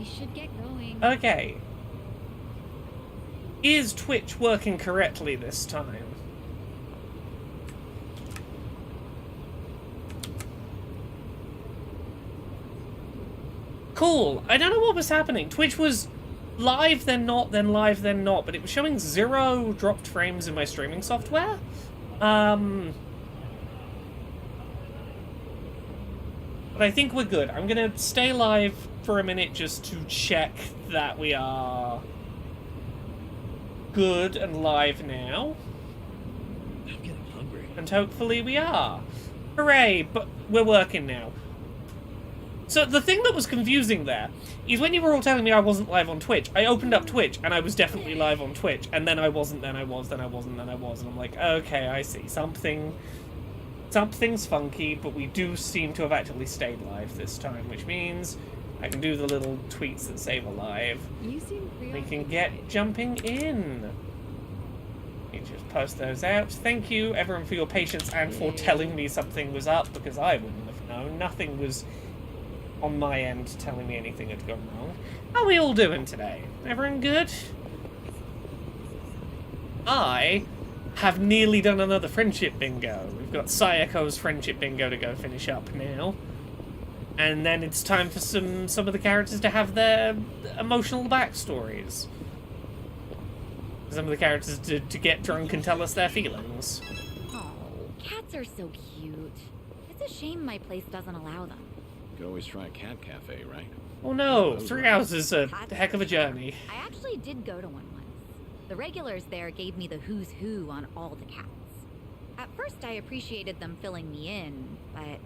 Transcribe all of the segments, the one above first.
should get going. Okay. Is Twitch working correctly this time? Cool. I don't know what was happening. Twitch was live, then not, then live, then not, but it was showing 0 dropped frames in my streaming software. But I think we're good. I'm gonna stay live for a minute just to check that we are good and live now. I'm getting hungry. And hopefully we are. Hooray, but we're working now. So the thing that was confusing there is when you were all telling me I wasn't live on Twitch, I opened up Twitch and I was definitely live on Twitch, and then I wasn't, then I was, then I wasn't, then I was, and I'm like, okay, I see. Something's funky, but we do seem to have actually stayed live this time, which means I can do the little tweets that say we're live. You seem We can get jumping in. You just post those out. Thank you, everyone, for your patience and for telling me something was up, because I wouldn't have known. Nothing was on my end telling me anything had gone wrong. How are we all doing today? Everyone good? I have nearly done another friendship bingo. We've got Sayako's friendship bingo to go finish up now. And then it's time for some of the characters to have their emotional backstories. Some of the characters to get drunk and tell us their feelings. Oh, cats are so cute. It's a shame my place doesn't allow them. You could always try a cat cafe, right? Oh no, 3 hours is a heck of a journey. I actually did go to one once. The regulars there gave me the who's who on all the cats. At first I appreciated them filling me in, but...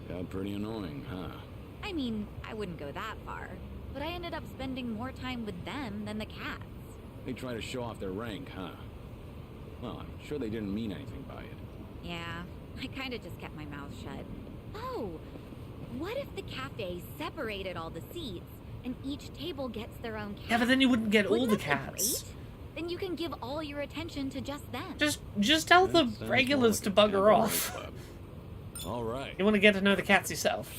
Got pretty annoying, huh? I mean, I wouldn't go that far. But I ended up spending more time with them than the cats. They try to show off their rank, huh? Well, I'm sure they didn't mean anything by it. Yeah, I kinda just kept my mouth shut. Oh, what if the cafe separated all the seats and each table gets their own cat? Yeah, but then you wouldn't get all Wouldn't the that be cats. great? Then you can give all your attention to just them. Just tell the That sounds regulars to more like a bugger temporary off. club. All right. You want to get to know the cats yourself.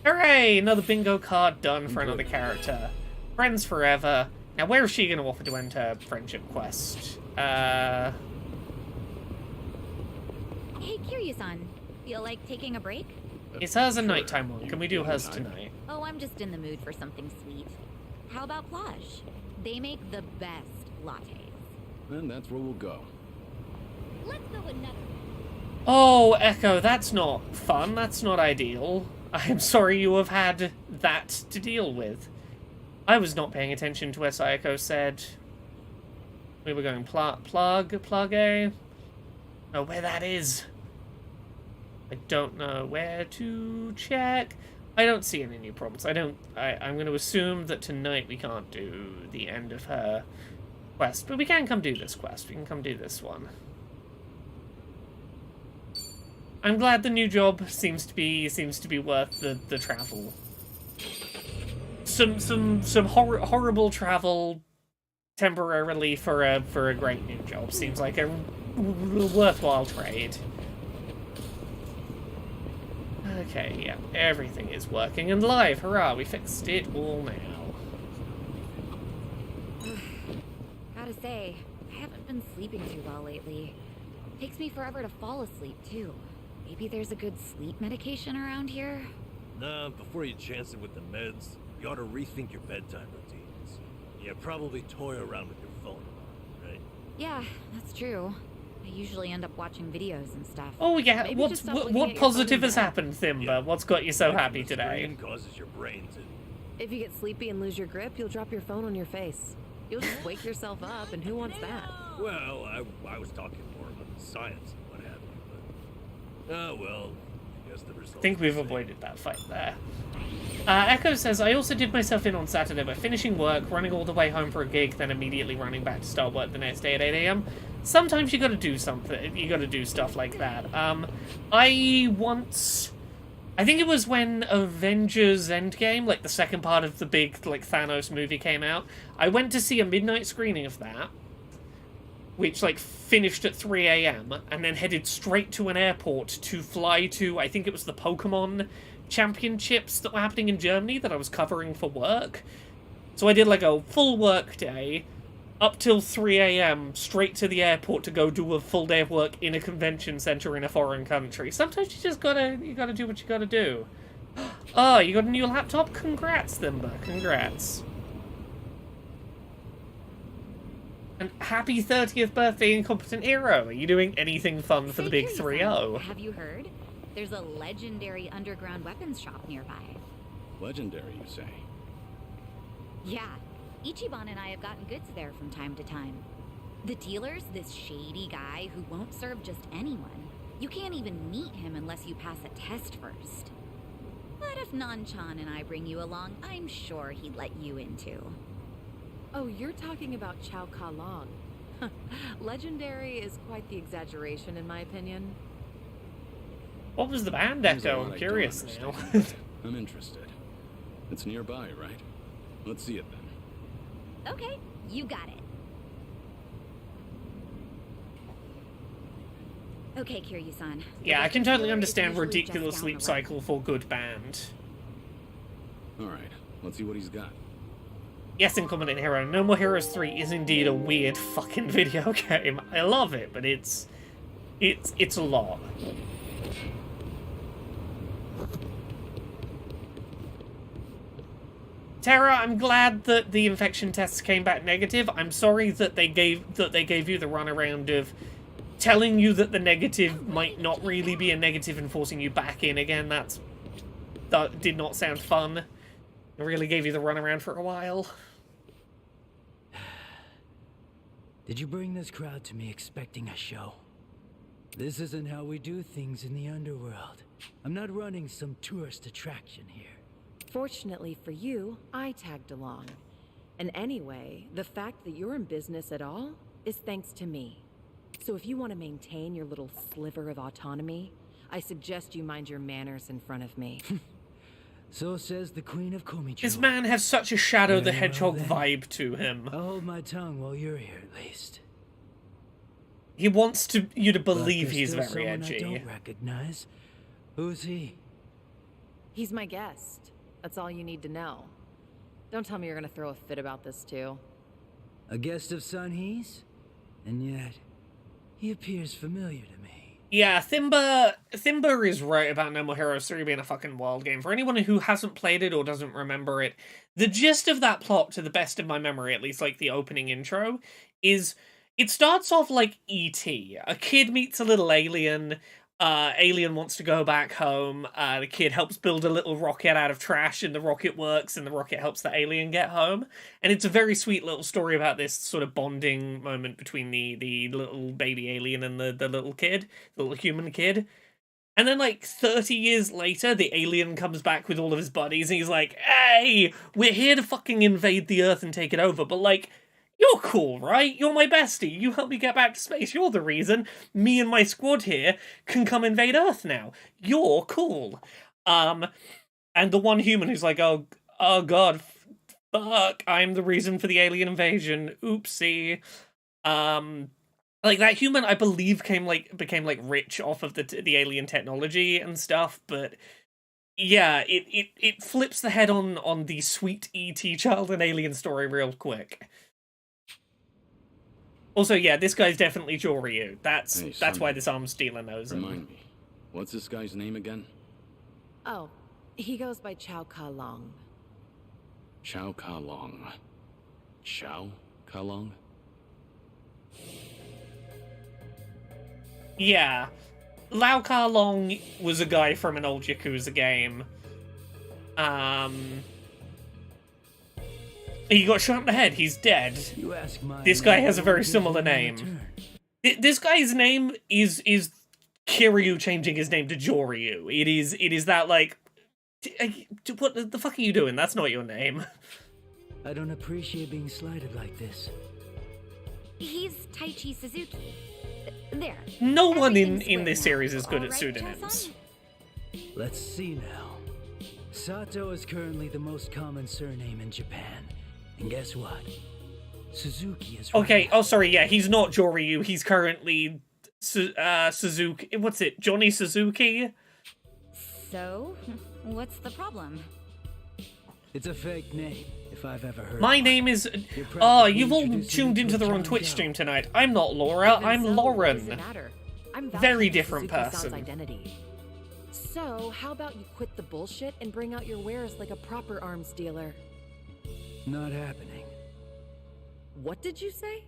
Hooray! Another bingo card done for another character. Friends forever. Now, where is she going to offer to enter friendship quest? Hey, Kiryu-san, feel like taking a break? It's hers a Sure. nighttime one. Can we do hers Tonight? tonight? Oh, I'm just in the mood for something sweet. How about Plage? They make the best lattes. Then that's where we'll go. Let's go another. Oh, Echo, that's not fun. That's not ideal. I'm sorry you have had that to deal with. I was not paying attention to where Sayako said we were going plug A. Oh, where that is. I don't know where to check. I don't see any new problems. I'm going to assume that tonight we can't do the end of her quest, but we can come do this quest. We can come do this one. I'm glad the new job seems to be worth the travel. Some horrible travel temporarily for a great new job seems like a worthwhile trade. Okay, yeah, everything is working and live. Hurrah, we fixed it all now. Gotta say, I haven't been sleeping too well lately. Takes me forever to fall asleep, too. Maybe there's a good sleep medication around here? Nah, before you chance it with the meds, you ought to rethink your bedtime routines. Yeah, probably toy around with your phone, right? Yeah, that's true. I usually end up watching videos and stuff. Oh yeah, Maybe just stop looking what at your phone positive in has bed. happened, Thimba? Yeah. What's got you so Looking at happy the today? screen causes your brain to... If you get sleepy and lose your grip, you'll drop your phone on your face. You'll just wake yourself up, and who wants that? Well, I was talking more about the science and what have you, but... Oh, well, I guess the results... I think we've avoided that fight there. Echo says, I also did myself in on Saturday by finishing work, running all the way home for a gig, then immediately running back to start work the next day at 8 AM. Sometimes you gotta do something, you gotta do stuff like that. I think it was when Avengers Endgame, like the second part of the big, like, Thanos movie came out, I went to see a midnight screening of that, which, like, finished at 3 AM, and then headed straight to an airport to fly to, I think it was the Pokemon Championships that were happening in Germany that I was covering for work. So I did like a full work day, up till 3 a.m, straight to the airport to go do a full day of work in a convention center in a foreign country. Sometimes you just gotta do what you gotta do. Oh, you got a new laptop? Congrats, Thimba. Congrats. And happy 30th birthday, Incompetent Hero. Are you doing anything fun for the big 3-0? Have you heard? There's a legendary underground weapons shop nearby. Legendary, you say? Yeah, Ichiban and I have gotten goods there from time to time. The dealer's this shady guy who won't serve just anyone. You can't even meet him unless you pass a test first. But if Nan-chan and I bring you along, I'm sure he'd let you in too. Oh, you're talking about Chao Ka Long. Legendary is quite the exaggeration, in my opinion. What was the band There's a echo? lot I'm I curious don't now. understand, but I'm interested. It's nearby, right? Let's see it then. Okay, you got it. Okay, Kiryu-san. Yeah, I can totally Dealer is understand usually just ridiculous down sleep the road. cycle for good band. Alright, let's see what he's got. Yes, Incompetent Hero. No More Heroes 3 is indeed a weird fucking video game. I love it, but it's a lot. Tara, I'm glad that the infection tests came back negative. I'm sorry that they gave you the runaround of telling you that the negative might not really be a negative and forcing you back in again. That did not sound fun. It really gave you the runaround for a while. Did you bring this crowd to me expecting a show? This isn't how we do things in the underworld. I'm not running some tourist attraction here. Fortunately for you, I tagged along. And anyway, the fact that you're in business at all is thanks to me. So if you want to maintain your little sliver of autonomy, I suggest you mind your manners in front of me. So says the Queen of Komicho. This man has such a Shadow the Very well Hedgehog then. vibe to him. I'll hold my tongue while you're here, at least. He wants you to But believe there's he's still very someone I edgy. don't recognize. Who's he? He's my guest. That's all you need to know. Don't tell me you're gonna throw a fit about this too. A guest of Sunhee's? And yet, he appears familiar to me. Yeah, Thimba is right about No More Heroes 3 being a fucking wild game. For anyone who hasn't played it or doesn't remember it, the gist of that plot, to the best of my memory, at least like the opening intro, is it starts off like E.T. A kid meets a little alien. Alien wants to go back home. The kid helps build a little rocket out of trash, and the rocket works, and the rocket helps the alien get home. And it's a very sweet little story about this sort of bonding moment between the little baby alien and the little kid, the little human kid. And then, like, 30 years later, the alien comes back with all of his buddies, and he's like, hey, we're here to fucking invade the Earth and take it over, but, like, you're cool, right? You're my bestie. You helped me get back to space. You're the reason me and my squad here can come invade Earth now. You're cool. And the one human who's like, oh god, fuck, I'm the reason for the alien invasion. Oopsie. Like, that human, I believe, became rich off of the alien technology and stuff, but yeah, it flips the head on the sweet E.T. child and alien story real quick. Also, yeah, this guy's definitely Joryu. That's Hey, why Sunny. this arms dealer knows him. Remind me, what's this guy's name again? Oh, he goes by Chao Ka Long. Chao Ka Long. Chao Ka Long? Yeah. Lau Ka Long was a guy from an old Yakuza game. He got shot in the head. He's dead. You ask my This guy has a very I'll give similar you my name. return. This guy's name is Kiryu changing his name to Joryu. It is that, like, what the fuck are you doing? That's not your name. I don't appreciate being slighted like this. He's Taichi Suzuki. There. No one in Everything's this square series now, is good all at right, pseudonyms. Cho-san? Let's see now. Sato is currently the most common surname in Japan. And guess what? Suzuki is right Okay, after. oh sorry, yeah, he's not Joryu, he's currently Suzuki, what's it, Johnny Suzuki? So, what's the problem? It's a fake name, if I've ever heard My one. name is... You're Oh, practically you've all introducing tuned me into to the a wrong John Twitch Doe. stream tonight. I'm not Laura, Even I'm so, what does it Lauren. matter? I'm Very vouching for different Suzuki-san's person. identity. So, how about you quit the bullshit and bring out your wares like a proper arms dealer? Not happening. What did you say?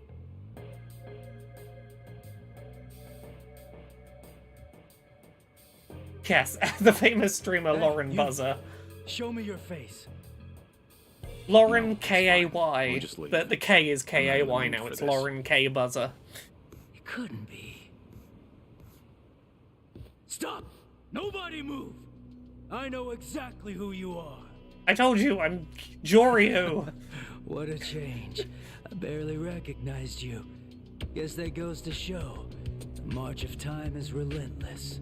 Yes, the famous streamer Hey, Lauren you. Buzzer. Show me your face. Lauren No, it's K-A-Y. fine. We'll just leave. The K is I'm not in the K-A-Y mood now, for it's this. Lauren K Buzzer. It couldn't be. Stop! Nobody move! I know exactly who you are. I told you, I'm Joryu. What a change. I barely recognized you. Guess that goes to show. The march of time is relentless.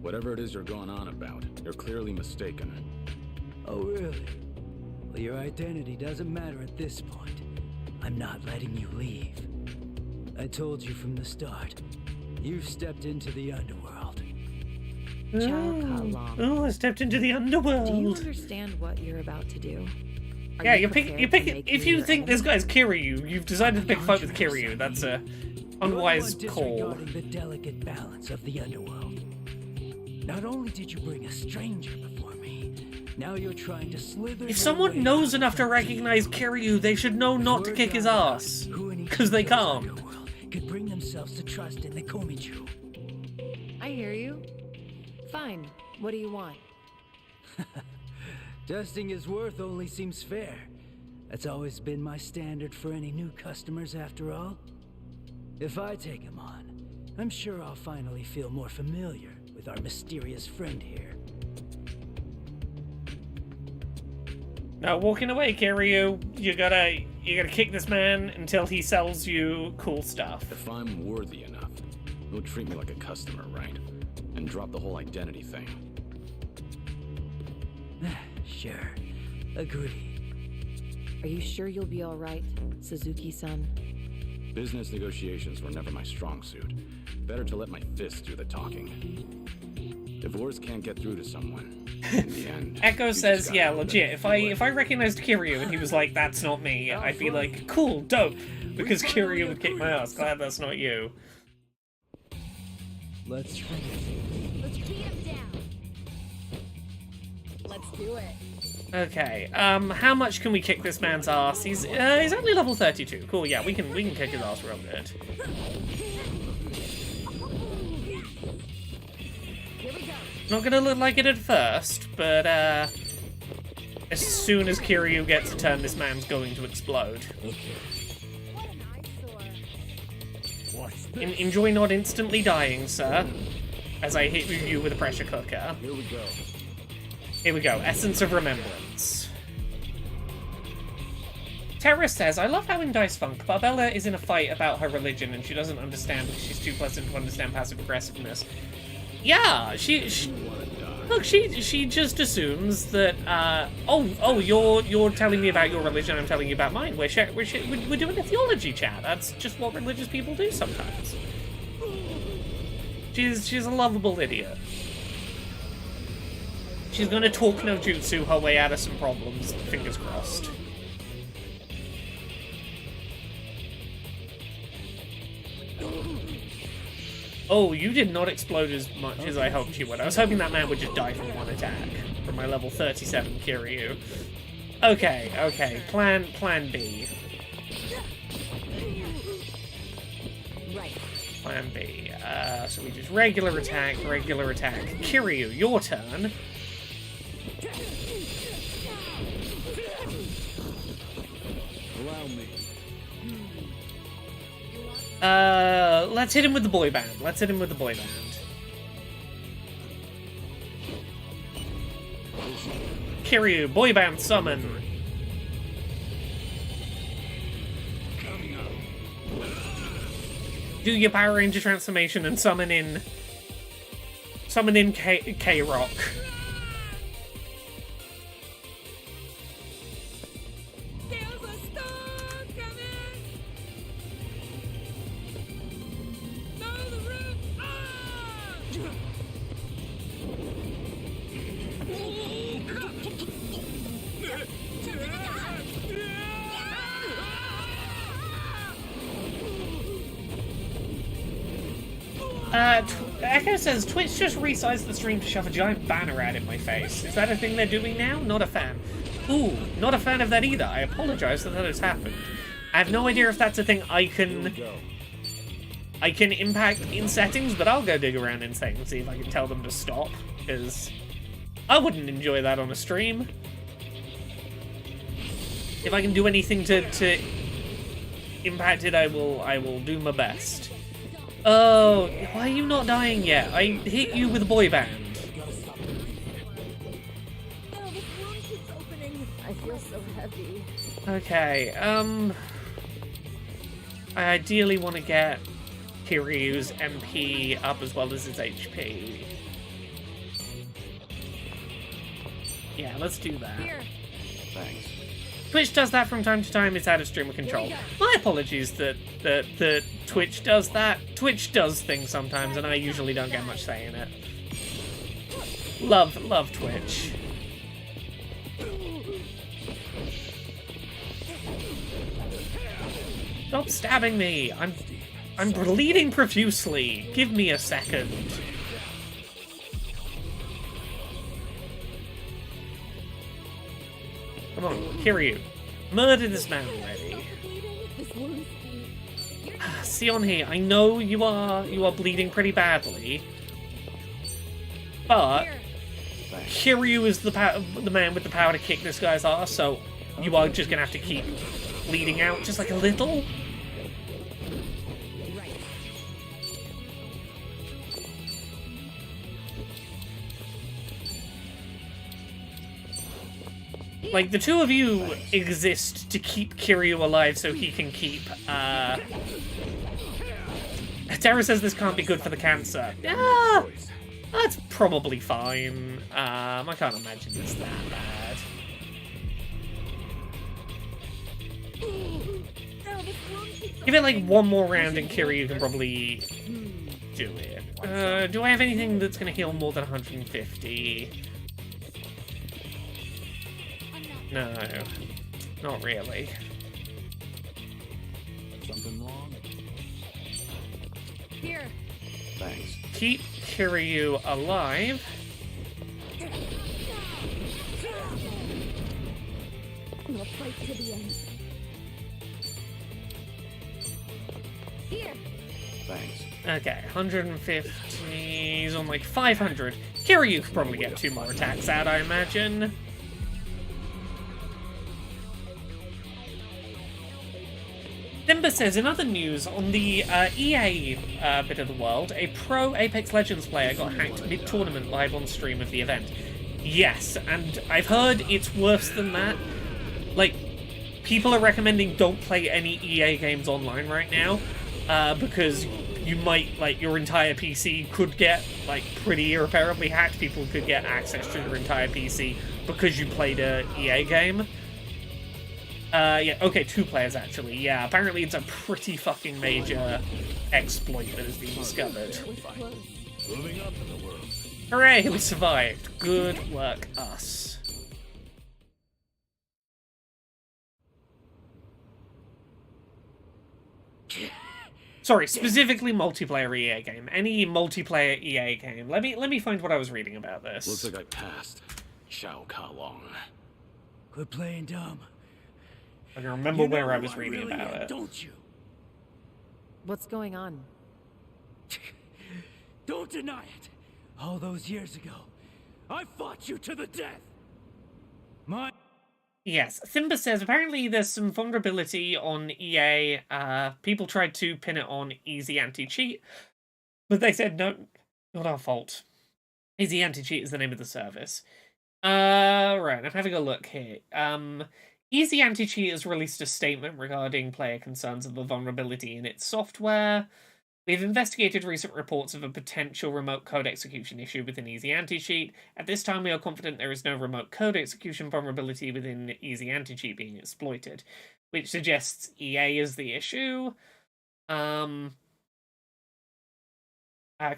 Whatever it is you're going on about, you're clearly mistaken. Oh, really? Well, your identity doesn't matter at this point. I'm not letting you leave. I told you from the start. You've stepped into the underworld. Chow Ka Long. Oh, I stepped into the Do you underworld. understand what you're about to do? Are Yeah, you pick. prepared You to pick. make If me you your think this enemy? guy's Kiryu, you've decided to pick a fight with Kiryu. That's a unwise You're the one call. disregarding the delicate balance of the underworld. Not only did you bring a stranger before me, now you're trying to slither. If your someone way knows out enough to of recognize the Kiryu, they should know not to Word kick his got out, ass. who in each Because they of those can't. underworld could bring themselves to trust in the Komichu. I hear you. Fine. What do you want? Testing his worth only seems fair. That's always been my standard for any new customers, after all. If I take him on, I'm sure I'll finally feel more familiar with our mysterious friend here. Now, walking away, Kiryu. You gotta kick this man until he sells you cool stuff. If I'm worthy enough, you'll treat me like a customer, right? And drop the whole identity thing. Sure. Agreed. Are you sure you'll be all right, Suzuki-san? Business negotiations were never my strong suit. Better to let my fists do the talking. If words can't get through to someone, in the end... Echo you just says, gotta yeah, know that legit. it's If I recognized Kiryu and he was like, that's not me, I'd be like, cool, dope. Because Kiryu would kick my ass. Glad that's not you. Let's finish. Let's beat him down. Let's do it. Okay, how much can we kick this man's ass? He's only level 32. Cool, yeah, we can kick his ass real good. Here we go. Not gonna look like it at first, but as soon as Kiryu gets a turn, this man's going to explode. What an eyesore. Watch this. Enjoy not instantly dying, sir. As I hit you with a pressure cooker. Here we go. Here we go, Essence of Remembrance. Terra says, I love how in Dice Funk, Barbella is in a fight about her religion and she doesn't understand because she's too pleasant to understand passive aggressiveness. Yeah, she look, she just assumes that, you're telling me about your religion, I'm telling you about mine. We're doing a theology chat. That's just what religious people do sometimes. She's a lovable idiot. She's gonna talk no jutsu her way out of some problems, fingers crossed. Oh, you did not explode as much as I hoped you would. I was hoping that man would just die from one attack. From my level 37 Kiryu. Okay, plan B. Right. Plan B. So we just regular attack. Kiryu, your turn. Allow me. Let's hit him with the boy band. Kiryu, boy band summon. Coming up. Do your Power Ranger transformation and summon in K-Rock. Echo says, Twitch just resized the stream to shove a giant banner ad in my face. Is that a thing they're doing now? Not a fan. Ooh, not a fan of that either. I apologize that has happened. I have no idea if that's a thing I can impact in settings, but I'll go dig around in settings and see if I can tell them to stop, because I wouldn't enjoy that on a stream. If I can do anything to impact it, I will do my best. Oh, why are you not dying yet? I hit you with a boy band. I feel so heavy. Okay, I ideally want to get Kiryu's MP up as well as his HP. Yeah, let's do that. Thanks. Twitch does that from time to time. It's out of streamer control. My apologies that Twitch does that. Twitch does things sometimes, and I usually don't get much say in it. Love Twitch. Stop stabbing me! I'm bleeding profusely. Give me a second. Come on, Kiryu. Murder this man already. See on here, I know you are bleeding pretty badly, but Kiryu is the man with the power to kick this guy's ass, so you are just gonna have to keep bleeding out just like a little. Like, the two of you exist to keep Kiryu alive so he can keep, Tara says this can't be good for the cancer. Yeah, that's probably fine. I can't imagine it's that bad. Give it, like, one more round and Kiryu can probably do it. Do I have anything that's gonna heal more than 150? No, not really. Something wrong? Here. Thanks. Keep Kiryu alive. We'll fight to the end. Here. Thanks. Okay, 150. He's on like 500. Kiryu could probably get 2 more attacks out, I imagine. Dimba says, in other news, on the EA bit of the world, a pro Apex Legends player got hacked mid-tournament live on stream of the event. Yes, and I've heard it's worse than that. Like, people are recommending don't play any EA games online right now, because you might, like, your entire PC could get, like, pretty irreparably hacked. People could get access to your entire PC because you played a EA game. Yeah, okay, 2 players actually. Yeah, apparently it's a pretty fucking major exploit that has been discovered. Moving up in the world. Hooray, we survived. Good work, us. Sorry, specifically multiplayer EA game. Any multiplayer EA game. Let me find what I was reading about this. Looks like I passed. Shao Kalong. Quit playing dumb. I can remember You know where I who was reading really about am, it. Don't you? What's going on? Don't deny it. All those years ago, I fought you to the death. My Yes, Thimba says apparently there's some vulnerability on EA. People tried to pin it on Easy Anti-Cheat, but they said no, not our fault. Easy Anti-Cheat is the name of the service. Right, I'm having a look here. Easy Anti-Cheat has released a statement regarding player concerns of a vulnerability in its software. We've investigated recent reports of a potential remote code execution issue within Easy Anti-Cheat. At this time, we are confident there is no remote code execution vulnerability within Easy Anti-Cheat being exploited, which suggests EA is the issue. A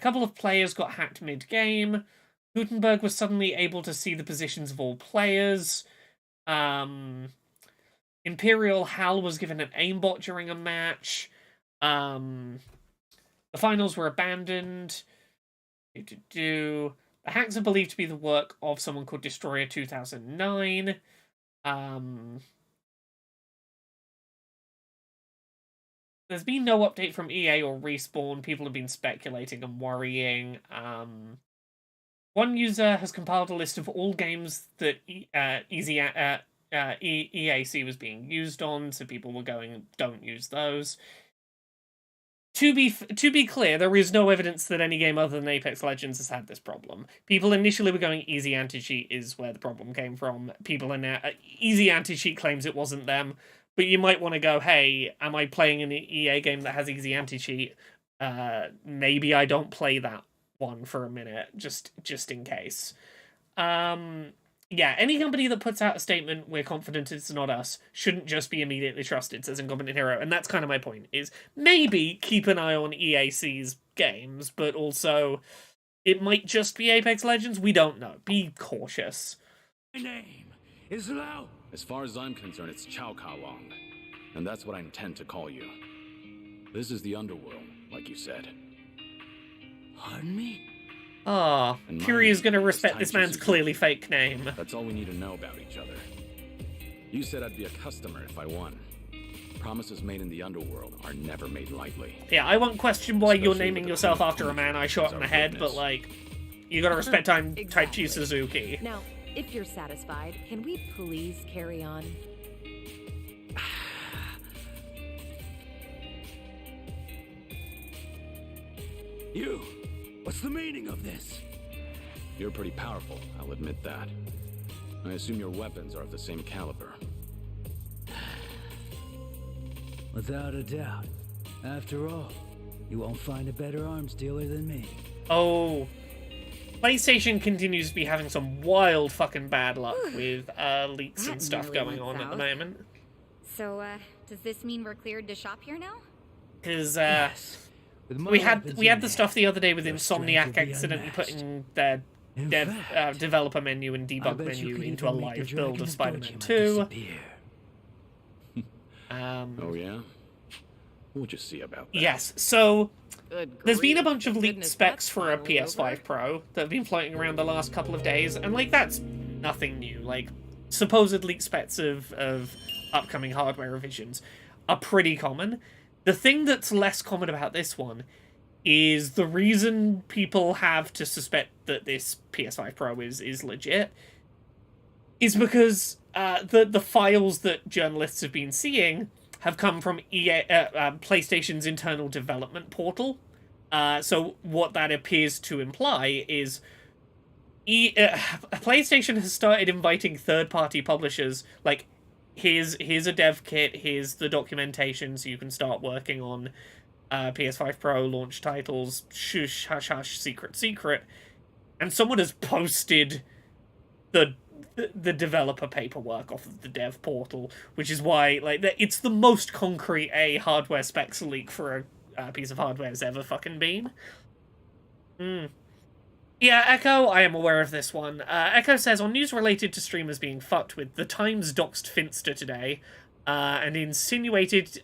couple of players got hacked mid-game. Gutenberg was suddenly able to see the positions of all players. Imperial Hal was given an aimbot during a match. The finals were abandoned. The hacks are believed to be the work of someone called Destroyer 2009. There's been no update from EA or Respawn. People have been speculating and worrying. One user has compiled a list of all games that EAC was being used on, so people were going, don't use those. To be clear, there is no evidence that any game other than Apex Legends has had this problem. People initially were going easy anti-cheat is where the problem came from. People are now easy anti-cheat claims it wasn't them, but you might want to go, hey, am I playing an EA game that has easy anti-cheat? Maybe I don't play that one for a minute, just in case. Yeah, any company that puts out a statement, we're confident it's not us, shouldn't just be immediately trusted, says Incompetent Hero. And that's kind of my point, is maybe keep an eye on EAC's games, but also it might just be Apex Legends. We don't know. Be cautious. My name is Lao. As far as I'm concerned, it's Chao Ka Long. And that's what I intend to call you. This is the underworld, like you said. Pardon me? Ah, And Curie mine is going to is respect this Taichi man's Suzuki. clearly fake name. That's all we need to know about each other. You said I'd be a customer if I won. Promises made in the underworld are never made lightly. Yeah, I won't question why you're Especially naming with the yourself Queen after a man I as shot in our the head, but witness. like, you gotta respect I'm Exactly. Taichi Suzuki. Now, if you're satisfied, can we please carry on? You! What's the meaning of this? You're pretty powerful, I'll admit that. I assume your weapons are of the same caliber. Without a doubt. After all, you won't find a better arms dealer than me. Oh, PlayStation continues to be having some wild fucking bad luck with leaks and That stuff nearly going went on at the south. moment. So, does this mean we're cleared to shop here now? Because Yes. With my we had weapons the in stuff the other day with your strength Insomniac will be accidentally unmatched. putting their In dev fact, developer menu and I debug bet you menu could into a even make the live build of Dragon's Spider-Man Document 2. disappear. Oh yeah? We'll just see about that. Yes, so Good there's been a grief. bunch of leaked Goodness, specs that's for a finally PS5 over. Pro that have been floating around the last couple of days, and like that's nothing new. Like supposed leaked specs of upcoming hardware revisions are pretty common. The thing that's less common about this one is the reason people have to suspect that this PS5 Pro is legit is because the files that journalists have been seeing have come from PlayStation's internal development portal. So what that appears to imply is PlayStation has started inviting third-party publishers, like, here's a dev kit, here's the documentation so you can start working on PS5 Pro launch titles, shush, hush, hush, secret. And someone has posted the developer paperwork off of the dev portal, which is why like it's the most concrete hardware specs leak for a piece of hardware has ever fucking been. Yeah, Echo, I am aware of this one. Echo says, on news related to streamers being fucked with, The Times doxed Finster today, and insinuated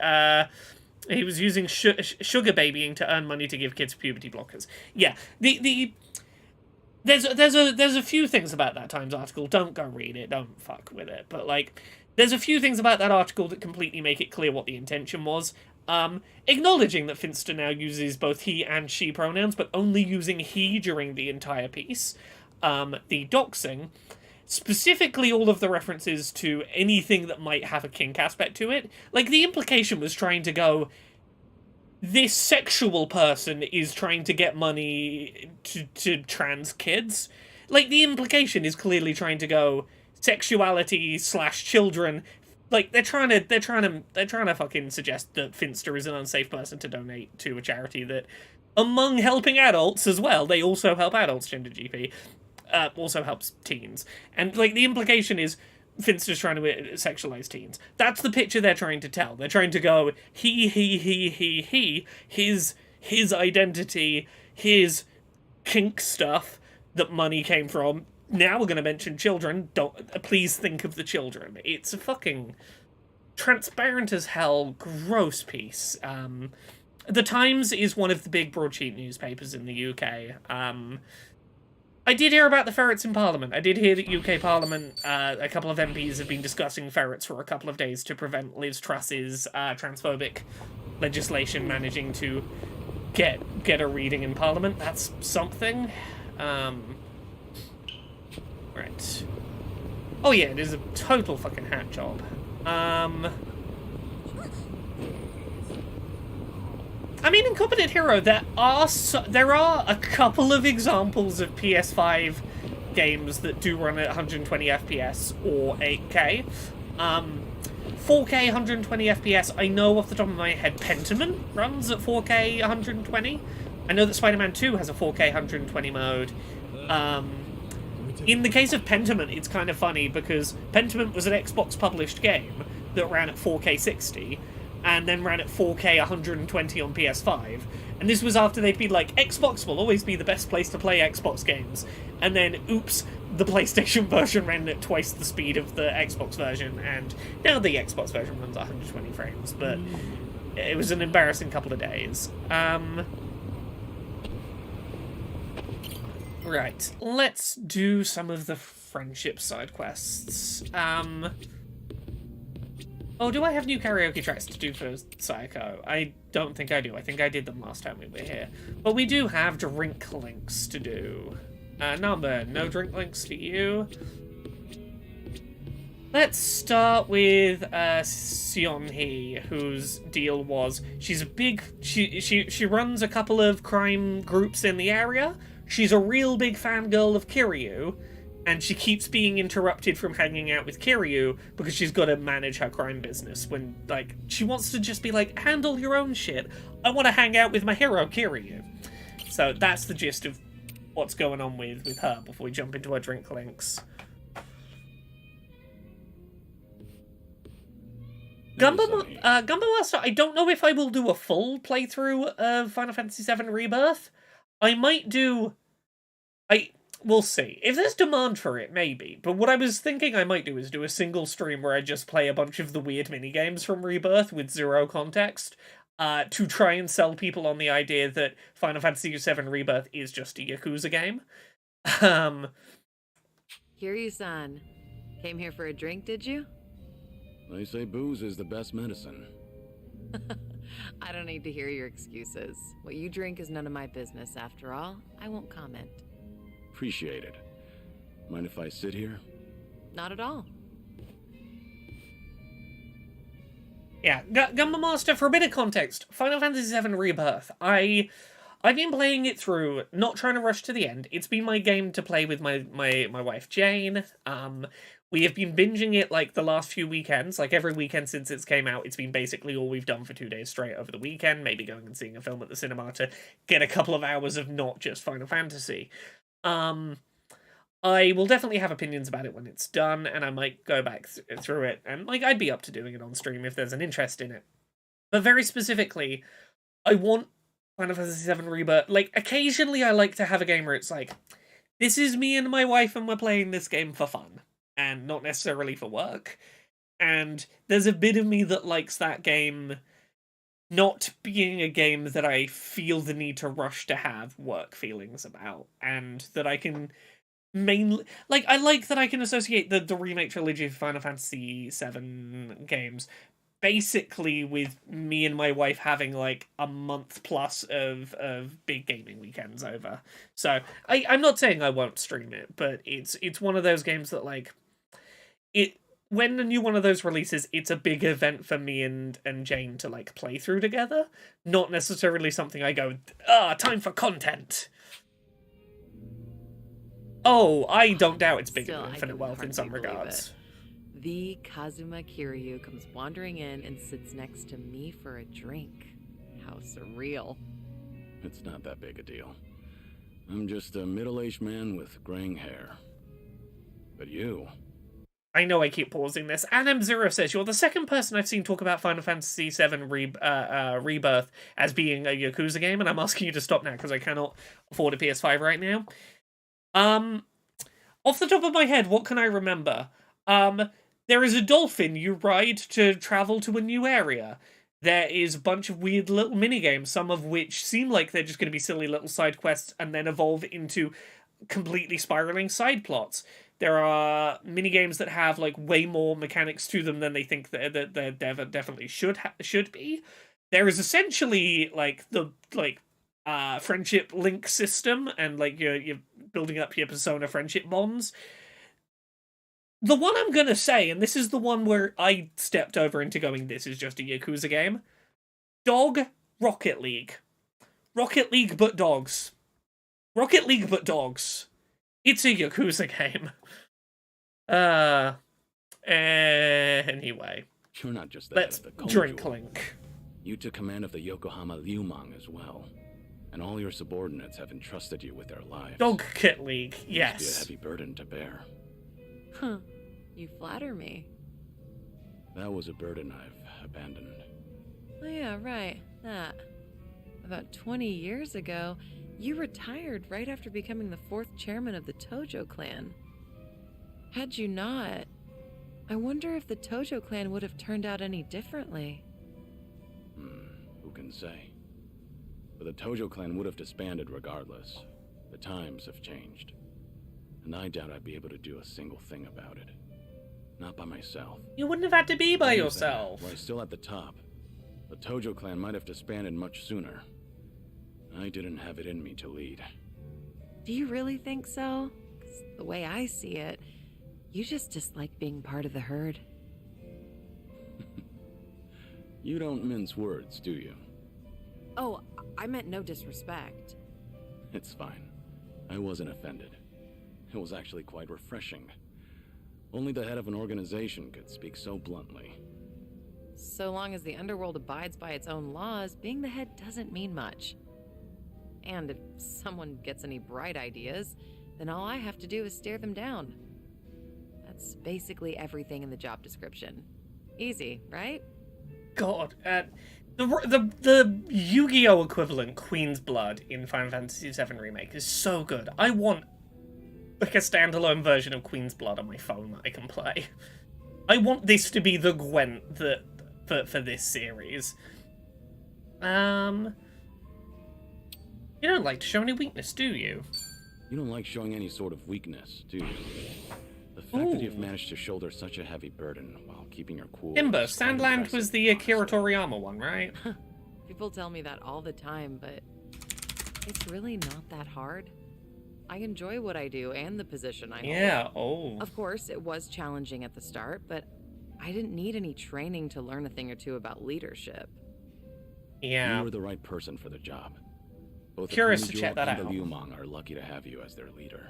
he was using sugar babying to earn money to give kids puberty blockers. Yeah, there's a few things about that Times article. Don't go read it. Don't fuck with it. But like, there's a few things about that article that completely make it clear what the intention was. Acknowledging that Finster now uses both he and she pronouns, but only using he during the entire piece. The doxing, specifically all of the references to anything that might have a kink aspect to it. Like, the implication was trying to go, this sexual person is trying to get money to trans kids. Like, the implication is clearly trying to go sexuality / children. Like, they're trying to fucking suggest that Finster is an unsafe person to donate to a charity that, among helping adults as well, they also help adults, Gender GP, also helps teens. And, like, the implication is Finster's trying to sexualize teens. That's the picture they're trying to tell. They're trying to go, he, his identity, his kink stuff that money came from. Now we're going to mention children. Please think of the children. It's a fucking transparent as hell, gross piece. The Times is one of the big broadsheet newspapers in the UK. I did hear about the ferrets in Parliament. I did hear that UK Parliament, a couple of MPs have been discussing ferrets for a couple of days to prevent Liz Truss's transphobic legislation managing to get a reading in Parliament. That's something. Right. Oh yeah, it is a total fucking hat job. I mean, in Competent Hero, there are a couple of examples of PS5 games that do run at 120 FPS or 8K. 4K 120 FPS, I know off the top of my head Pentiment runs at 4K 120. I know that Spider-Man 2 has a 4K 120 mode. In the case of Pentiment, it's kind of funny because Pentiment was an Xbox published game that ran at 4K 60 and then ran at 4K 120 on PS5. And this was after they'd been like, Xbox will always be the best place to play Xbox games. And then, oops, the PlayStation version ran at twice the speed of the Xbox version, and now the Xbox version runs at 120 frames, but it was an embarrassing couple of days. Right, let's do some of the friendship side quests. Oh, do I have new karaoke tracks to do for Psycho? I don't think I do. I think I did them last time we were here. But we do have drink links to do. Number, no drink links to you. Let's start with Seon-hee, whose deal was she's a big she runs a couple of crime groups in the area. She's a real big fangirl of Kiryu, and she keeps being interrupted from hanging out with Kiryu because she's got to manage her crime business when, like, she wants to just be like, handle your own shit. I want to hang out with my hero, Kiryu. So that's the gist of what's going on with her before we jump into our drink links. Gumbo Master, I don't know if I will do a full playthrough of Final Fantasy VII Rebirth. I might do... We'll see. If there's demand for it, maybe. But what I was thinking I might do is do a single stream where I just play a bunch of the weird minigames from Rebirth with zero context, to try and sell people on the idea that Final Fantasy VII Rebirth is just a Yakuza game. Kiryu-san, came here for a drink, did you? They say booze is the best medicine. I don't need to hear your excuses. What you drink is none of my business, after all. I won't comment. Appreciate it. Mind if I sit here? Not at all. Yeah, Gumbo Master, for a bit of context, Final Fantasy VII Rebirth, I've been playing it through, not trying to rush to the end. It's been my game to play with my wife Jane. We have been binging it, like, the last few weekends. Like, every weekend since it's came out, it's been basically all we've done for 2 days straight over the weekend. Maybe going and seeing a film at the cinema to get a couple of hours of not just Final Fantasy. I will definitely have opinions about it when it's done, and I might go back through it, and, like, I'd be up to doing it on stream if there's an interest in it. But very specifically, I want Final Fantasy VII Rebirth. Like, occasionally I like to have a game where it's like, this is me and my wife and we're playing this game for fun, and not necessarily for work. And there's a bit of me that likes that game not being a game that I feel the need to rush to have work feelings about, and that I can mainly... Like, I like that I can associate the remake trilogy of Final Fantasy VII games basically with me and my wife having, like, a month plus of big gaming weekends over. So, I'm not saying I won't stream it, but it's one of those games that, like... When a new one of those releases, it's a big event for me and Jane to, like, play through together. Not necessarily something I go, time for content. Oh, I don't doubt it's bigger than Infinite Wealth in some regards. The Kazuma Kiryu comes wandering in and sits next to me for a drink. How surreal. It's not that big a deal. I'm just a middle-aged man with graying hair. But you... I know I keep pausing this. Adam Zero says, you're the second person I've seen talk about Final Fantasy VII Rebirth as being a Yakuza game, and I'm asking you to stop now because I cannot afford a PS5 right now. Off the top of my head, what can I remember? There is a dolphin you ride to travel to a new area. there is a bunch of weird little minigames, some of which seem like they're just going to be silly little side quests and then evolve into completely spiraling side plots. There are minigames that have like way more mechanics to them than they think that there definitely should be. There is essentially like the friendship link system, and like you're building up your persona friendship bonds. The one I'm gonna say, and this is the one where I stepped over into going, this is just a Yakuza game. Dog Rocket League. Rocket League but dogs. Rocket League but dogs. It's a Yakuza game. Anyway. You're not just the Let's head of the Komi drink Jewel. Link. You took command of the Yokohama Liumang as well. And all your subordinates have entrusted you with their lives. Dog Kit League, Must be a yes. heavy burden to bear. Huh. You flatter me. That was a burden I've abandoned. Oh yeah, right. That. About 20 years ago, you retired right after becoming the 4th chairman of the Tojo clan. Had you not, I wonder if the Tojo clan would have turned out any differently. Who can say? But the Tojo clan would have disbanded regardless. The times have changed. And I doubt I'd be able to do a single thing about it. Not by myself. You wouldn't have had to be by If anything, yourself. Were I still at the top, the Tojo clan might have disbanded much sooner. I didn't have it in me to lead. Do you really think so? 'Cause the way I see it, you just dislike being part of the herd. You don't mince words, do you? Oh, I meant no disrespect. It's fine. I wasn't offended. It was actually quite refreshing. Only the head of an organization could speak so bluntly. So long as the underworld abides by its own laws, being the head doesn't mean much. And if someone gets any bright ideas, then all I have to do is stare them down. That's basically everything in the job description. Easy, right? God, the Yu-Gi-Oh equivalent, Queen's Blood, in Final Fantasy VII Remake is so good. I want like a standalone version of Queen's Blood on my phone that I can play. I want this to be the Gwent that for this series. You don't like to show any weakness, do you? You don't like showing any sort of weakness, do you? The fact that you've managed to shoulder such a heavy burden while keeping your cool... Timber, is quite Sandland impressive, was the Akira honestly. Toriyama one, right? People tell me that all the time, but it's really not that hard. I enjoy what I do and the position I hold. Yeah, oh. Of course, it was challenging at the start, but I didn't need any training to learn a thing or two about leadership. Yeah. You were the right person for the job. Both Curious the to Komi check Jewel that and out. the Liumang are lucky to have you as their leader.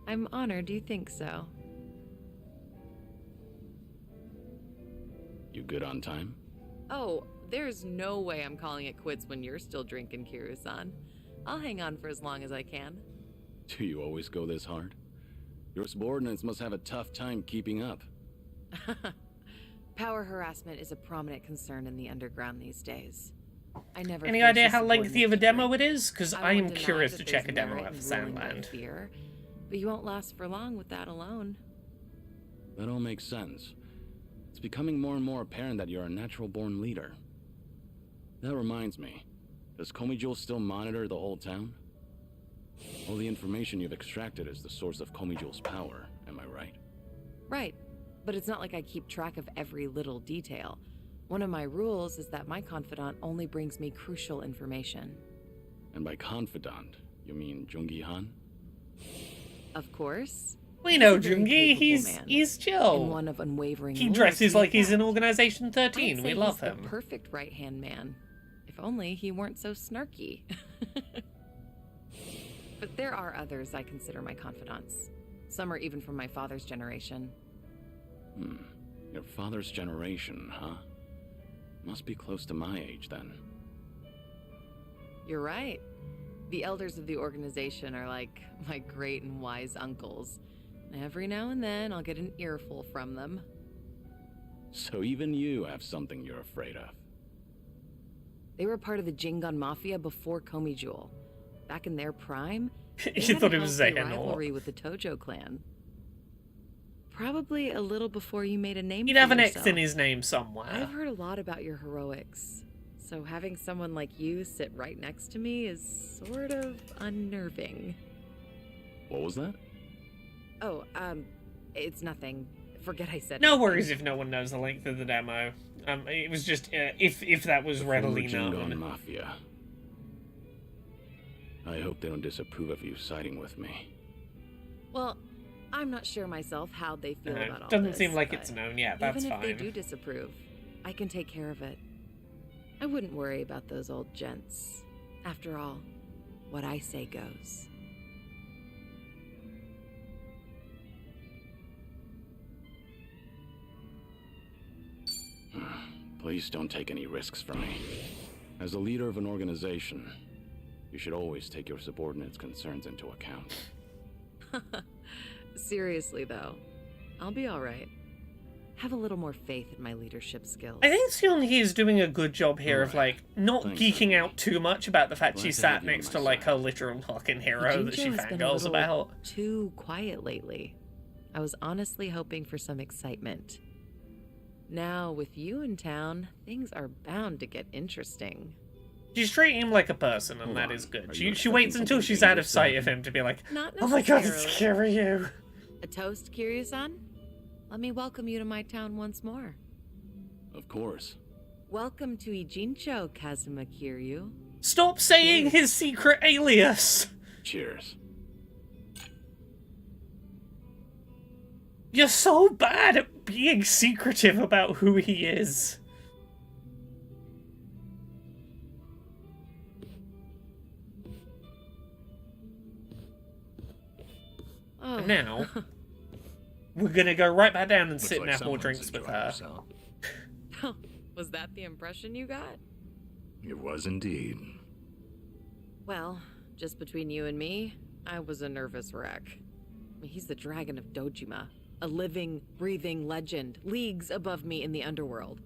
I'm honored you think so. You good on time? Oh, there's no way I'm calling it quits when you're still drinking, Kiryu-san. I'll hang on for as long as I can. Do you always go this hard? Your subordinates must have a tough time keeping up. Power harassment is a prominent concern in the underground these days. I never Any force idea a how lengthy of a subordinate to demo drink. it is? Because I won't am deny curious that to check a there's demo merit of in ruling by Sandland. fear, but you won't last for long with that alone. That all makes sense. It's becoming more and more apparent that you're a natural-born leader. That reminds me, does Komi Jewel still monitor the whole town? All the information you've extracted is the source of Komi Jewel's power, am I right? Right, but it's not like I keep track of every little detail. One of my rules is that my confidant only brings me crucial information. And by confidant, you mean Jungi-han? Of course. We know He's a very Jungi, capable man, he's and chill. one of unwavering He loyalty dresses at like he's in that. Organization I'd 13. say We love he's him. the perfect right-hand man. If only he weren't so snarky. But there are others I consider my confidants. Some are even from my father's generation. Your father's generation, huh? Must be close to my age, then. You're right. The elders of the organization are like my great and wise uncles. Every now and then, I'll get an earful from them. So even you have something you're afraid of. They were part of the Jingon Mafia before Komi Jewel. Back in their prime, they You had thought a it was healthy Xehanort. rivalry with the Tojo clan. Probably a little before you made a name He'd for have an yourself. X in his name somewhere. I've heard a lot about your heroics, so having someone like you sit right next to me is sort of unnerving. What was that? Oh, it's nothing. Forget I said No anything. worries if no one knows the length of the demo. It was just, if that was The readily former Jingon known. Mafia. I hope they don't disapprove of you siding with me. Well, I'm not sure myself how they feel about all Doesn't this, seem like but it's known yet, that's even if fine. they do disapprove, I can take care of it. I wouldn't worry about those old gents. After all, what I say goes. Please don't take any risks for me. As a leader of an organization, you should always take your subordinates' concerns into account. Seriously, though, I'll be all right. Have a little more faith in my leadership skills. I think Seon-hee is doing a good job here of, like, not Thanks, geeking Emily. out too much about the fact Glad she to sat have you on next my to, like, side. her literal fucking hero that she Jincho has been a fangirls little about. too quiet lately. I was honestly hoping for some excitement. Now, with you in town, things are bound to get interesting. She's treating him like a person, and Hold that on. is good. Are She you waits expecting until something she's out of dangerous to sight of happen? him to be like, Not oh my god, it's necessarily. Kiryu. A toast, Kiryu-san? Let me welcome you to my town once more. Of course. Welcome to Ijincho, Kazuma Kiryu. Stop saying his secret alias! Cheers. You're so bad at being secretive about who he is. Oh. And now, we're gonna go right back down and Looks sit and like have more someone's drinks with enjoying her. herself. Was that the impression you got? It was indeed. Well, just between you and me, I was a nervous wreck. He's the dragon of Dojima, a living, breathing legend, leagues above me in the underworld.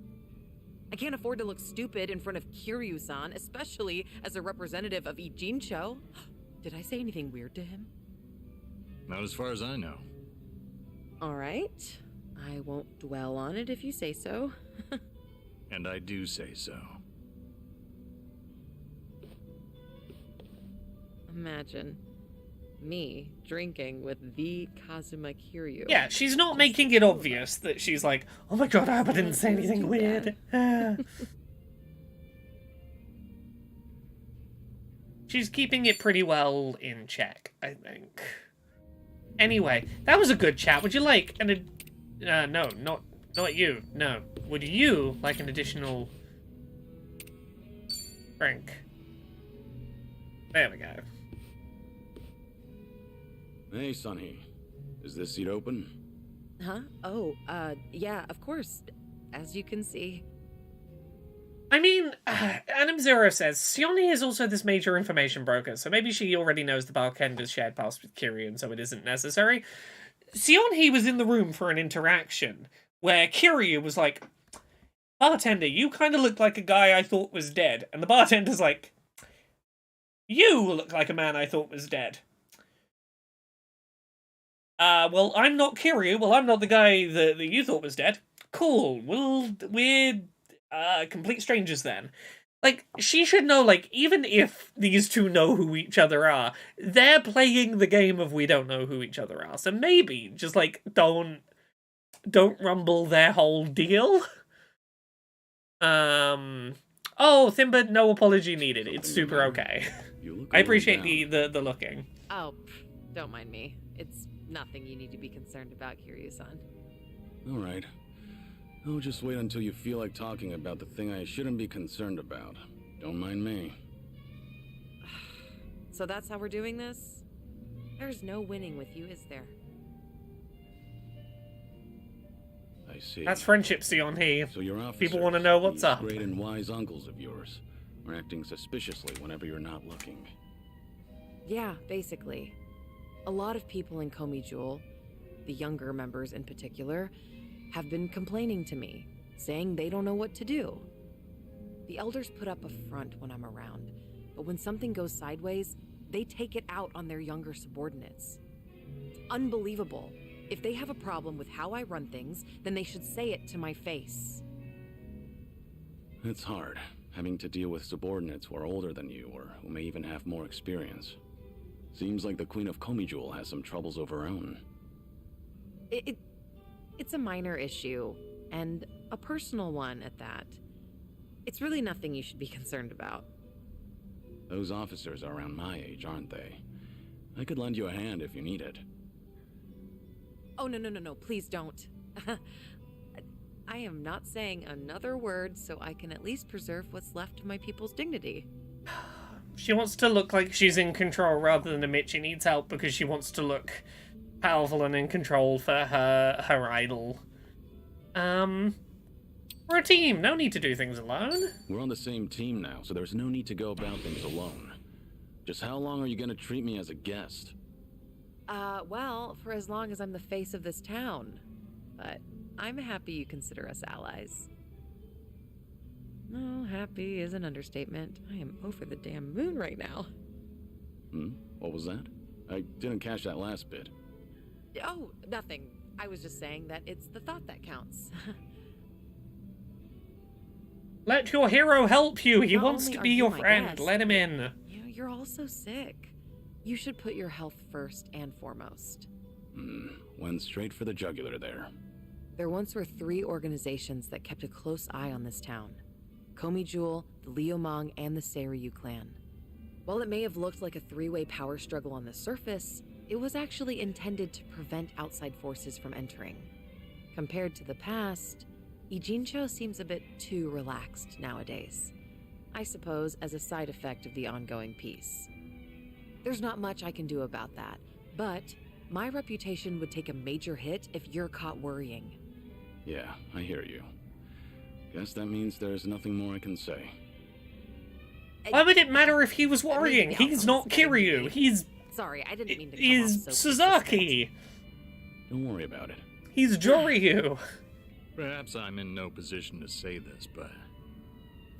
I can't afford to look stupid in front of Kiryu-san, especially as a representative of Ijincho. Did I say anything weird to him? Not as far as I know. All right. I won't dwell on it if you say so. And I do say so. Imagine me drinking with the Kazuma Kiryu. Yeah, she's not making it obvious that she's like, oh my god, I hope I didn't say anything Too weird. She's keeping it pretty well in check, I think. Anyway, that was a good chat. Would you like no, not you. No. Would you like an additional drink? There we go. Hey, Sunny. Is this seat open? Huh? Oh, yeah, of course. As you can see. I mean, Adam Zero says, Seon-hee is also this major information broker, so maybe she already knows the bartender's shared past with Kiryu, and so it isn't necessary. Seon-hee was in the room for an interaction where Kiryu was like, bartender, you kind of look like a guy I thought was dead. And the bartender's like, you look like a man I thought was dead. Well, I'm not Kiryu. Well, I'm not the guy that you thought was dead. Cool. Well, we're complete strangers then. Like, she should know, like, even if these two know who each other are, they're playing the game of we don't know who each other are. So maybe just, like, don't rumble their whole deal. Oh, Thimba, no apology needed. It's super okay. You look I appreciate down. the looking. Oh, don't mind me. It's nothing you need to be concerned about, Kiryu-san. All right. I'll just wait until you feel like talking about the thing I shouldn't be concerned about. Don't mind me. So that's how we're doing this? There's no winning with you, is there? I see. That's friendship, Seon-hee. So your officers, People want to know what's these up. great and wise uncles of yours, are acting suspiciously whenever you're not looking. Yeah, basically. A lot of people in Komi Jewel, the younger members in particular, have been complaining to me, saying they don't know what to do. The elders put up a front when I'm around, but when something goes sideways, they take it out on their younger subordinates. It's unbelievable. If they have a problem with how I run things, then they should say it to my face. It's hard, having to deal with subordinates who are older than you or who may even have more experience. Seems like the Queen of Komijul has some troubles of her own. It's a minor issue, and a personal one at that. It's really nothing you should be concerned about. Those officers are around my age, aren't they? I could lend you a hand if you need it. Oh, no, please don't. I am not saying another word so I can at least preserve what's left of my people's dignity. She wants to look like she's in control rather than admit she needs help because she wants to look powerful and in control for her idol. We're a team. No need to do things alone. We're on the same team now, so there's no need to go about things alone. Just how long are you gonna treat me as a guest? Well, for as long as I'm the face of this town. But I'm happy you consider us allies. No, happy is an understatement. I am over the damn moon right now. What was that? I didn't catch that last bit. Oh, nothing. I was just saying that it's the thought that counts. Let your hero help you. He Not wants only to are be you your my friend. guest, Let him in. You're all so sick. You should put your health first and foremost. Went straight for the jugular there. There once were 3 organizations that kept a close eye on this town. Komijul, the Liumang, and the Seiryu clan. While it may have looked like a 3-way power struggle on the surface, it was actually intended to prevent outside forces from entering. Compared to the past, Ijincho seems a bit too relaxed nowadays. I suppose as a side effect of the ongoing peace. There's not much I can do about that, but my reputation would take a major hit if you're caught worrying. Yeah, I hear you. Guess that means there's nothing more I can say. Why would it matter if he was worrying? He's not Kiryu. He's Sorry, I didn't mean to come off so Suzaki. Don't worry about it. He's Joryu. Perhaps I'm in no position to say this, but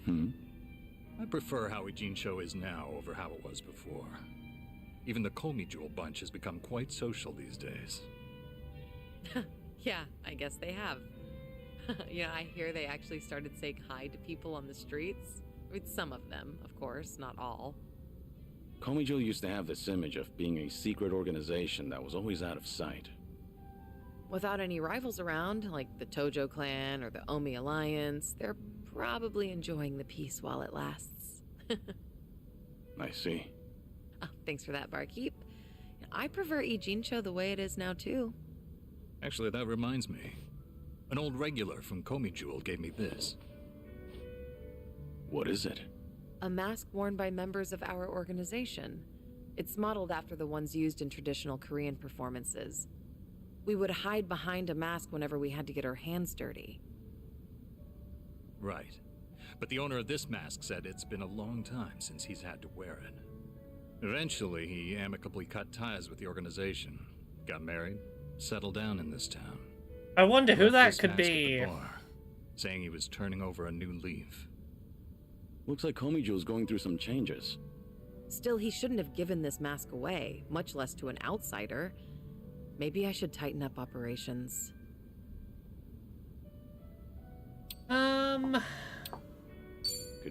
I prefer how Ijincho is now over how it was before. Even the Komijul bunch has become quite social these days. Yeah, I guess they have. Yeah, I hear they actually started saying hi to people on the streets. I mean, some of them, of course, not all. Komijul used to have this image of being a secret organization that was always out of sight. Without any rivals around, like the Tojo clan or the Omi Alliance, they're probably enjoying the peace while it lasts. I see. Oh, thanks for that, barkeep. I prefer Ijincho the way it is now, too. Actually, that reminds me. An old regular from Komijul gave me this. What is it? A mask worn by members of our organization. It's modeled after the ones used in traditional Korean performances. We would hide behind a mask whenever we had to get our hands dirty. Right. But the owner of this mask said it's been a long time since he's had to wear it. Eventually, he amicably cut ties with the organization, got married, settled down in this town. I wonder who Left that this could mask at be. the bar, saying he was turning over a new leaf. Looks like Komijul's going through some changes. Still, he shouldn't have given this mask away, much less to an outsider. Maybe I should tighten up operations. Could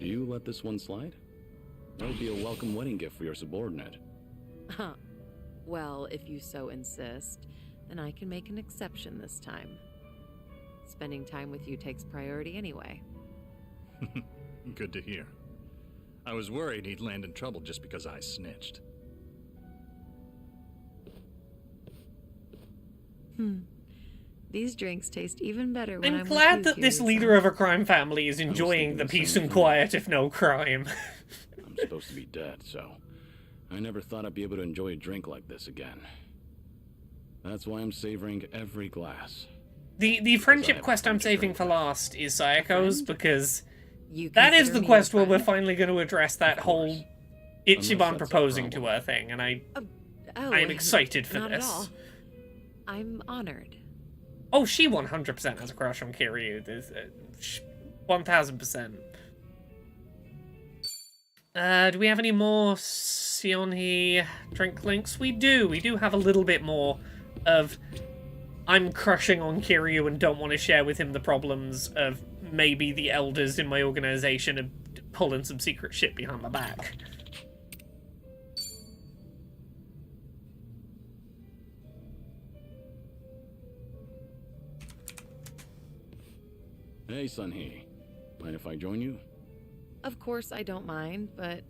you let this one slide? That would be a welcome wedding gift for your subordinate. Huh. Well, if you so insist, then I can make an exception this time. Spending time with you takes priority anyway. Good to hear. I was worried he'd land in trouble just because I snitched. These drinks taste even better when I'm I'm glad with you, that this Kiryu-san. leader of a crime family is enjoying thinking the the peace same and thing. quiet, if no crime. I'm supposed to be dead, so I never thought I'd be able to enjoy a drink like this again. That's why I'm savoring every glass. The friendship have quest I'm friendship saving right for now. last is Sayako's, friend? because You that is consider the me quest your where we're friend? finally going to address that Of whole course. Unless Ichiban that's a proposing to problem. her thing, and I Oh, am excited for not this. At all. I'm honored. Oh, she 100% has a crush on Kiryu. There's 1000%. Do we have any more Sionhi drink links? We do. We do have a little bit more of I'm crushing on Kiryu and don't want to share with him the problems of maybe the elders in my organization are pulling some secret shit behind my back. Hey, Sunhee. Mind if I join you? Of course I don't mind, but...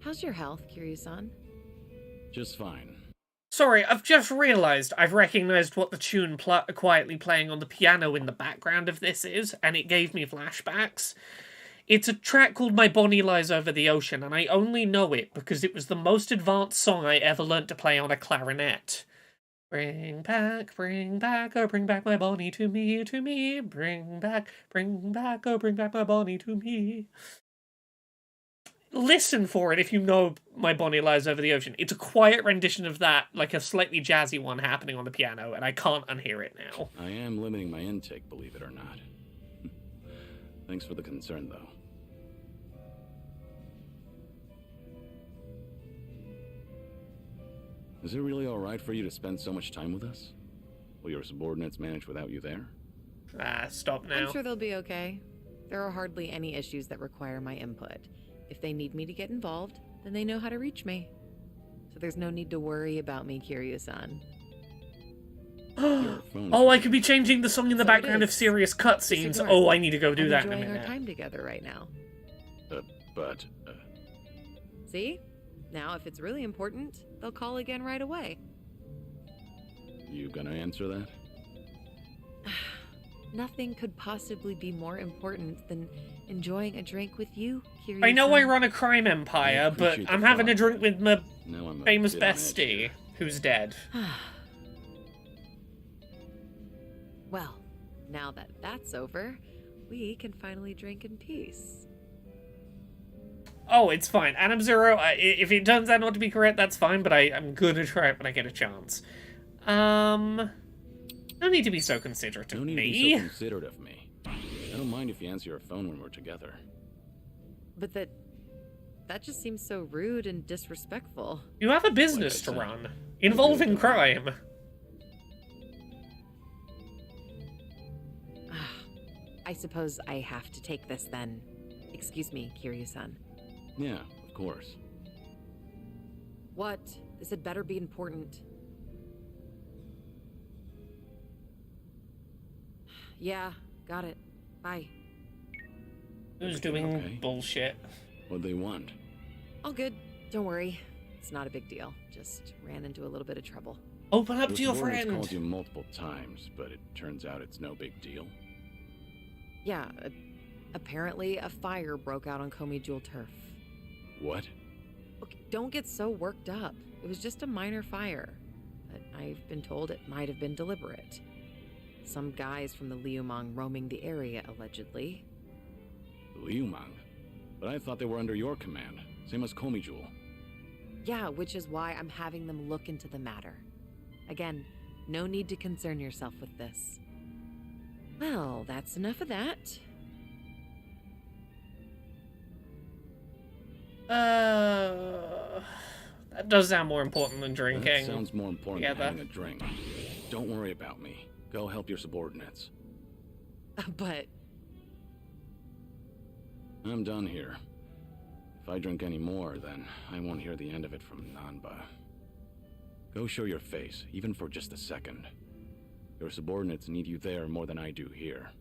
How's your health, Kiryu-san? Just fine. Sorry, I've just realised I've recognised what the tune quietly playing on the piano in the background of this is, and it gave me flashbacks. It's a track called My Bonnie Lies Over the Ocean, and I only know it because it was the most advanced song I ever learnt to play on a clarinet. Bring back, oh bring back my Bonnie to me, bring back, oh bring back my Bonnie to me. Listen for it if you know My Bonnie Lies Over the Ocean. It's a quiet rendition of that, like a slightly jazzy one happening on the piano, and I can't unhear it now. I am limiting my intake, believe it or not. Thanks for the concern, though. Is it really alright for you to spend so much time with us? Will your subordinates manage without you there? Ah, stop now. I'm sure they'll be okay. There are hardly any issues that require my input. If they need me to get involved, then they know how to reach me. So there's no need to worry about me, Kiryu-san. Oh, I could be changing the song in the background of serious cutscenes. Oh, I need to go do that in a minute. minute. Our time together right now. But... See? Now, if it's really important, they'll call again right away. You gonna answer that? Nothing could possibly be more important than enjoying a drink with you, Kiryu-san. I know I run a crime empire, but I'm having a drink with my famous bestie, who's dead. Well, now that that's over, we can finally drink in peace. Oh, it's fine. Adam Zero, if it turns out not to be correct, that's fine, but I'm gonna try it when I get a chance. No need to be so considerate of me. No need to be so considerate of me. I don't mind if you answer your phone when we're together. But that just seems so rude and disrespectful. You have a business to run, involving crime. I suppose I have to take this then. Excuse me, Kiryu-san. Yeah, of course. What? This had better be important. Yeah, got it. Bye. Who's doing bullshit? What'd they want? All good. Don't worry. It's not a big deal. Just ran into a little bit of trouble. Open up to your friend. friend. Called you multiple times, but it turns out it's no big deal. Yeah, apparently a fire broke out on Komi Jewel turf. What? Okay, don't get so worked up. It was just a minor fire, but I've been told it might have been deliberate. Some guys from the Liumang roaming the area, allegedly. The Liumang? But I thought they were under your command, same as Komi Jewel. Yeah, which is why I'm having them look into the matter. Again, no need to concern yourself with this. Well, that's enough of that. That does sound more important than drinking. That sounds more important than having a drink. Don't worry about me. Go help your subordinates. But... I'm done here. If I drink any more, then I won't hear the end of it from Nanba. Go show your face, even for just a second. Your subordinates need you there more than I do here.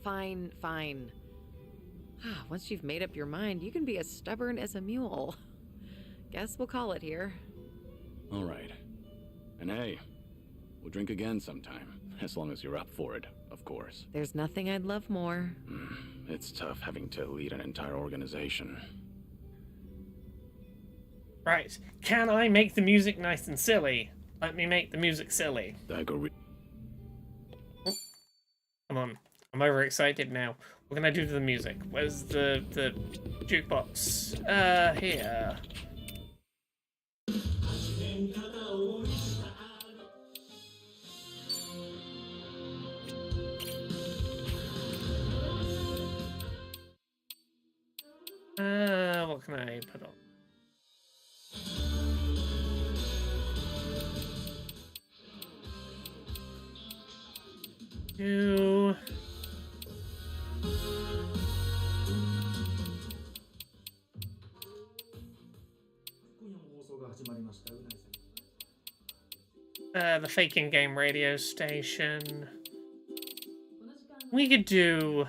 Fine, fine. Once you've made up your mind, you can be as stubborn as a mule. Guess we'll call it here. All right. And hey, we'll drink again sometime. As long as you're up for it, of course. There's nothing I'd love more. It's tough having to lead an entire organization. Right. Can I make the music nice and silly? Let me make the music silly. Come on. I'm overexcited now. What can I do to the music? Where's the jukebox? Here. What can I put on? Do... the fake in-game radio station. We could do...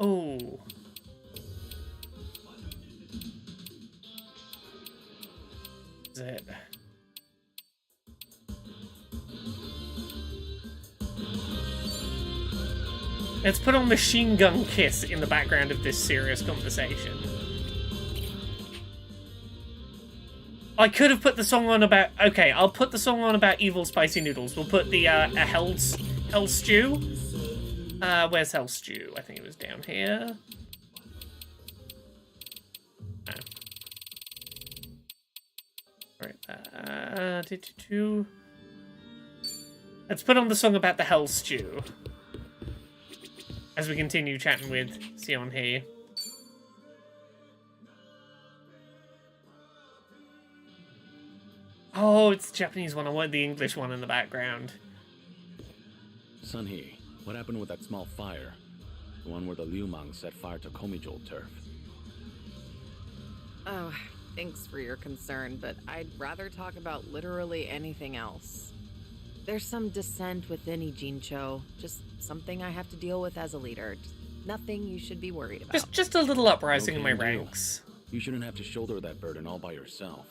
Oh. Is it? Let's put on Machine Gun Kiss in the background of this serious conversation. I could have put the song on about... Okay, I'll put the song on about evil spicy noodles. We'll put the Hell Stew. Where's Hell Stew? I think it was down here. Right. Let's put on the song about the Hell Stew. As we continue chatting with Sion here. Oh, it's the Japanese one. I want the English one in the background. Sunhee, what happened with that small fire? The one where the Liumang set fire to Komijol turf. Oh, thanks for your concern, but I'd rather talk about literally anything else. There's some dissent within Ijincho, just something I have to deal with as a leader. Nothing you should be worried about. Just a little uprising in my deal. ranks. You shouldn't have to shoulder that burden all by yourself.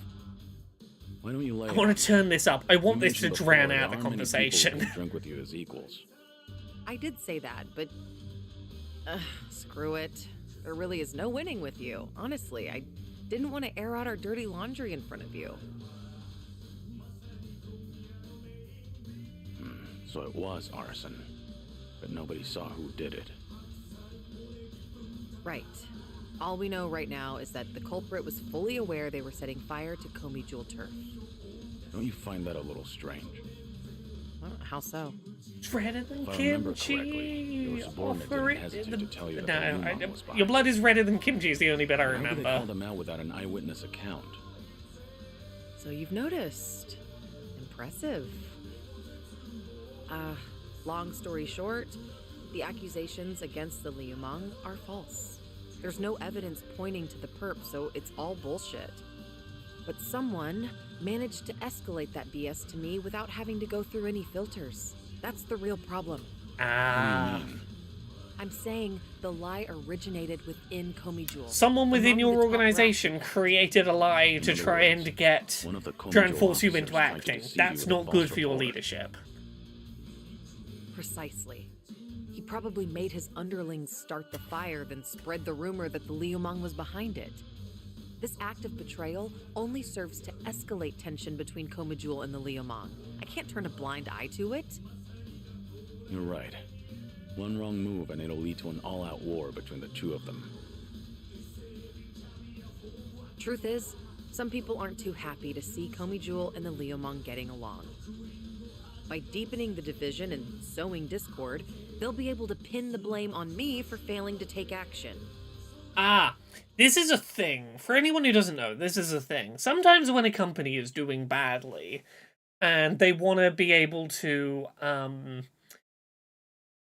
Why don't you lay I want to turn this up. I want You this to mentioned drown before, out the there aren't many people conversation. who can drink with you as equals. I did say that, but... screw it. There really is no winning with you. Honestly, I didn't want to air out our dirty laundry in front of you. So it was arson, but nobody saw who did it. Right. All we know right now is that the culprit was fully aware they were setting fire to Komijul turf. Don't you find that a little strange? Well, how so? It's redder than If I remember kimchi. correctly, your subordinate Offer didn't it. hesitate to tell you that No, the Liumang was behind your blood is redder than kimchi is the only bit I How could they remember. call them out without an eyewitness account? So you've noticed. Impressive. Long story short, the accusations against the Liumang are false. There's no evidence pointing to the perp, so it's all bullshit. But someone managed to escalate that BS to me without having to go through any filters. That's the real problem. Ah. I'm saying the lie originated within Komijul. Someone within Among your the top organization brass. created a lie to other try words, and get... one of the try and Komijul force you officers into tried to acting. deceive you That's with a not false good for your report. leadership. Precisely. He probably made his underlings start the fire, then spread the rumor that the Liumang was behind it. This act of betrayal only serves to escalate tension between Komijul and the Liumang. I can't turn a blind eye to it. You're right. One wrong move and it'll lead to an all-out war between the two of them. Truth is, some people aren't too happy to see Komijul and the Liumang getting along. By deepening the division and sowing discord, they'll be able to pin the blame on me for failing to take action. Ah, this is a thing. For anyone who doesn't know, this is a thing. Sometimes when a company is doing badly, and they want to be able to,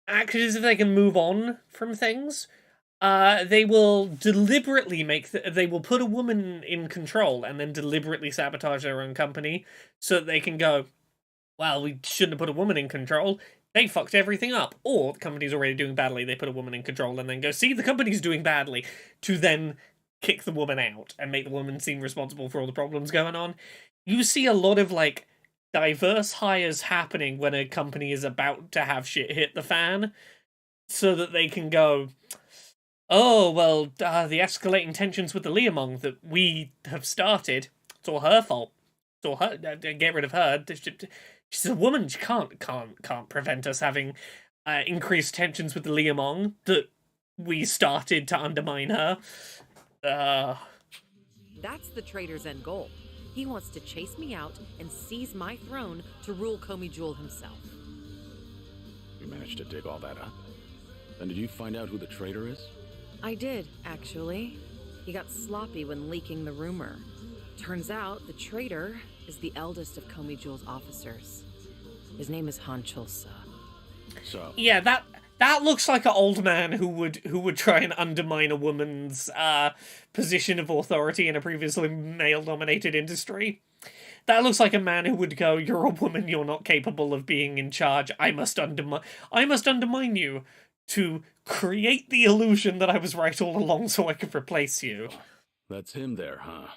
act as if they can move on from things, they will deliberately they will put a woman in control and then deliberately sabotage their own company so that they can go, well, we shouldn't have put a woman in control. They fucked everything up. Or the company's already doing badly, they put a woman in control and then go, see, the company's doing badly, to then kick the woman out and make the woman seem responsible for all the problems going on. You see a lot of, like, diverse hires happening when a company is about to have shit hit the fan, so that they can go, oh, well, the escalating tensions with the Liumang that we have started, it's all her fault. It's all her. Get rid of her. She's a woman. She can't prevent us having increased tensions with the Liumang that we started to undermine her. That's the traitor's end goal. He wants to chase me out and seize my throne to rule Komijul himself. You managed to dig all that up? Then did you find out who the traitor is? I did, actually. He got sloppy when leaking the rumor. Turns out the traitor is the eldest of Komijul's officers. His name is Han Chulsa. So, Yeah, that looks like an old man who would try and undermine a woman's position of authority in a previously male-dominated industry. That looks like a man who would go, "You're a woman. You're not capable of being in charge. I must undermine you to create the illusion that I was right all along, so I could replace you." that's him there, huh?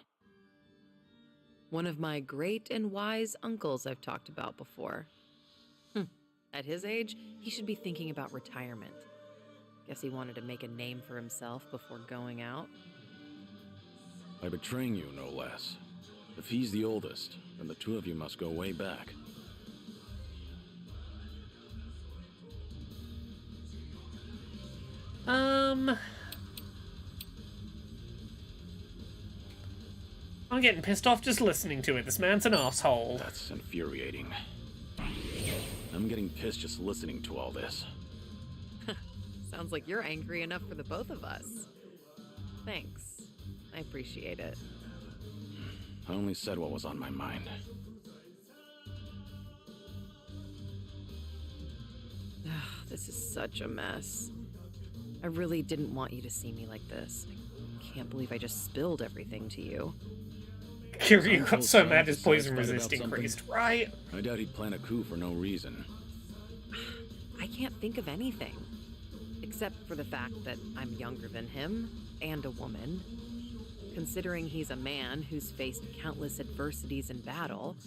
One of my great and wise uncles I've talked about before. At his age, he should be thinking about retirement. Guess he wanted to make a name for himself before going out. By betraying you, no less. If he's the oldest, then the two of you must go way back. I'm getting pissed off just listening to it. This man's an asshole. That's infuriating. I'm getting pissed just listening to all this. Sounds like you're angry enough for the both of us. Thanks. I appreciate it. I only said what was on my mind. This is such a mess. I really didn't want you to see me like this. I can't believe I just spilled everything to you. Kiryu got so mad his poison About resist something. increased, right? I doubt he'd plan a coup for no reason. I can't think of anything. Except for the fact that I'm younger than him, and a woman. Considering he's a man who's faced countless adversities in battle,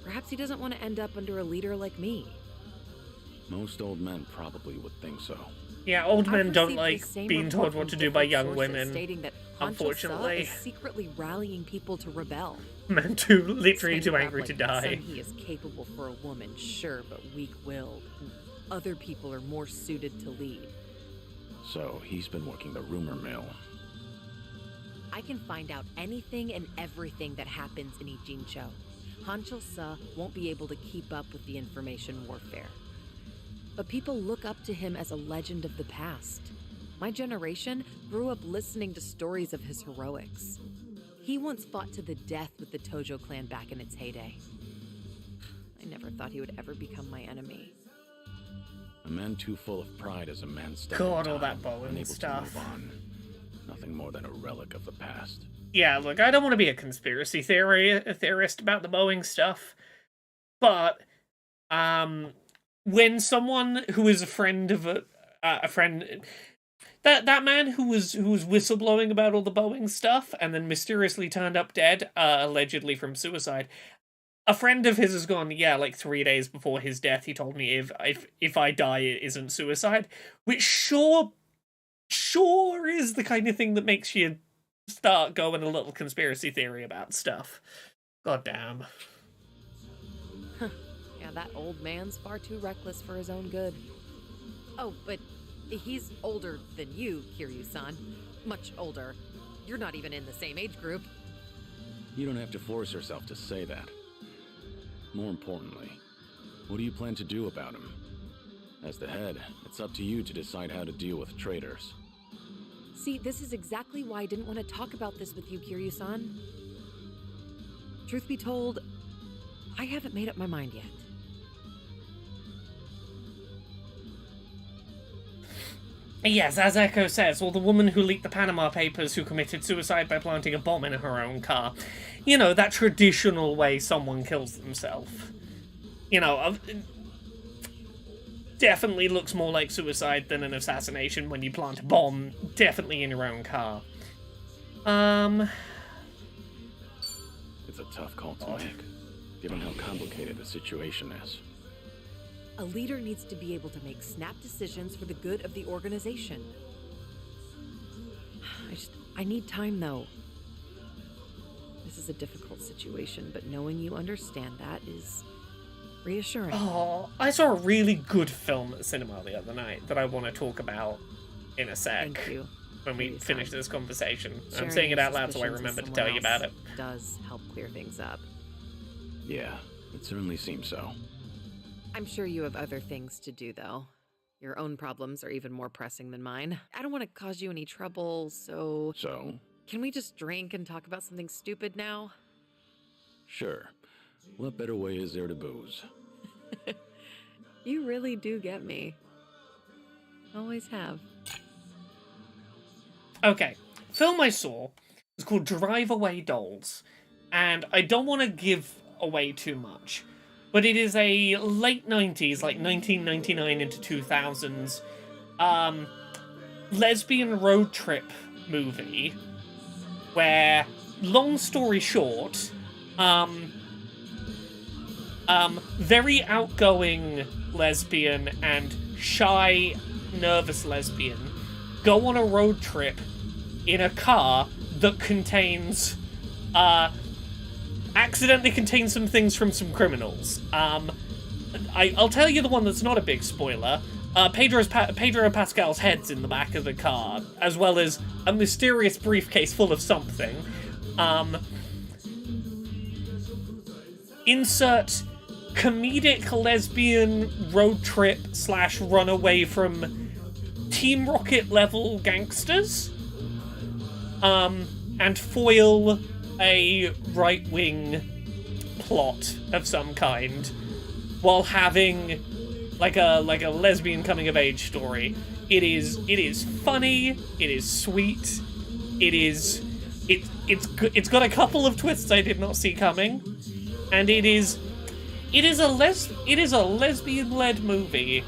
perhaps he doesn't want to end up under a leader like me. Most old men probably would think so. Yeah, old men I've don't received like the same being report told what from to do by different young sources women. stating that Hancho Unfortunately. is secretly rallying people to rebel. Men too literally Saying too crap angry like, to die. "Son, he is capable for a woman, sure, but weak-willed. Other people are more suited to lead." So he's been working the rumor mill. I can find out anything and everything that happens in Ijincho. Hancho Sa won't be able to keep up with the information warfare. But people look up to him as a legend of the past. My generation grew up listening to stories of his heroics. He once fought to the death with the Tojo clan back in its heyday. I never thought he would ever become my enemy. A man too full of pride is a man standing God, all down, that Bowen unable stuff. to move on. Nothing more than a relic of the past. Yeah, look, I don't want to be a conspiracy theorist about the Boeing stuff, but when someone who is a friend of a friend, that man who was whistleblowing about all the Boeing stuff and then mysteriously turned up dead, allegedly from suicide. A friend of his has gone, yeah, like 3 days before his death, he told me if I die, it isn't suicide, which sure is the kind of thing that makes you start going a little conspiracy theory about stuff. God damn. Yeah, that old man's far too reckless for his own good. Oh, but he's older than you, Kiryu-san. Much older. You're not even in the same age group. You don't have to force yourself to say that. More importantly, what do you plan to do about him? As the head, it's up to you to decide how to deal with traitors. See, this is exactly why I didn't want to talk about this with you, Kiryu-san. Truth be told, I haven't made up my mind yet. Yes, as Echo says, well, the woman who leaked the Panama Papers who committed suicide by planting a bomb in her own car. You know, that traditional way someone kills themselves. You know, definitely looks more like suicide than an assassination when you plant a bomb, definitely in your own car. It's a tough call to make, given how complicated the situation is. A leader needs to be able to make snap decisions for the good of the organization. I need time, though. This is a difficult situation, but knowing you understand that is reassuring. Oh, I saw a really good film at the cinema the other night that I want to talk about in a sec. Thank you. When we finish this conversation. I'm Sharing saying it your out loud so I suspicions with remember to someone tell you about else it. does help clear things up. Yeah, it certainly seems so. I'm sure you have other things to do, though. Your own problems are even more pressing than mine. I don't want to cause you any trouble, so... So? Can we just drink and talk about something stupid now? Sure. What better way is there to booze? You really do get me. Always have. Okay, film I saw was called Drive Away Dolls, and I don't want to give away too much, but it is a late 90s, like 1999 into 2000s, lesbian road trip movie where, long story short, very outgoing lesbian and shy, nervous lesbian go on a road trip in a car that contains, accidentally contains some things from some criminals. I'll tell you the one that's not a big spoiler. Pedro Pascal's head's in the back of the car, as well as a mysterious briefcase full of something. Insert comedic lesbian road trip / run away from Team Rocket level gangsters, and foil a right-wing plot of some kind while having like a lesbian coming of age story. It is funny, it is sweet, it's got a couple of twists I did not see coming, and it is a lesbian-led movie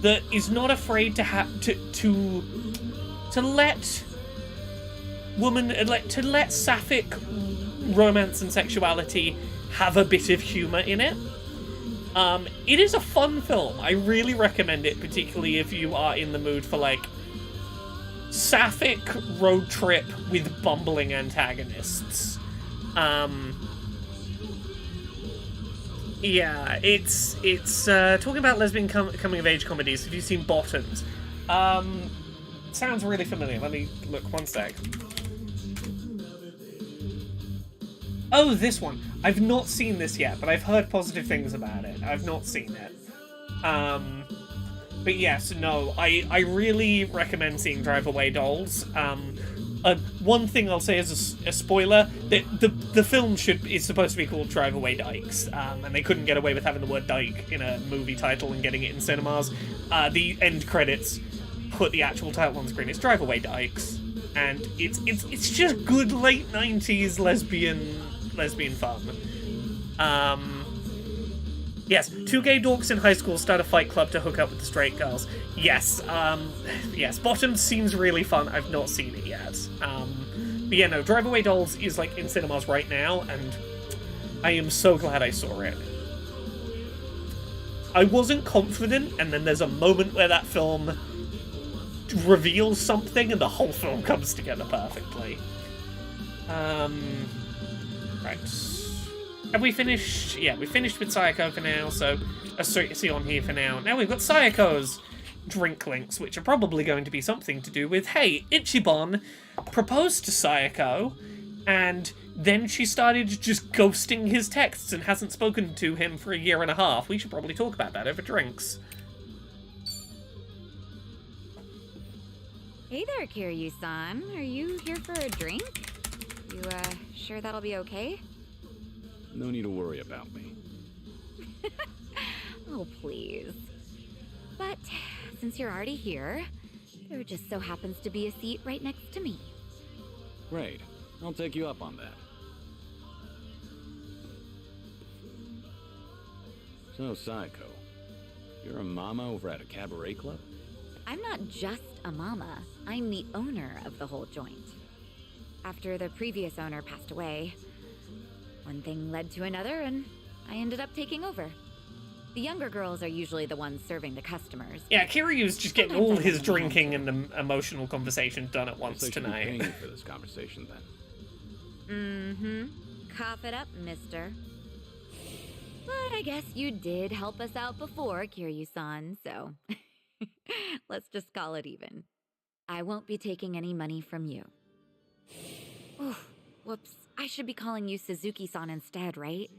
that is not afraid to let sapphic romance and sexuality have a bit of humor in it. It is a fun film. I really recommend it, particularly if you are in the mood for like sapphic road trip with bumbling antagonists. Yeah, it's talking about lesbian coming of age comedies. Have you seen Bottoms? Sounds really familiar. Let me look one sec. Oh, this one. I've not seen this yet, but I've heard positive things about it. I've not seen it. But yes, no, I really recommend seeing Drive Away Dolls. One thing I'll say as a spoiler, the film is supposed to be called Drive Away Dykes, and they couldn't get away with having the word dyke in a movie title and getting it in cinemas. The end credits put the actual title on screen. It's Drive Away Dykes, and it's just good late 90s lesbian fun. Yes, two gay dorks in high school start a fight club to hook up with the straight girls. Yes, yes, Bottoms seems really fun. I've not seen it yet. But yeah, no, Drive Away Dolls is like in cinemas right now, and I am so glad I saw it. I wasn't confident, and then there's a moment where that film reveals something, and the whole film comes together perfectly. Right. Have we finished? Yeah, we finished with Sayako for now, so see on here for now. Now we've got Sayako's drink links, which are probably going to be something to do with, hey, Ichiban proposed to Sayako, and then she started just ghosting his texts and hasn't spoken to him for a year and a half. We should probably talk about that over drinks. Hey there, Kiryu-san. Are you here for a drink? You, sure that'll be okay? No need to worry about me. Oh, please. But since you're already here, there just so happens to be a seat right next to me. Great. I'll take you up on that. So, Sayako, you're a mama over at a cabaret club? I'm not just a mama. I'm the owner of the whole joint. After the previous owner passed away, one thing led to another, and I ended up taking over. The younger girls are usually the ones serving the customers. Yeah, Kiryu's just getting all his drinking and the emotional conversation done at once tonight. Paying you for this conversation, then. Mm-hmm. Cough it up, mister. But I guess you did help us out before, Kiryu-san, so let's just call it even. I won't be taking any money from you. Oh, whoops. I should be calling you Suzuki-san instead, right?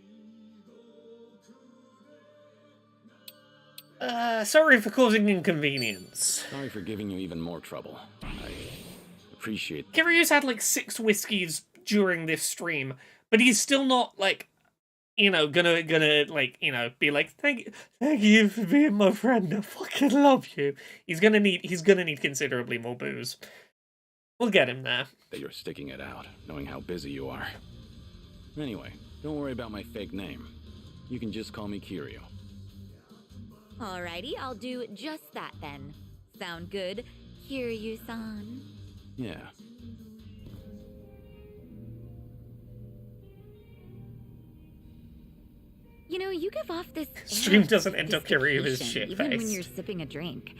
Sorry for causing inconvenience. Sorry for giving you even more trouble. I appreciate... Kiryu's had like 6 whiskeys during this stream, but he's still not, like, gonna like, be like, thank you for being my friend. I fucking love you. He's gonna need considerably more booze. We'll get him there. That you're sticking it out, knowing how busy you are. Anyway, don't worry about my fake name. You can just call me Kiryu. Alrighty, I'll do just that then. Sound good, Kiryu-san? Yeah. You know, you give off this Stream air of doesn't end up Kiryu with sophistication, shit even when faced. you're sipping a drink.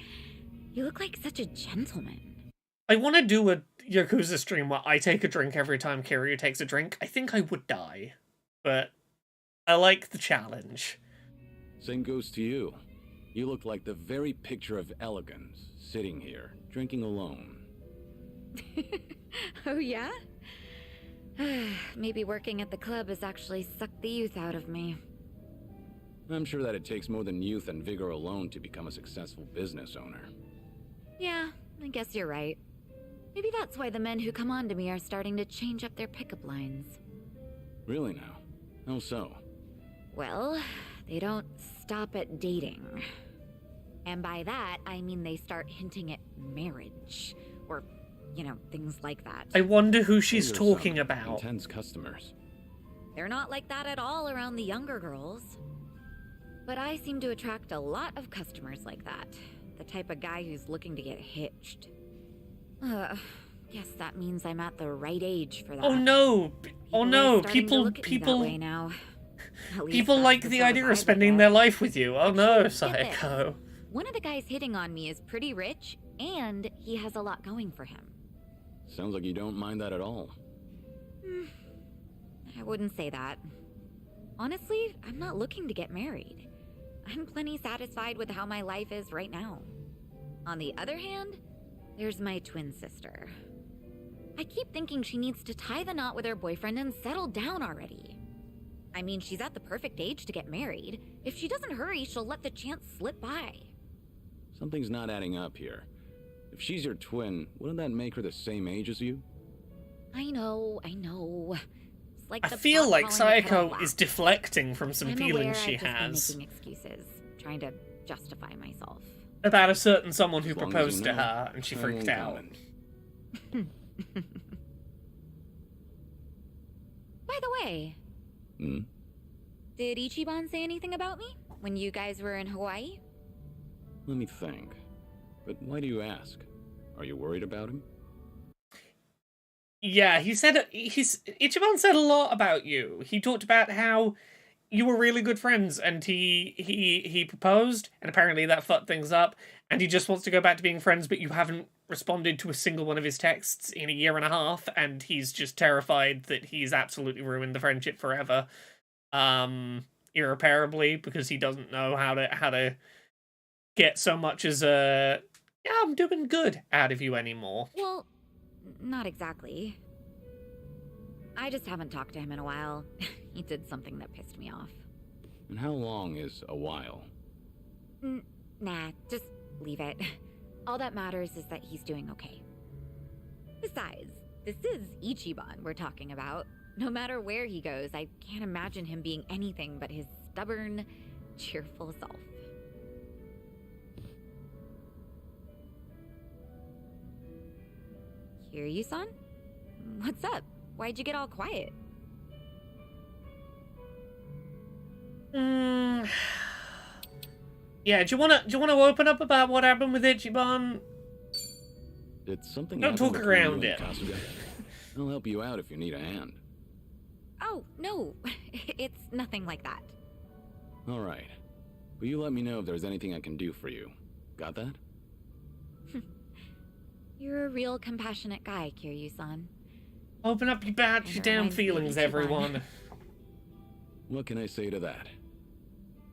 You look like such a gentleman. I want to do a Yakuza stream where I take a drink every time Kiryu takes a drink. I think I would die, but I like the challenge. Same goes to you. You look like the very picture of elegance, sitting here, drinking alone. Oh, yeah? Maybe working at the club has actually sucked the youth out of me. I'm sure that it takes more than youth and vigor alone to become a successful business owner. Yeah, I guess you're right. Maybe that's why the men who come on to me are starting to change up their pickup lines. Really now? How so? Well, they don't stop at dating. And by that, I mean they start hinting at marriage. Or, things like that. I wonder who she's Those are talking some about. Intense customers. They're not like that at all around the younger girls. But I seem to attract a lot of customers like that. The type of guy who's looking to get hitched. Guess that means I'm at the right age for that. Oh no! Oh no! People that way now. At least people that's like the the sort idea of of vibe I spending get. their life with you. Oh no, Get this. Sayako. One of the guys hitting on me is pretty rich, and he has a lot going for him. Sounds like you don't mind that at all. I wouldn't say that. Honestly, I'm not looking to get married. I'm plenty satisfied with how my life is right now. On the other hand, there's my twin sister. I keep thinking she needs to tie the knot with her boyfriend and settle down already. I mean, she's at the perfect age to get married. If she doesn't hurry, she'll let the chance slip by. Something's not adding up here. If she's your twin, wouldn't that make her the same age as you? I know. It's like I the feel pot like calling the kettle Sayako black. is deflecting from some I'm feelings aware she I've just has been making excuses, trying to justify myself. about a certain someone who As long as proposed you to know, her and she I freaked won't out. comment. By the way, Hmm? did Ichiban say anything about me when you guys were in Hawaii? Let me think. But why do you ask? Are you worried about him? Yeah, Ichiban said a lot about you. He talked about how you were really good friends, and he proposed, and apparently that fucked things up, and he just wants to go back to being friends, but you haven't responded to a single one of his texts in a year and a half, and he's just terrified that he's absolutely ruined the friendship forever, irreparably, because he doesn't know how to get so much as a "yeah, I'm doing good" out of you anymore. Well, not exactly. I just haven't talked to him in a while. He did something that pissed me off. And how long is a while? Nah, just leave it. All that matters is that he's doing okay. Besides, this is Ichiban we're talking about. No matter where he goes, I can't imagine him being anything but his stubborn, cheerful self. Kiryu-san? What's up? Why'd you get all quiet? Yeah, do you wanna open up about what happened with Ichiban? Did something Don't happen talk between around you and it. Kasuga? I'll help you out if you need a hand. Oh, no. It's nothing like that. All right. Will you let me know if there's anything I can do for you? Got that? You're a real compassionate guy, Kiryu-san. Open up your damn Reminds me of feelings, Ichiban. everyone. What can I say to that?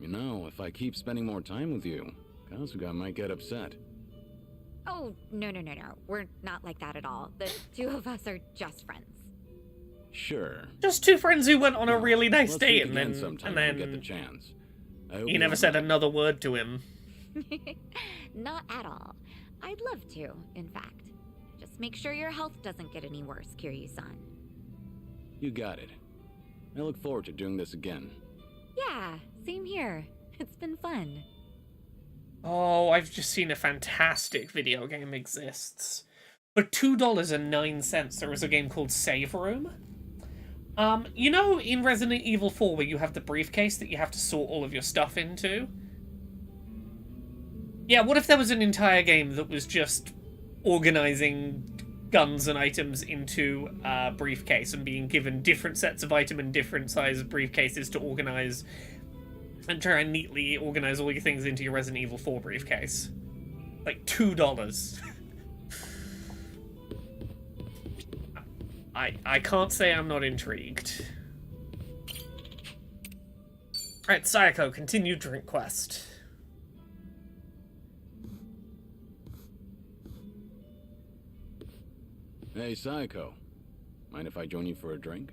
You know, if I keep spending more time with you, Kasuga might get upset. Oh, no. We're not like that at all. The two of us are just friends. Sure. Just two friends who went on a really nice Let's date, speak and again then sometime and if we get the then chance. I hope he you never don't said mind. another word to him. Not at all. I'd love to, in fact. Just make sure your health doesn't get any worse, Kiryu-san. You got it. I look forward to doing this again. Yeah, same here. It's been fun. Oh, I've just seen a fantastic video game exists. For $2.09, there is a game called Save Room. You know in Resident Evil 4 where you have the briefcase that you have to sort all of your stuff into? Yeah, what if there was an entire game that was just organizing guns and items into a briefcase and being given different sets of item and different size briefcases to organize and try and neatly organize all your things into your Resident Evil 4 briefcase? Like $2. I can't say I'm not intrigued. Alright, Sayako, continue drink quest. Hey, Sayako. Mind if I join you for a drink?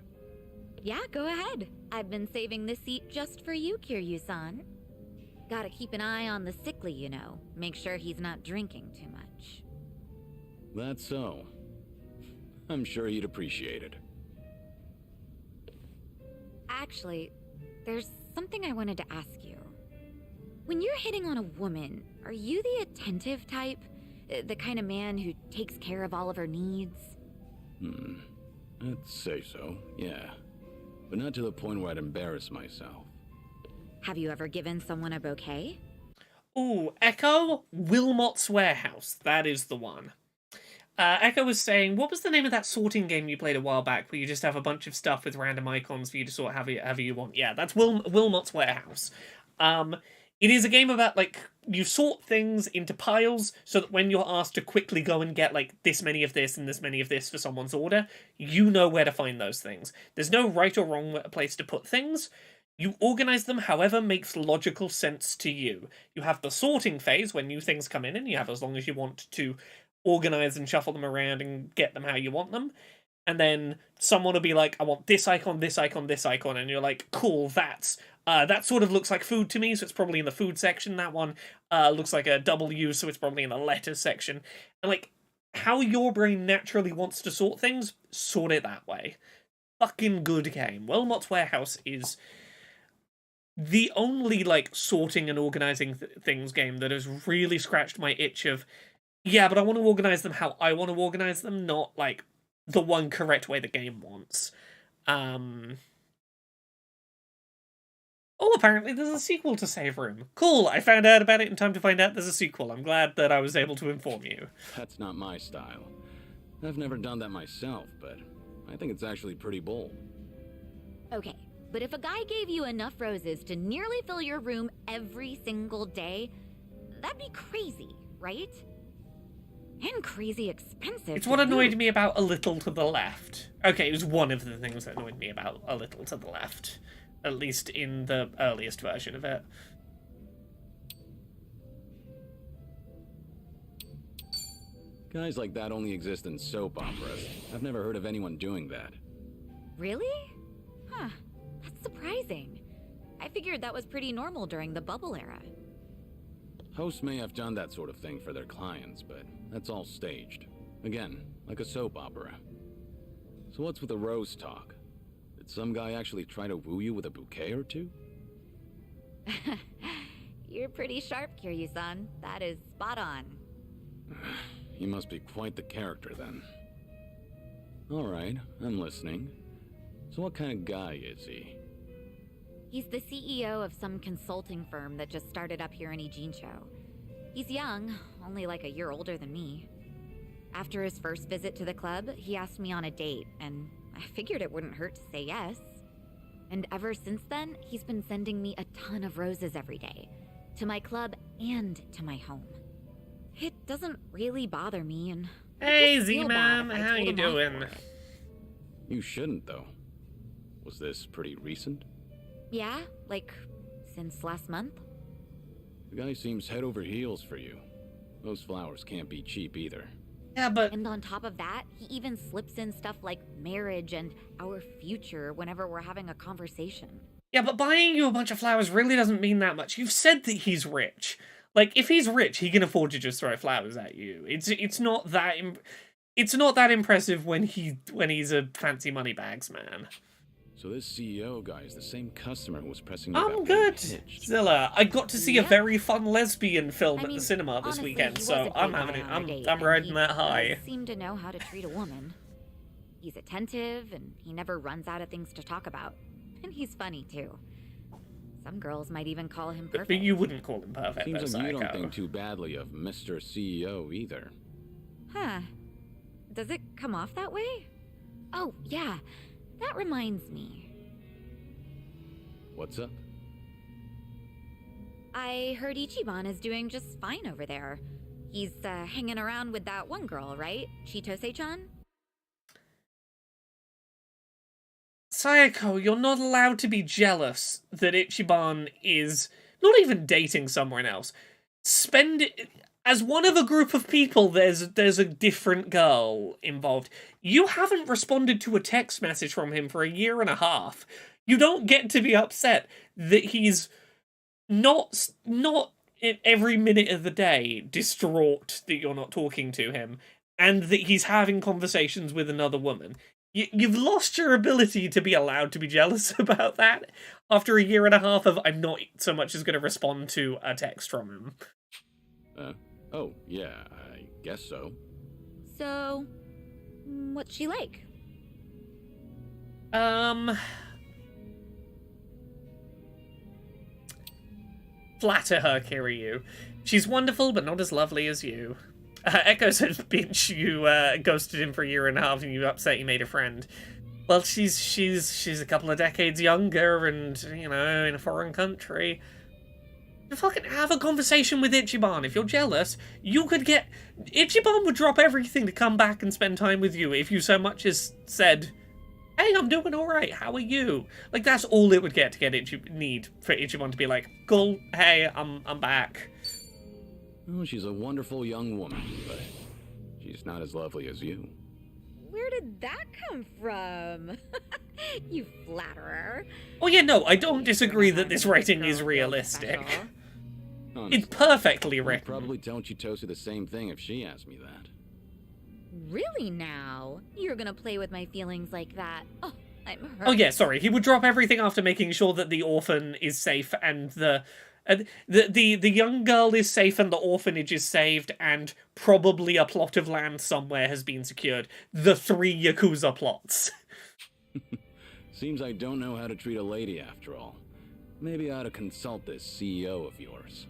Yeah, go ahead. I've been saving this seat just for you, Kiryu-san. Gotta keep an eye on the sickly, you know. Make sure he's not drinking too much. That's so. I'm sure he'd appreciate it. Actually, there's something I wanted to ask you. When you're hitting on a woman, are you the attentive type? The kind of man who takes care of all of her needs? I'd say so, yeah. But not to the point where I'd embarrass myself. Have you ever given someone a bouquet? Ooh, Echo, Wilmot's Warehouse. That is the one. Echo was saying, what was the name of that sorting game you played a while back where you just have a bunch of stuff with random icons for you to sort however you want? Yeah, that's Wilmot's Warehouse. It is a game about, like, you sort things into piles so that when you're asked to quickly go and get, like, this many of this and this many of this for someone's order, you know where to find those things. There's no right or wrong place to put things. You organize them however makes logical sense to you. You have the sorting phase when new things come in, and you have as long as you want to organize and shuffle them around and get them how you want them. And then someone will be like, I want this icon, this icon, this icon, and you're like, cool, that sort of looks like food to me, so it's probably in the food section. That one looks like a W, so it's probably in the letters section. And, like, how your brain naturally wants to sort things, sort it that way. Fucking good game. Wilmot's Warehouse is the only, like, sorting and organizing things game that has really scratched my itch of, yeah, but I want to organize them how I want to organize them, not, like, the one correct way the game wants. Oh, apparently there's a sequel to Save Room. Cool, I found out about it in time to find out there's a sequel. I'm glad that I was able to inform you. That's not my style. I've never done that myself, but I think it's actually pretty bold. Okay, but if a guy gave you enough roses to nearly fill your room every single day, that'd be crazy, right? And crazy expensive. It's what annoyed me about A Little to the Left. Okay, it was one of the things that annoyed me about A Little to the Left. At least in the earliest version of it. Guys like that only exist in soap operas. I've never heard of anyone doing that. Really? Huh, that's surprising. I figured that was pretty normal during the bubble era. Hosts may have done that sort of thing for their clients, but that's all staged. Again, like a soap opera. So what's with the rose talk? Did some guy actually try to woo you with a bouquet or two? You're pretty sharp, Kiryu-san. That is spot on. He must be quite the character then. Alright, I'm listening. So what kind of guy is he? He's the CEO of some consulting firm that just started up here in Ijincho. He's young, only like a year older than me. After his first visit to the club, he asked me on a date, and I figured it wouldn't hurt to say yes. And ever since then, he's been sending me a ton of roses every day. To my club and to my home. It doesn't really bother me, and Hey, Z-Man, how you doing? You shouldn't, though. Was this pretty recent? Yeah, like, since last month? The guy seems head over heels for you. Those flowers can't be cheap either. Yeah, but... And on top of that, he even slips in stuff like marriage and our future whenever we're having a conversation. Yeah, but buying you a bunch of flowers really doesn't mean that much. You've said that he's rich. Like, if he's rich, he can afford to just throw flowers at you. It's not that impressive when he's a fancy moneybags man. So this CEO guy is the same customer who was pressing me I'm about good, being hitched. Zilla. I got to see a Yep. very fun lesbian film I at mean, the cinema this honestly, weekend, he was so a I'm great having guy it. on our date, I'm and riding he that high. does seem to know how to treat a woman. He's attentive, and he never runs out of things to talk about. And he's funny, too. Some girls might even call him But perfect. you wouldn't call him perfect, Seems though, like you Psycho. don't think too badly of Mr. CEO either. Huh. Does it come off that way? Oh, yeah. That reminds me. What's up? I heard Ichiban is doing just fine over there. He's hanging around with that one girl, right? Chitose-chan? Sayako, you're not allowed to be jealous that Ichiban is not even dating someone else. As one of a group of people, there's a different girl involved. You haven't responded to a text message from him for a year and a half. You don't get to be upset that he's not in every minute of the day distraught that you're not talking to him and that he's having conversations with another woman. You've lost your ability to be allowed to be jealous about that after a year and a half of I'm not so much as going to respond to a text from him. Oh, yeah, I guess so. So, what's she like? Flatter her, Kiryu. She's wonderful, but not as lovely as you. Echo said, bitch, you ghosted him for a year and a half and you upset you made a friend. Well, she's a couple of decades younger and, you know, in a foreign country. You fucking have a conversation with Ichiban. If you're jealous, you could get... Ichiban would drop everything to come back and spend time with you if you so much as said, hey, I'm doing alright, how are you? Like, that's all it would get to need for Ichiban to be like, cool, hey, I'm back. Well, she's a wonderful young woman, but she's not as lovely as you. Where did that come from? You flatterer. Oh yeah, no, I don't disagree that this writing is realistic. Honestly, It's perfectly I'd written. probably tell Chitose the same thing if she asked me that. Really now? You're gonna play with my feelings like that? Oh, I'm hurt. Oh yeah, sorry, he would drop everything after making sure that the orphan is safe and the young girl is safe and the orphanage is saved and probably a plot of land somewhere has been secured. The 3 Yakuza plots. Seems I don't know how to treat a lady after all. Maybe I ought to consult this CEO of yours.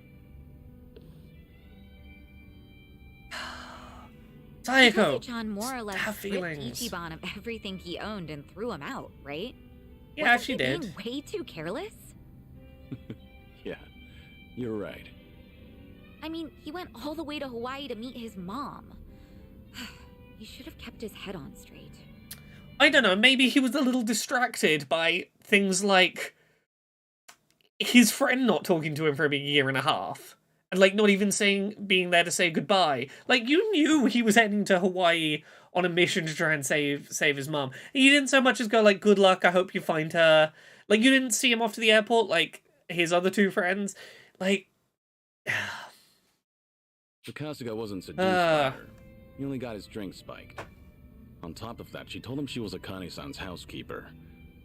Sayako, Chitose-chan more or less have stripped feelings. Ichiban of everything he owned and threw him out, right? Yeah, Wasn't she he did. being way too careless? Yeah, you're right. I mean, he went all the way to Hawaii to meet his mom. He should have kept his head on straight. I don't know, maybe he was a little distracted by things like his friend not talking to him for a year and a half. And, like, not even being there to say goodbye. Like, you knew he was heading to Hawaii on a mission to try and save his mom. And you didn't so much as go, like, good luck, I hope you find her. Like, you didn't see him off to the airport like his other 2 friends. Like... Sakasuga wasn't seduced by her. He only got his drink spiked. On top of that, she told him she was Akane-san's housekeeper.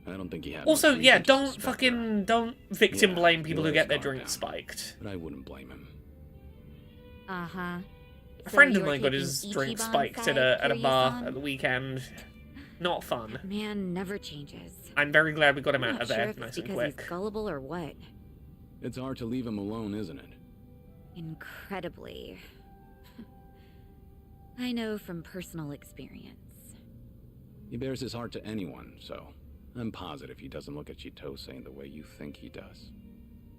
I don't think he had Also, much yeah, reason to don't suspect her. don't victim Yeah, blame people he who let get their his guard drinks down. spiked. But I wouldn't blame him. Uh-huh. A friend of mine got his drink spiked at a bar at the weekend. Not fun. Man never changes. I'm very glad we got him I'm out not of sure there if it's nice and because quick. he's gullible or what. It's hard to leave him alone, isn't it? Incredibly. I know from personal experience. He bears his heart to anyone, so I'm positive he doesn't look at Chitose in the way you think he does.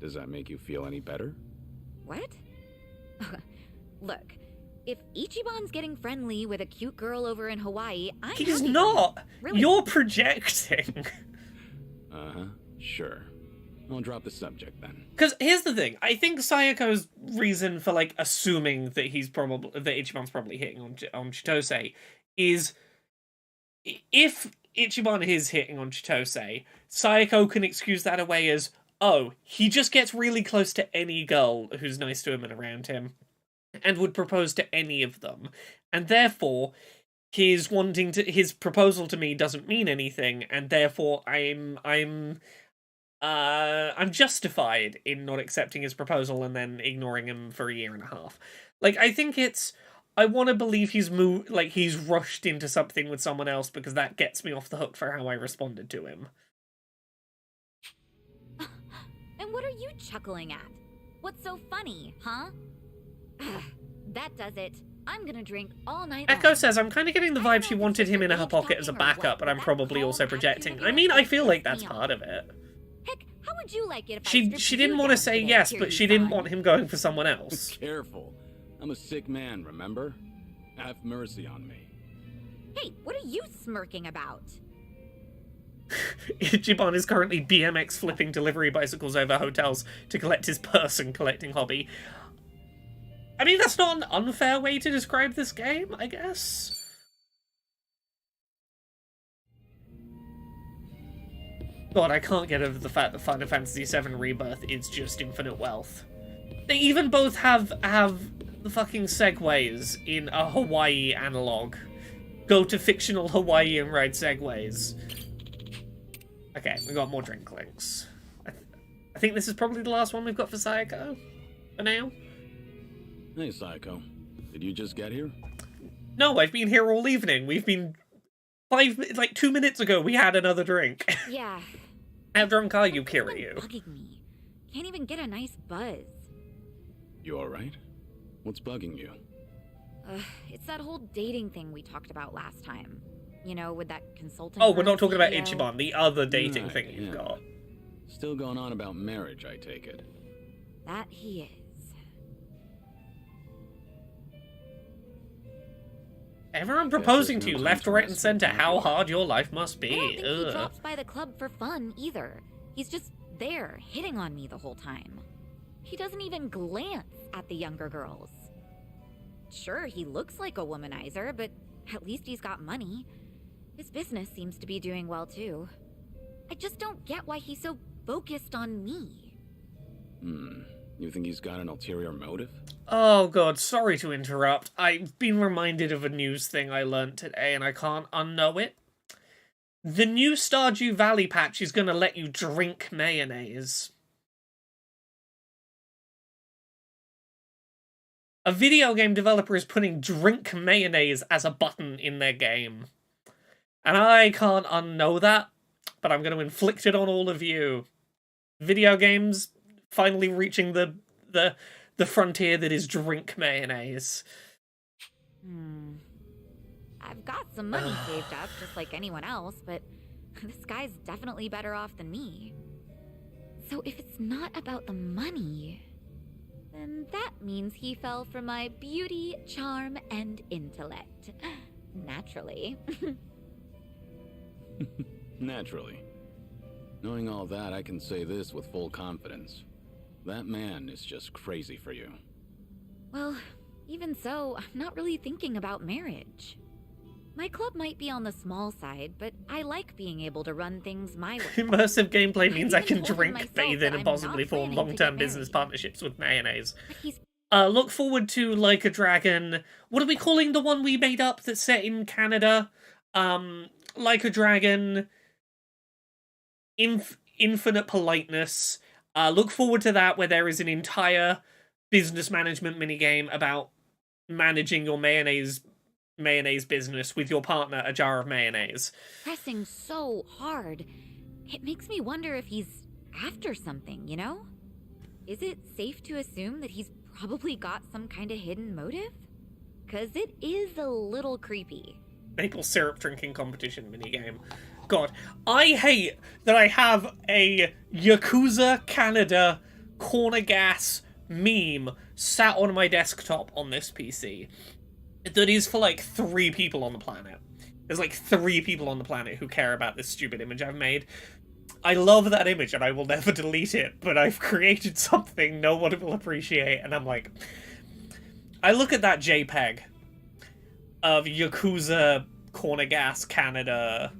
Does that make you feel any better? What? Look, if Ichiban's getting friendly with a cute girl over in Hawaii, I'm He's happy for him. not! Really. You're projecting. Uh-huh, sure. I'll drop the subject then. Because here's the thing, I think Sayako's reason for, like, assuming that that Ichiban's probably hitting on Chitose is if Ichiban is hitting on Chitose, Sayako can excuse that away as, oh, he just gets really close to any girl who's nice to him and around him, and would propose to any of them. And therefore, his proposal to me doesn't mean anything, and therefore I'm justified in not accepting his proposal and then ignoring him for a year and a half. Like, I think I want to believe he's rushed into something with someone else because that gets me off the hook for how I responded to him. And what are you chuckling at? What's so funny, huh? That does it. I'm gonna drink all night long. Echo says, I'm kind of getting the vibe she wanted him in her pocket as a backup, but I'm probably also projecting. I mean, I feel like that's part of it. Heck, how would you like it if She didn't want to say yes, but she didn't want him going for someone else. Careful. I'm a sick man, remember? Have mercy on me. Hey, what are you smirking about? Ichiban is currently BMX flipping delivery bicycles over hotels to collect his person collecting hobby. I mean, that's not an unfair way to describe this game, I guess. God, I can't get over the fact that Final Fantasy VII Rebirth is just infinite wealth. They even both have the fucking segues in a Hawaii analog. Go to fictional Hawaii and ride segways. Okay, we got more drink links. I think this is probably the last one we've got for Sayako for now. Hey, Sayako. Did you just get here? No, I've been here all evening. We've been 2 minutes ago we had another drink. Yeah. How drunk are you, Kiryu? Bugging me. Can't even get a nice buzz. You alright? What's bugging you? It's that whole dating thing we talked about last time. You know, with that consulting. Oh, we're not talking about CEO. Ichiban, the other dating Right, thing you've got. Still going on about marriage, I take it. That he is. Everyone Guess proposing there's to you, no left, time to right, mess and with center. that How boy. hard your life must I don't be. think he drops by the club for fun either. He's just there, hitting on me the whole time. He doesn't even glance at the younger girls. Sure, he looks like a womanizer, but at least he's got money. His business seems to be doing well too. I just don't get why he's so focused on me. You think he's got an ulterior motive? Oh god, sorry to interrupt. I've been reminded of a news thing I learnt today and I can't unknow it. The new Stardew Valley patch is gonna let you drink mayonnaise. A video game developer is putting drink mayonnaise as a button in their game. And I can't unknow that, but I'm going to inflict it on all of you. Video games finally reaching the frontier that is drink mayonnaise. I've got some money saved up, just like anyone else, but this guy's definitely better off than me. So if it's not about the money, then that means he fell for my beauty, charm, and intellect. Naturally. Naturally. Knowing all that, I can say this with full confidence. That man is just crazy for you. Well, even so, I'm not really thinking about marriage. My club might be on the small side, but I like being able to run things my way. Immersive gameplay means I I've can even told him drink, myself bathe that in, and I'm possibly not form planning to long-term get business married. partnerships with mayonnaise. But he's Look forward to Like a Dragon. What are we calling the one we made up that's set in Canada? Like a Dragon. Infinite Politeness. Look forward to that, where there is an entire business management minigame about managing your mayonnaise business with your partner, a jar of mayonnaise. pressing so hard. It makes me wonder if he's after something, you know? Is it safe to assume that he's probably got some kind of hidden motive? 'Cause it is a little creepy. Maple syrup drinking competition minigame. God, I hate that I have a Yakuza Canada corner gas meme sat on my desktop on this PC that is for like 3 people on the planet. There's like 3 people on the planet who care about this stupid image I've made. I love that image and I will never delete it, but I've created something no one will appreciate, and I'm like... I look at that JPEG of Yakuza corner gas Canada,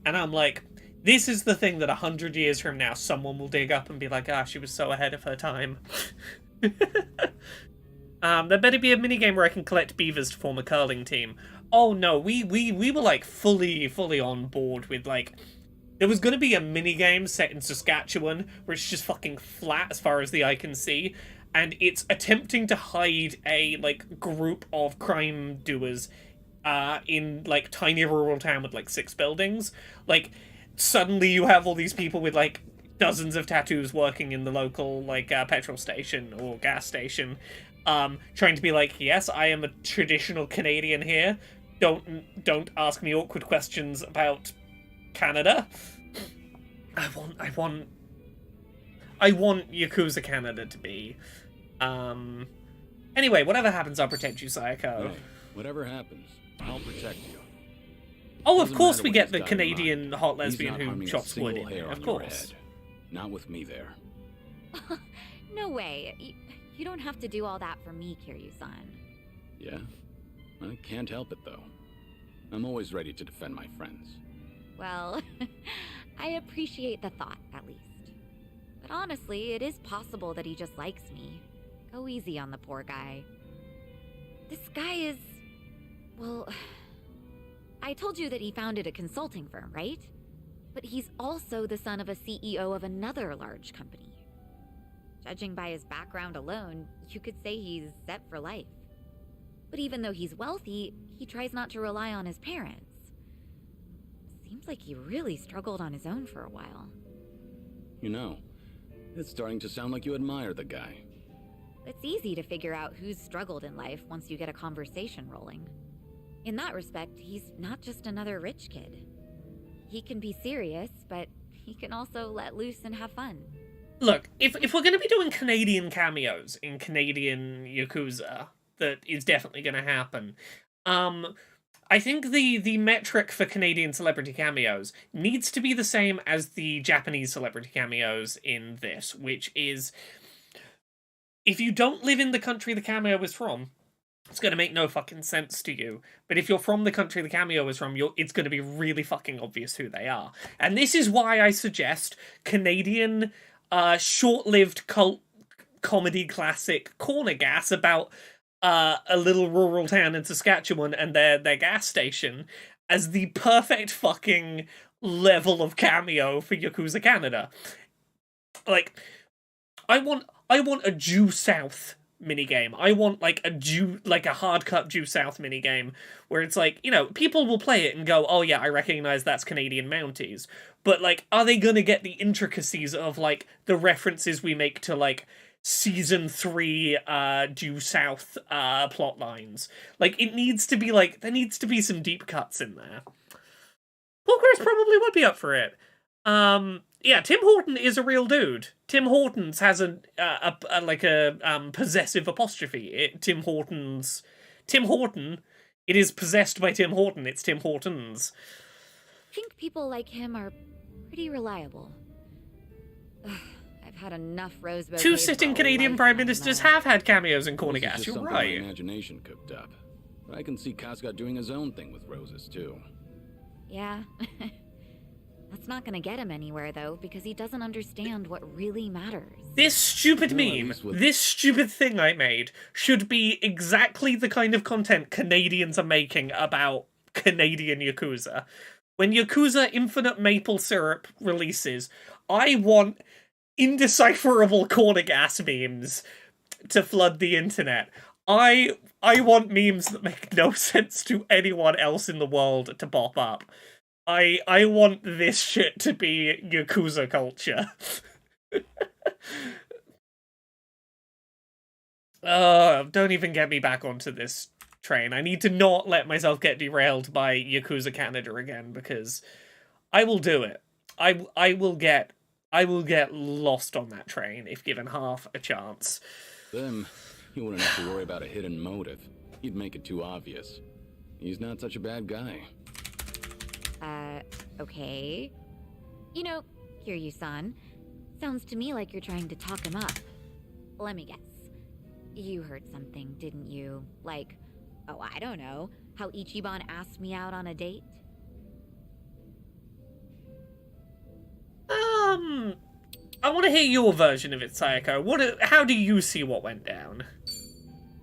and I'm like, this is the thing that 100 years from now someone will dig up and be like, ah, she was so ahead of her time. There better be a minigame where I can collect beavers to form a curling team. Oh no, we were like fully on board with like there was gonna be a mini game set in Saskatchewan where it's just fucking flat as far as the eye can see, and it's attempting to hide a like group of crime doers in like tiny rural town with like 6 buildings. Like suddenly you have all these people with like dozens of tattoos working in the local like petrol station or gas station, trying to be like, yes, I am a traditional Canadian here. Don't ask me awkward questions about Canada. I want Yakuza Canada to be. Anyway, whatever happens, I'll protect you, Sayako. Hey, whatever happens, I'll protect you. Oh, of Doesn't course matter we what get he's the got in Canadian mind. hot He's lesbian not who harming a chops wood single in hair there, of on your course. head. Not with me there. No way. You don't have to do all that for me, Kiryu-san. Yeah? I can't help it, though. I'm always ready to defend my friends. Well, I appreciate the thought, at least. But honestly, it is possible that he just likes me. Go easy on the poor guy. This guy is... well... I told you that he founded a consulting firm, right? But he's also the son of a CEO of another large company. Judging by his background alone, you could say he's set for life. But even though he's wealthy, he tries not to rely on his parents. Seems like he really struggled on his own for a while. You know, it's starting to sound like you admire the guy. It's easy to figure out who's struggled in life once you get a conversation rolling. In that respect, he's not just another rich kid. He can be serious, but he can also let loose and have fun. Look, if we're going to be doing Canadian cameos in Canadian Yakuza, that is definitely going to happen. I think the metric for Canadian celebrity cameos needs to be the same as the Japanese celebrity cameos in this, which is, if you don't live in the country the cameo is from, it's going to make no fucking sense to you. But if you're from the country the cameo is from, it's going to be really fucking obvious who they are. And this is why I suggest Canadian short-lived cult comedy classic corner gas about a little rural town in Saskatchewan and their gas station as the perfect fucking level of cameo for Yakuza Canada. Like, I want a Due South minigame. I want like a hard cut Due South minigame where it's like, you know, people will play it and go, oh yeah, I recognize that's Canadian Mounties. But like, are they gonna get the intricacies of like the references we make to like season 3 Due South plot lines? Like, it needs to be like, there needs to be some deep cuts in there. Well, Chris probably would be up for it. Yeah, Tim Horton is a real dude. Tim Hortons has a possessive apostrophe. Tim Horton. It is possessed by Tim Horton. It's Tim Hortons. I think people like him are pretty reliable. Ugh, I've had enough rose bouquets. 2 sitting for a Canadian prime lifetime ministers now. have had cameos in Corner This is Gas. just You're something my right. imagination cooked up. But I can see Casca doing his own thing with roses, too. Yeah. That's not gonna get him anywhere, though, because he doesn't understand what really matters. This stupid Well, at meme, least with- this stupid thing I made, should be exactly the kind of content Canadians are making about Canadian Yakuza. When Yakuza Infinite Maple Syrup releases, I want indecipherable corner gas memes to flood the internet. I want memes that make no sense to anyone else in the world to pop up. I want this shit to be Yakuza culture. Don't even get me back onto this train. I need to not let myself get derailed by Yakuza Canada again, because I will do it. I will get lost on that train if given half a chance. Then, you wouldn't have to worry about a hidden motive. He'd make it too obvious. He's not such a bad guy. Okay. You know, Kiryu-san, sounds to me like you're trying to talk him up. Let me guess. You heard something, didn't you? Like, oh, I don't know, how Ichiban asked me out on a date? I want to hear your version of it, Sayako. How do you see what went down?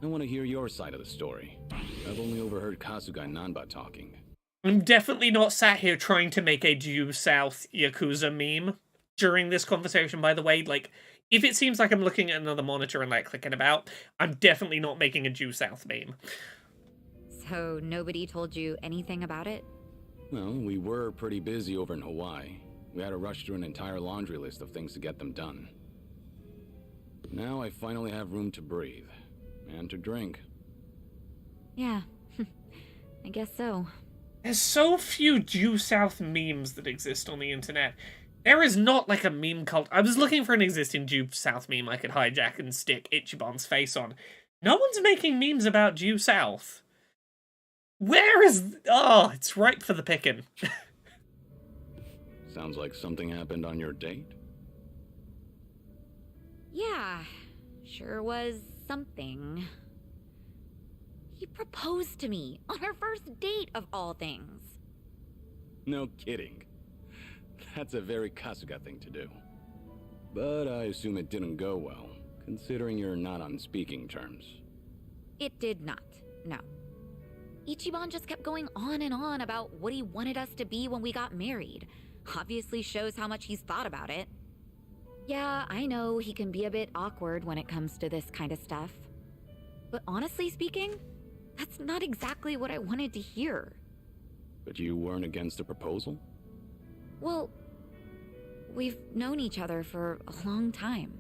I want to hear your side of the story. I've only overheard Kasuga and Nanba talking. I'm definitely not sat here trying to make a due south Yakuza meme during this conversation, by the way. Like, if it seems like I'm looking at another monitor and, like, clicking about, I'm definitely not making a due south meme. So nobody told you anything about it? Well, we were pretty busy over in Hawaii. We had to rush through an entire laundry list of things to get them done. Now I finally have room to breathe. And to drink. Yeah, I guess so. There's so few due south memes that exist on the internet. There is not, like, a meme cult. I was looking for an existing due south meme I could hijack and stick Ichiban's face on. No one's making memes about due south. Where is... Oh, it's ripe for the picking. Sounds like something happened on your date? Yeah, sure was something. He proposed to me on our first date of all things. No kidding. That's a very Kasuga thing to do. But I assume it didn't go well, considering you're not on speaking terms. It did not, no. Ichiban just kept going on and on about what he wanted us to be when we got married. Obviously shows how much he's thought about it. Yeah, I know he can be a bit awkward when it comes to this kind of stuff. But honestly speaking, that's not exactly what I wanted to hear. But you weren't against the proposal? Well, we've known each other for a long time.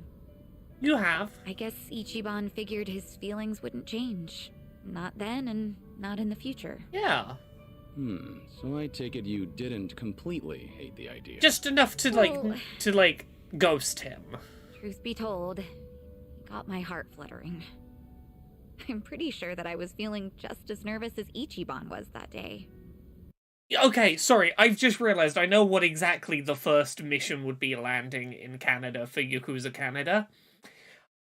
You have. I guess Ichiban figured his feelings wouldn't change. Not then and not in the future. Yeah. So I take it you didn't completely hate the idea. Just enough to, like, ghost him. Truth be told, it got my heart fluttering. I'm pretty sure that I was feeling just as nervous as Ichiban was that day. Okay, sorry, I've just realized I know what exactly the first mission would be landing in Canada for Yakuza Canada.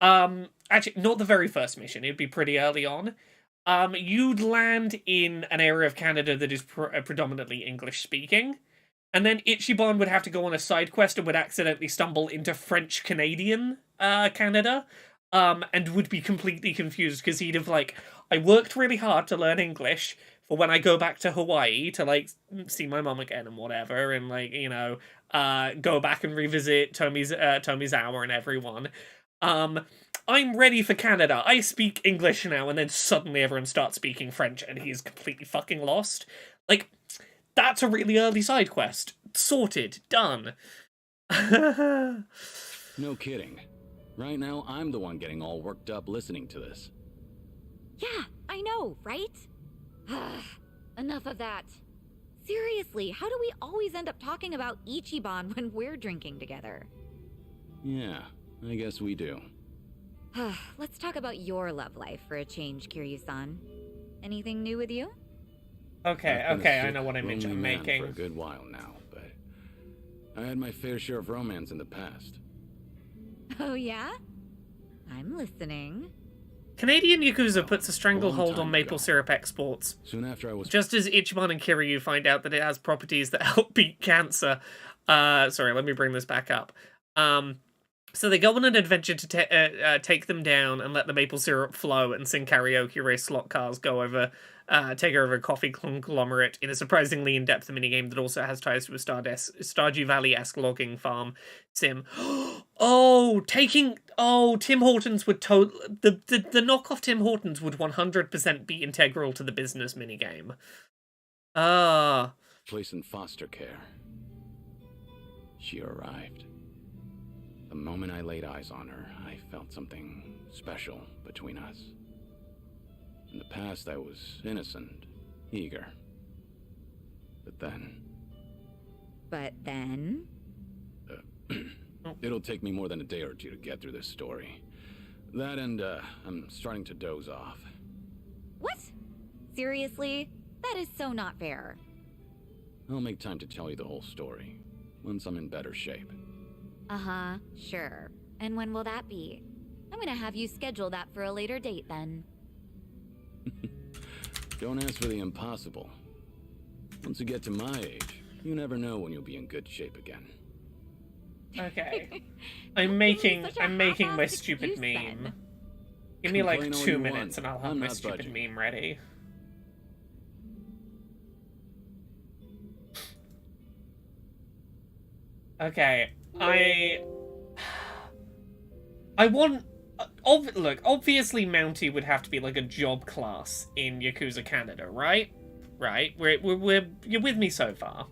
Actually, not the very first mission, it'd be pretty early on. You'd land in an area of Canada that is predominantly English-speaking, and then Ichiban would have to go on a side quest and would accidentally stumble into French-Canadian Canada, and would be completely confused because he'd have, like, I worked really hard to learn English for when I go back to Hawaii to, like, see my mom again and whatever, and, like, you know, go back and revisit Tomizawa and everyone. I'm ready for Canada. I speak English now, and then suddenly everyone starts speaking French, and he's completely fucking lost. Like, that's a really early side quest. Sorted. Done. No kidding. Right now, I'm the one getting all worked up listening to this. Yeah, I know, right? Enough of that. Seriously, how do we always end up talking about Ichiban when we're drinking together? Yeah, I guess we do. Let's talk about your love life for a change, Kiryu-san. Anything new with you? Okay, I've been a I know what sick, image lonely I'm man making. for a good while now, but I had my fair share of romance in the past. Oh yeah? I'm listening. Canadian Yakuza puts a stranglehold time on maple ago. syrup exports. Soon after I was... Just as Ichiban and Kiryu find out that it has properties that help beat cancer. Sorry, let me bring this back up. So they go on an adventure to take them down and let the maple syrup flow and sing karaoke, race slot cars, take over a coffee conglomerate in a surprisingly in-depth minigame that also has ties to a Stardew Valley-esque logging farm sim. Tim Hortons would the knockoff Tim Hortons would 100% be integral to the business minigame. Placed in foster care. She arrived. The moment I laid eyes on her, I felt something special between us. In the past, I was innocent, eager. But then... It'll take me more than a day or two to get through this story. That and, I'm starting to doze off. What? Seriously? That is so not fair. I'll make time to tell you the whole story, once I'm in better shape. Uh-huh, sure. And when will that be? I'm gonna have you schedule that for a later date, then. Don't ask for the impossible. Once you get to my age, you never know when you'll be in good shape again. Okay. I'm making my half-assed stupid excuse, meme. then. Give me like Complain all 2 you minutes want. and I'll have I'm my not stupid budging. meme ready. Okay, I want... look, obviously Mountie would have to be like a job class in Yakuza Canada, right? Right? You're with me so far.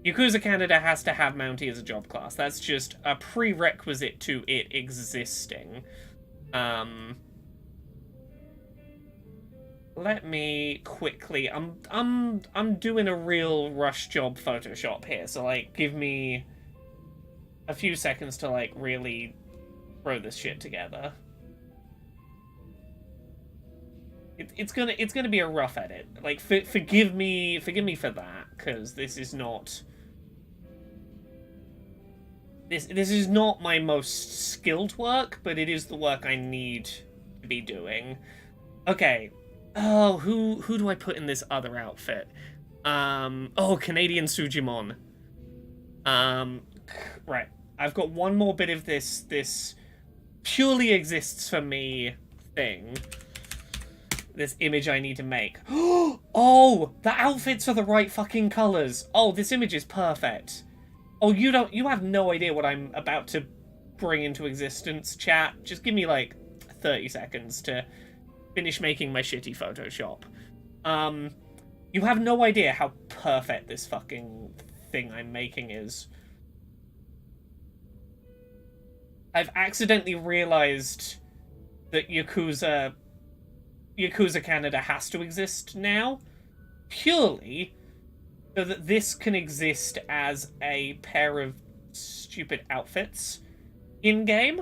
Yakuza Canada has to have Mountie as a job class. That's just a prerequisite to it existing. Let me quickly... I'm doing a real rush job Photoshop here, so like give me a few seconds to like really throw this shit together. It's gonna be a rough edit. Like forgive me for that, because this is not this is not my most skilled work, but it is the work I need to be doing. Okay. Oh, who do I put in this other outfit? Oh, Canadian Sujimon. Right. I've got one more bit of this purely exists for me thing. This image I need to make. Oh, the outfits are the right fucking colors. Oh, this image is perfect. Oh, you have no idea what I'm about to bring into existence, chat. Just give me like 30 seconds to finish making my shitty Photoshop. You have no idea how perfect this fucking thing I'm making is. I've accidentally realized that Yakuza Canada has to exist now, purely so that this can exist as a pair of stupid outfits in-game.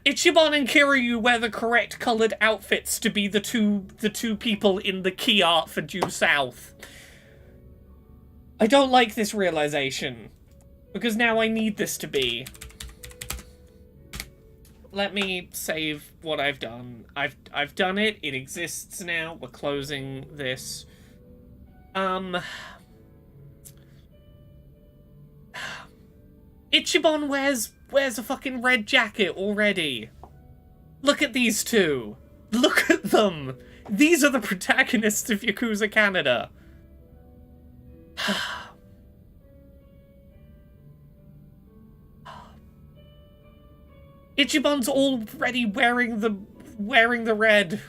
Ichiban and Kiryu wear the correct coloured outfits to be the two people in the key art for Due South. I don't like this realization, because now I need this to be. Let me save what I've done. I've done it. It exists now. We're closing this. Ichiban wears a fucking red jacket already. Look at these two. Look at them. These are the protagonists of Yakuza Canada. Ichiban's already wearing the red.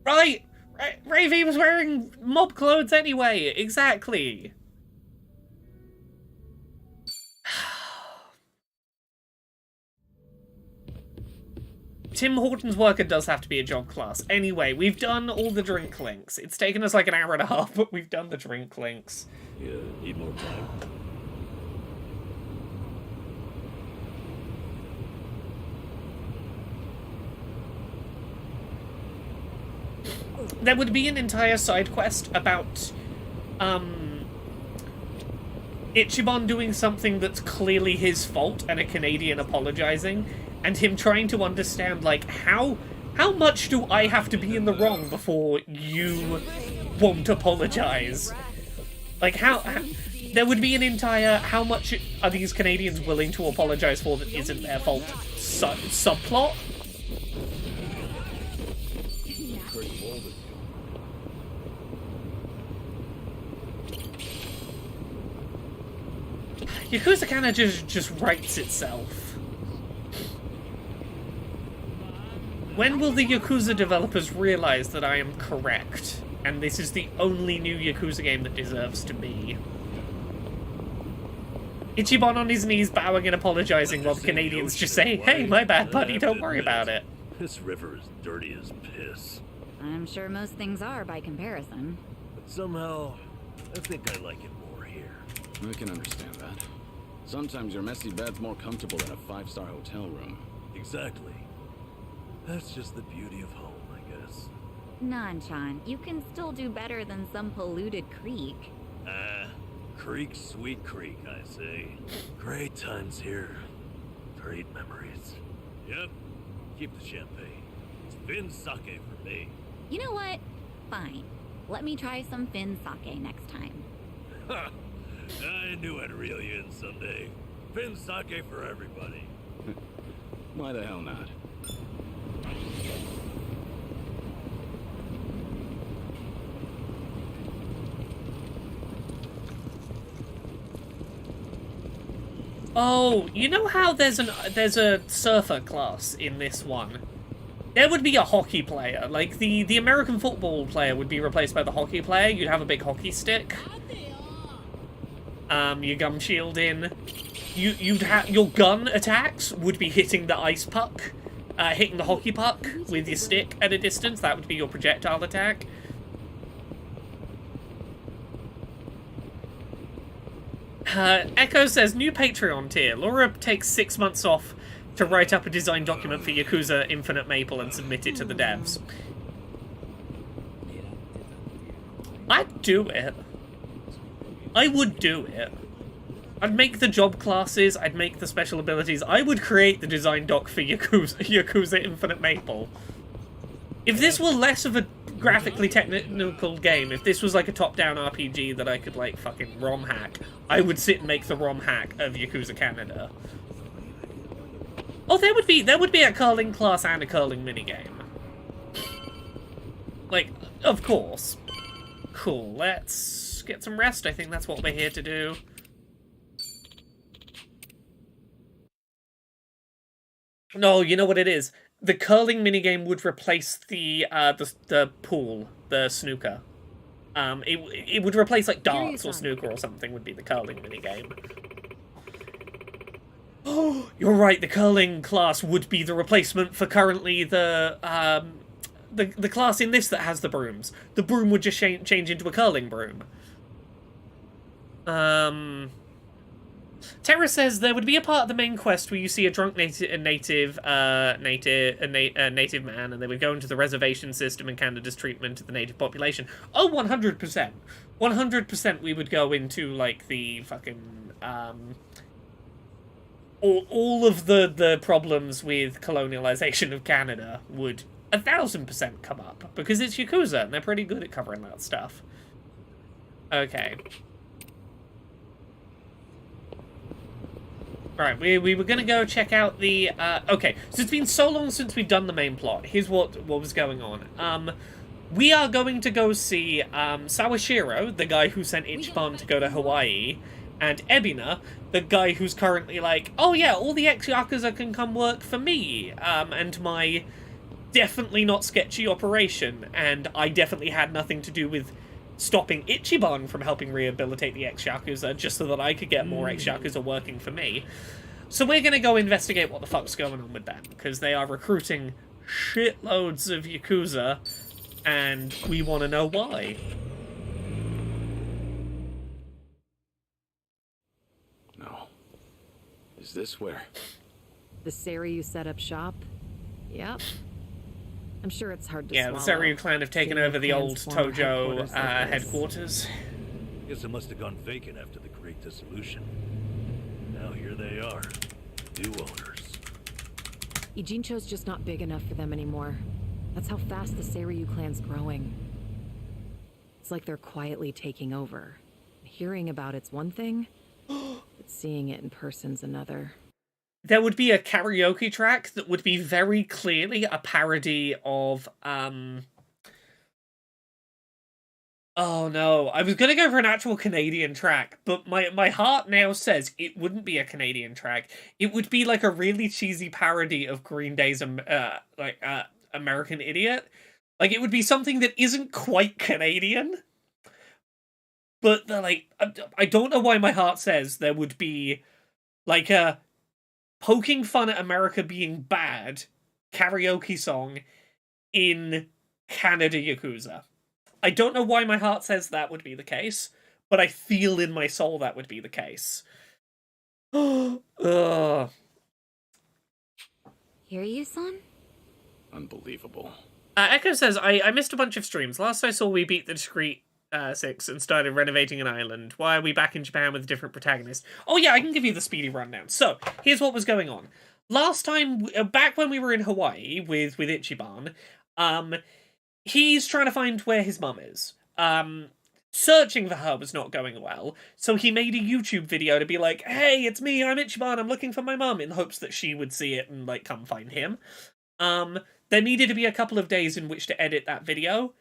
Right. Ravy was wearing mob clothes anyway. Exactly. Tim Horton's worker does have to be a job class. Anyway, we've done all the drink links. It's taken us like an hour and a half, but we've done the drink links. Yeah, need more time. There would be an entire side quest about Ichiban doing something that's clearly his fault and a Canadian apologizing, and him trying to understand, like, how much do I have to be in the wrong before you won't apologize? Like, how there would be an entire how much are these Canadians willing to apologize for that isn't their fault subplot? Yakuza Canada just writes itself. When will the Yakuza developers realize that I am correct, and this is the only new Yakuza game that deserves to be? Ichiban on his knees bowing and apologizing while the Canadians just say, "Hey, my bad, buddy, don't worry about it." This river is dirty as piss. I'm sure most things are by comparison. But somehow, I think I like it more here. I can understand that. Sometimes your messy bed's more comfortable than a 5-star hotel room. Exactly. That's just the beauty of home, I guess. Nanchan, you can still do better than some polluted creek. Creek, sweet creek, I say. Great times here. Great memories. Yep. Keep the champagne. It's been sake for me. You know what? Fine. Let me try some Finn sake next time. I knew I'd reel you in someday. Finn sake for everybody. Why the hell not? Oh, you know how there's a surfer class in this one? There would be a hockey player. Like, the American football player would be replaced by the hockey player. You'd have a big hockey stick. Your gum shield in. You'd have your gun attacks would be hitting the ice puck, hitting the hockey puck with your stick at a distance. That would be your projectile attack. Echo says, new Patreon tier. Laura takes 6 months off to write up a design document for Yakuza Infinite Maple and submit it to the devs. I'd do it. I would do it. I'd make the job classes, I'd make the special abilities, I would create the design doc for Yakuza Infinite Maple. If this were less of a graphically technical game, if this was like a top-down RPG that I could like fucking ROM hack, I would sit and make the ROM hack of Yakuza Canada. Oh, there would be a curling class and a curling minigame. Like, of course. Cool, let's get some rest. I think that's what we're here to do. No, you know what it is? The curling minigame would replace the pool, the snooker. It would replace like darts or snooker or something would be the curling minigame. Oh, you're right, the curling class would be the replacement for currently the class in this that has the brooms. The broom would just change into a curling broom. Terra says there would be a part of the main quest where you see a drunk native man, and they would go into the reservation system and Canada's treatment of the native population. Oh, 100%. 100% we would go into, like, the fucking, all of the problems with colonialization of Canada would 1000% come up, because it's Yakuza, and they're pretty good at covering that stuff. Okay. Right, we were gonna go check out the, okay, so it's been so long since we've done the main plot. Here's what was going on. We are going to go see, Sawashiro, the guy who sent Ichiban to go to Hawaii, and Ebina, the guy who's currently like, oh yeah, all the ex-Yakuza can come work for me, and my definitely not sketchy operation, and I definitely had nothing to do with stopping Ichiban from helping rehabilitate the ex-Yakuza just so that I could get more ex-Yakuza working for me. So we're gonna go investigate what the fuck's going on with them, because they are recruiting shitloads of Yakuza, and we want to know why. No. Is this where? The Seiryu set up shop? Yep. I'm sure it's hard to Yeah, the swallow. Seiryu clan have taken over the old Tojo headquarters. Guess it must have gone vacant after the Great Dissolution. Now here they are, new owners. Ijincho's just not big enough for them anymore. That's how fast the Seiryu clan's growing. It's like they're quietly taking over. Hearing about it's one thing, but seeing it in person's another. There would be a karaoke track that would be very clearly a parody of, oh no, I was gonna go for an actual Canadian track, but my heart now says it wouldn't be a Canadian track. It would be like a really cheesy parody of Green Day's, American Idiot. Like, it would be something that isn't quite Canadian. But, like, I don't know why my heart says there would be, like, a poking fun at America being bad karaoke song in Canada Yakuza. I don't know why my heart says that would be the case, but I feel in my soul that would be the case. Ugh. Hear you, son? Unbelievable. Echo says, I missed a bunch of streams. Last I saw, we beat the Discreet 6 and started renovating an island. Why are we back in Japan with a different protagonist? Oh yeah, I can give you the speedy rundown. So, here's what was going on. Last time, back when we were in Hawaii with Ichiban, he's trying to find where his mum is. searching for her was not going well, so he made a YouTube video to be like, hey, it's me, I'm Ichiban, I'm looking for my mum, in hopes that she would see it and, like, come find him. There needed to be a couple of days in which to edit that video.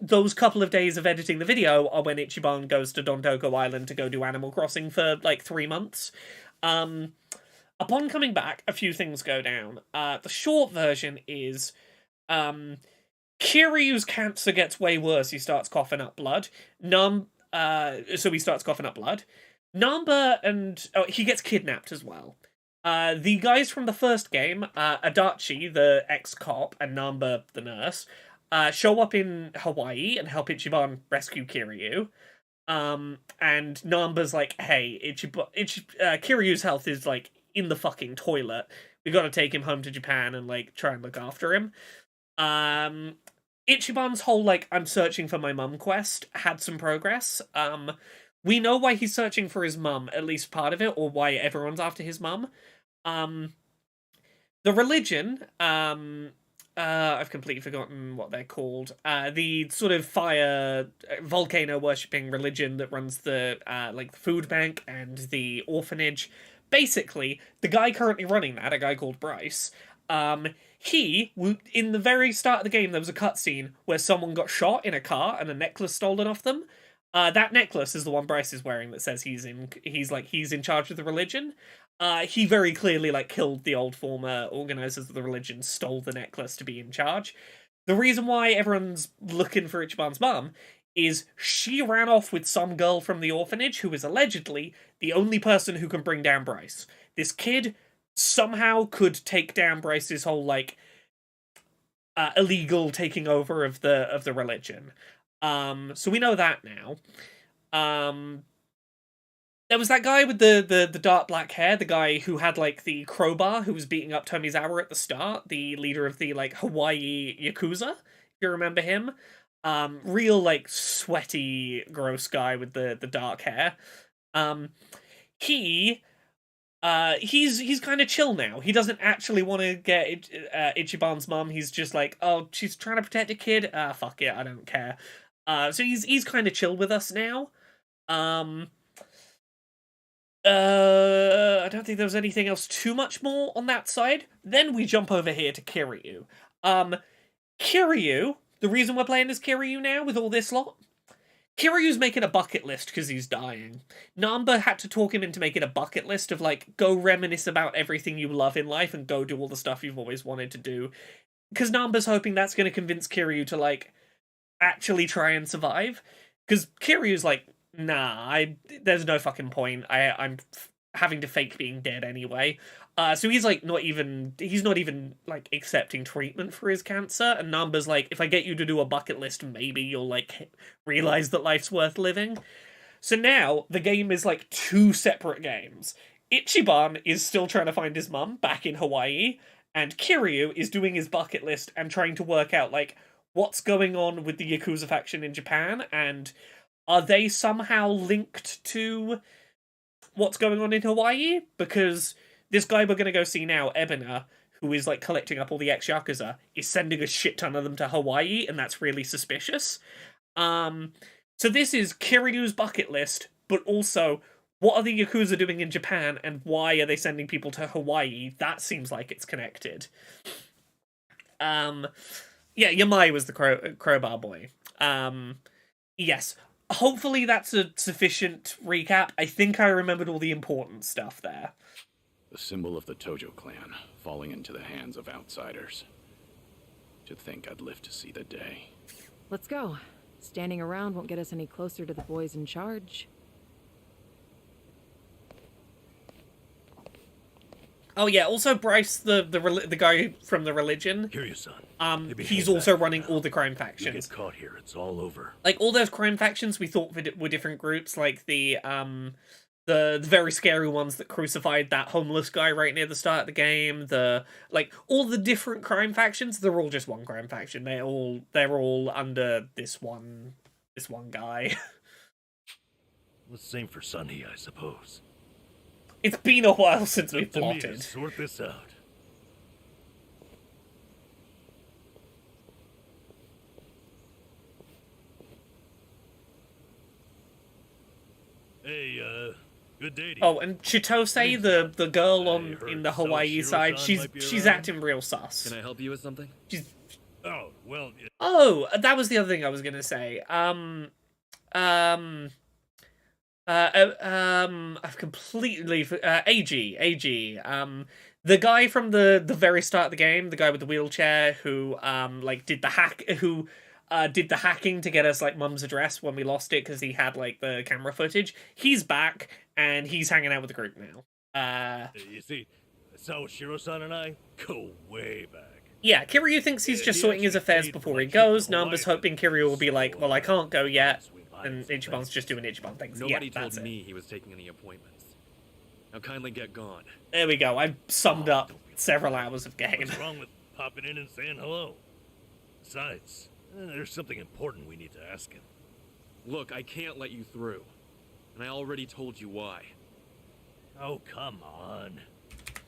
Those couple of days of editing the video are when Ichiban goes to Dondoko Island to go do Animal Crossing for, like, 3 months. Upon coming back, a few things go down. The short version is, Kiryu's cancer gets way worse. He starts coughing up blood. So he starts coughing up blood. Namba and... Oh, he gets kidnapped as well. The guys from the first game, Adachi, the ex-cop, and Namba, the nurse, show up in Hawaii and help Ichiban rescue Kiryu. And Namba's like, hey, Kiryu's health is, like, in the fucking toilet. We gotta take him home to Japan and, like, try and look after him. Ichiban's whole, like, I'm searching for my mum quest had some progress. We know why he's searching for his mum, at least part of it, or why everyone's after his mum. The religion, I've completely forgotten what they're called. The sort of fire, volcano-worshipping religion that runs the, like, the food bank and the orphanage. Basically, the guy currently running that, a guy called Bryce, in the very start of the game, there was a cutscene where someone got shot in a car and a necklace stolen off them. That necklace is the one Bryce is wearing that says he's in charge of the religion. He very clearly, like, killed the old former organizers of the religion, stole the necklace to be in charge. The reason why everyone's looking for Ichiban's mum is she ran off with some girl from the orphanage who is allegedly the only person who can bring down Bryce. This kid somehow could take down Bryce's whole, like, illegal taking over of the religion. So we know that now. There was that guy with the dark black hair, the guy who had, like, the crowbar, who was beating up Tomizawa at the start, the leader of the, like, Hawaii Yakuza, if you remember him. Real, like, sweaty, gross guy with the dark hair. He's kind of chill now. He doesn't actually want to get Ichiban's mum. He's just like, oh, she's trying to protect a kid? Fuck it, I don't care. So he's kind of chill with us now. I don't think there was anything else too much more on that side. Then we jump over here to Kiryu. Kiryu, the reason we're playing as Kiryu now with all this lot, Kiryu's making a bucket list because he's dying. Namba had to talk him into making a bucket list of, like, go reminisce about everything you love in life and go do all the stuff you've always wanted to do. Because Namba's hoping that's going to convince Kiryu to, like, actually try and survive. Because Kiryu's like, nah, there's no fucking point. I'm having to fake being dead anyway. So he's, like, he's not even, like, accepting treatment for his cancer, and Namba's like, if I get you to do a bucket list, maybe you'll, like, realize that life's worth living. So now, the game is, like, 2 separate games. Ichiban is still trying to find his mum back in Hawaii, and Kiryu is doing his bucket list and trying to work out, like, what's going on with the Yakuza faction in Japan, and are they somehow linked to what's going on in Hawaii? Because this guy we're going to go see now, Ebina, who is, like, collecting up all the ex-Yakuza, is sending a shit ton of them to Hawaii, and that's really suspicious. So this is Kiryu's bucket list, but also, what are the Yakuza doing in Japan, and why are they sending people to Hawaii? That seems like it's connected. Yeah, Yamai was the crowbar boy. Yes. Hopefully that's a sufficient recap. I think I remembered all the important stuff there. The symbol of the Tojo clan, falling into the hands of outsiders. To think I'd live to see the day. Let's go. Standing around won't get us any closer to the boys in charge. Oh yeah, also Bryce, the guy from the religion. Kiryu-san. He's also running all the crime You factions. get caught here, it's all over. Like, all those crime factions we thought were different groups, like the very scary ones that crucified that homeless guy right near the start of the game, all the different crime factions, they're all just one crime faction. They're all under this one guy. Let's same for Sunny, I suppose. It's been a while since we Up to me to plotted. sort this out. Hey, good day to you. Oh, and Chitose, the girl I on heard in the Hawaii Sawashiro-san side, might be she's around. acting real sus. Can I help you with something? She's Oh, well, Oh, that was the other thing I was gonna say. I've completely AG. The guy from the very start of the game, the guy with the wheelchair who like did the hacking to get us like Mum's address when we lost it because he had like the camera footage. He's back and he's hanging out with the group now. you see, Sawashiro-san and I go way back. Yeah, Kiryu thinks he's just He sorting his actually affairs paid before for he my trip to goes. Hawaii, Namba's hoping Kiryu will be like, well, I can't go yet. And Ichiban's just doing Ichiban things. Nobody Yeah, told that's it. me he was taking any appointments. Now kindly get gone. There we go. I summed up several hours of game. What's wrong with popping in and saying hello? Besides, there's something important we need to ask him. Look, I can't let you through. And I already told you why. Oh, come on.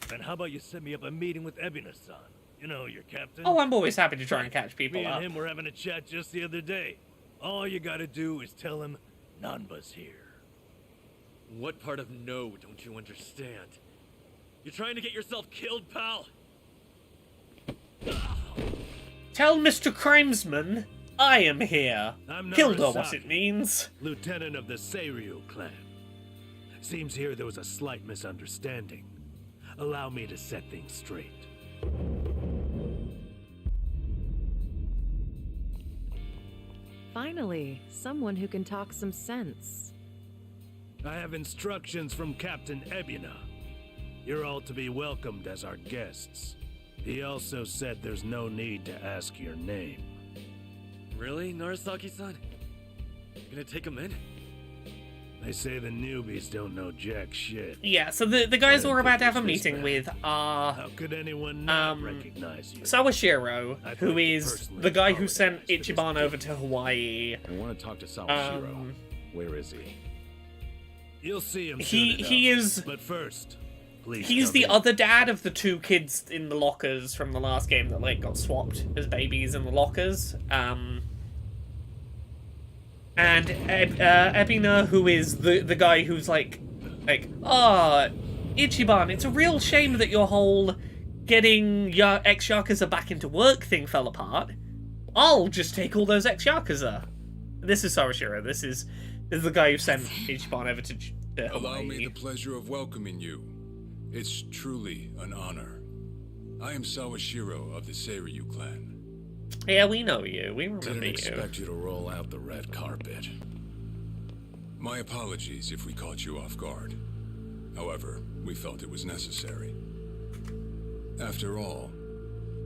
Then how about you set me up a meeting with Ebina-san? You know, your captain. Oh, I'm always happy to try and catch people Me and up. him were having a chat just the other day. All you gotta do is tell him Nanba's here. What part of no don't you understand? You're trying to get yourself killed, pal? Tell Mr. Crimesman I am here. I'm Hilda, what Narasaki, it means. lieutenant of the Seiryu clan. Seems here there was a slight misunderstanding. Allow me to set things straight. Finally, someone who can talk some sense. I have instructions from Captain Ebina. You're all to be welcomed as our guests. He also said there's no need to ask your name. Really, Narasaki-san? You're gonna take him in? They say the newbies don't know jack shit. Yeah, so the guys I we're didn't about to think have a it was this meeting bad. with are How could anyone not recognize you? Sawashiro, I'd who like to is personally the guy who sent apologize for this Ichiban over to Hawaii. I want to talk to Sawashiro. Um, Where is he? You'll see him he- soon he enough. is- But first, please He's come the in. other dad of the two kids in the lockers from the last game that like got swapped as babies in the lockers. And Ebina, who is the guy who's like, Ichiban, it's a real shame that your whole getting your ex-Yakuza back into work thing fell apart. I'll just take all those ex-Yakuza. This is Sawashiro. This is the guy who sent Ichiban over to Allow me Hawaii. the pleasure of welcoming you. It's truly an honor. I am Sawashiro of the Seiryu clan. Yeah, we know you. We remember Didn't you. expect you to roll out the red carpet. My apologies if we caught you off guard. However, we felt it was necessary. After all,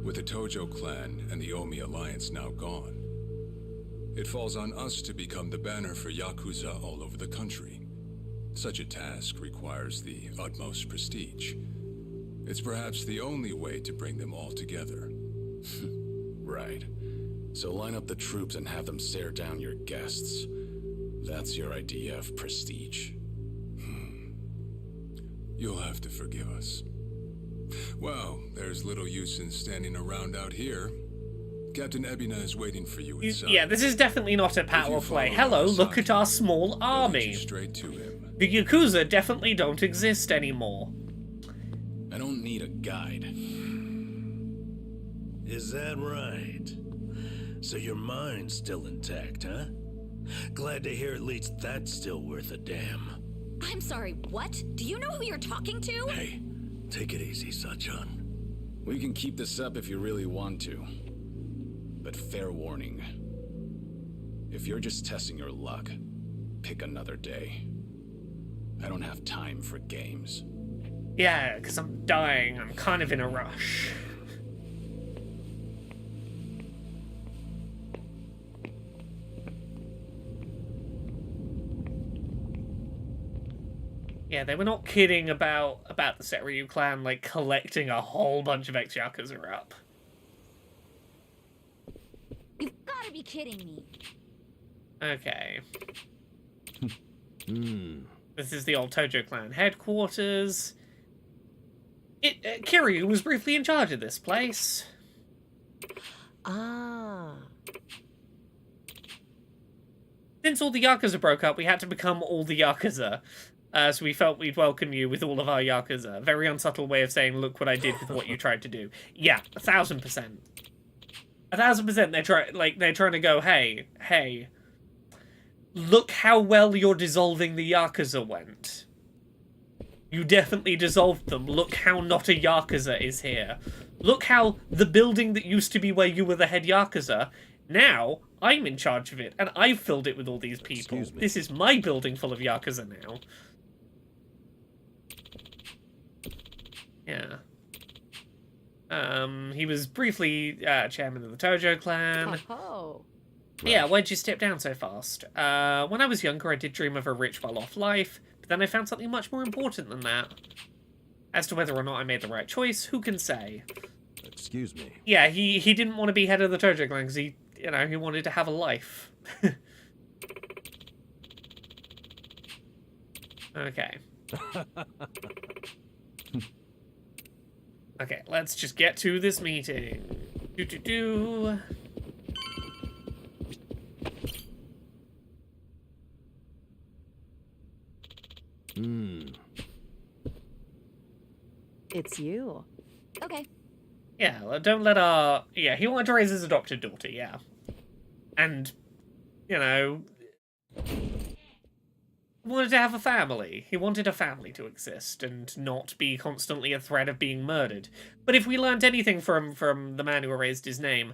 with the Tojo clan and the Omi alliance now gone, it falls on us to become the banner for Yakuza all over the country. Such a task requires the utmost prestige. It's perhaps the only way to bring them all together. Right. So line up the troops and have them stare down your guests. That's your idea of prestige. You'll have to forgive us. Well, there's little use in standing around out here. Captain Ebina is waiting for you inside. Yeah, this is definitely not a If power you play. follow Hello, look Narasaki, at our small he'll lead army. you straight to him. The Yakuza definitely don't exist anymore. I don't need a guide. Is that right? So your mind's still intact, huh? Glad to hear at least that's still worth a damn. I'm sorry, what? Do you know who you're talking to? Hey, take it easy, Sachan. We can keep this up if you really want to. But fair warning. If you're just testing your luck, pick another day. I don't have time for games. Yeah, because I'm dying. I'm kind of in a rush. Yeah, they were not kidding about the Seiryu clan, like, collecting a whole bunch of ex-Yakuza up. You've gotta be kidding me. Okay. This is the old Tojo clan headquarters. Kiryu was briefly in charge of this place. Ah. Since all the Yakuza broke up, we had to become all the Yakuza. So we felt we'd welcome you with all of our Yakuza. Very unsubtle way of saying, look what I did with what you tried to do. Yeah, 1,000%. 1,000% they're trying to go, hey, look how well your dissolving the Yakuza went. You definitely dissolved them. Look how not a Yakuza is here. Look how the building that used to be where you were the head Yakuza, now I'm in charge of it, and I've filled it with all these people. This is my building full of Yakuza now. Yeah. He was briefly chairman of the Tojo clan. Oh. Yeah, why'd you step down so fast? When I was younger, I did dream of a rich, well-off life, but then I found something much more important than that. As to whether or not I made the right choice, who can say? Excuse me. Yeah, he didn't want to be head of the Tojo clan because he wanted to have a life. Okay. Okay, let's just get to this meeting. It's you. Okay. Yeah, don't let our... Yeah, he wanted to raise his adopted daughter, yeah. And, you know... wanted to have a family. He wanted a family to exist and not be constantly a threat of being murdered. But if we learnt anything from the man who erased his name,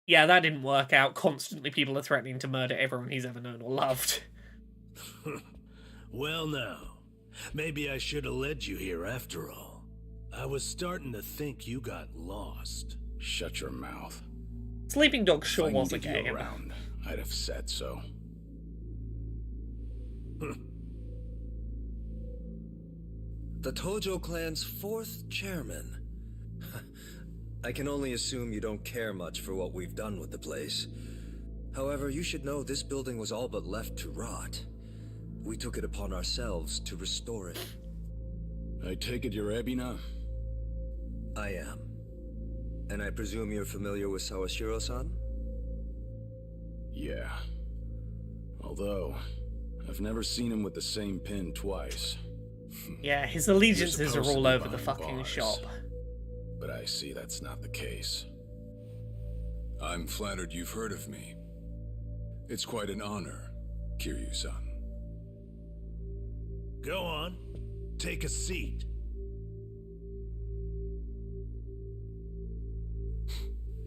yeah, that didn't work out. Constantly people are threatening to murder everyone he's ever known or loved. Well now, maybe I should have led you here after all. I was starting to think you got lost. Shut your mouth. Sleeping Dog sure If I was a needed you game. around, I'd have said so. The Tojo clan's 4th chairman. I can only assume you don't care much for what we've done with the place. However, you should know this building was all but left to rot. We took it upon ourselves to restore it. I take it you're Ebina? I am. And I presume you're familiar with Sawashiro-san? Yeah. Although, I've never seen him with the same pin twice. Yeah, his allegiances are You're all supposed to over be the behind fucking bars. shop. But I see that's not the case. I'm flattered you've heard of me. It's quite an honor, Kiryu-san. Go on. Take a seat.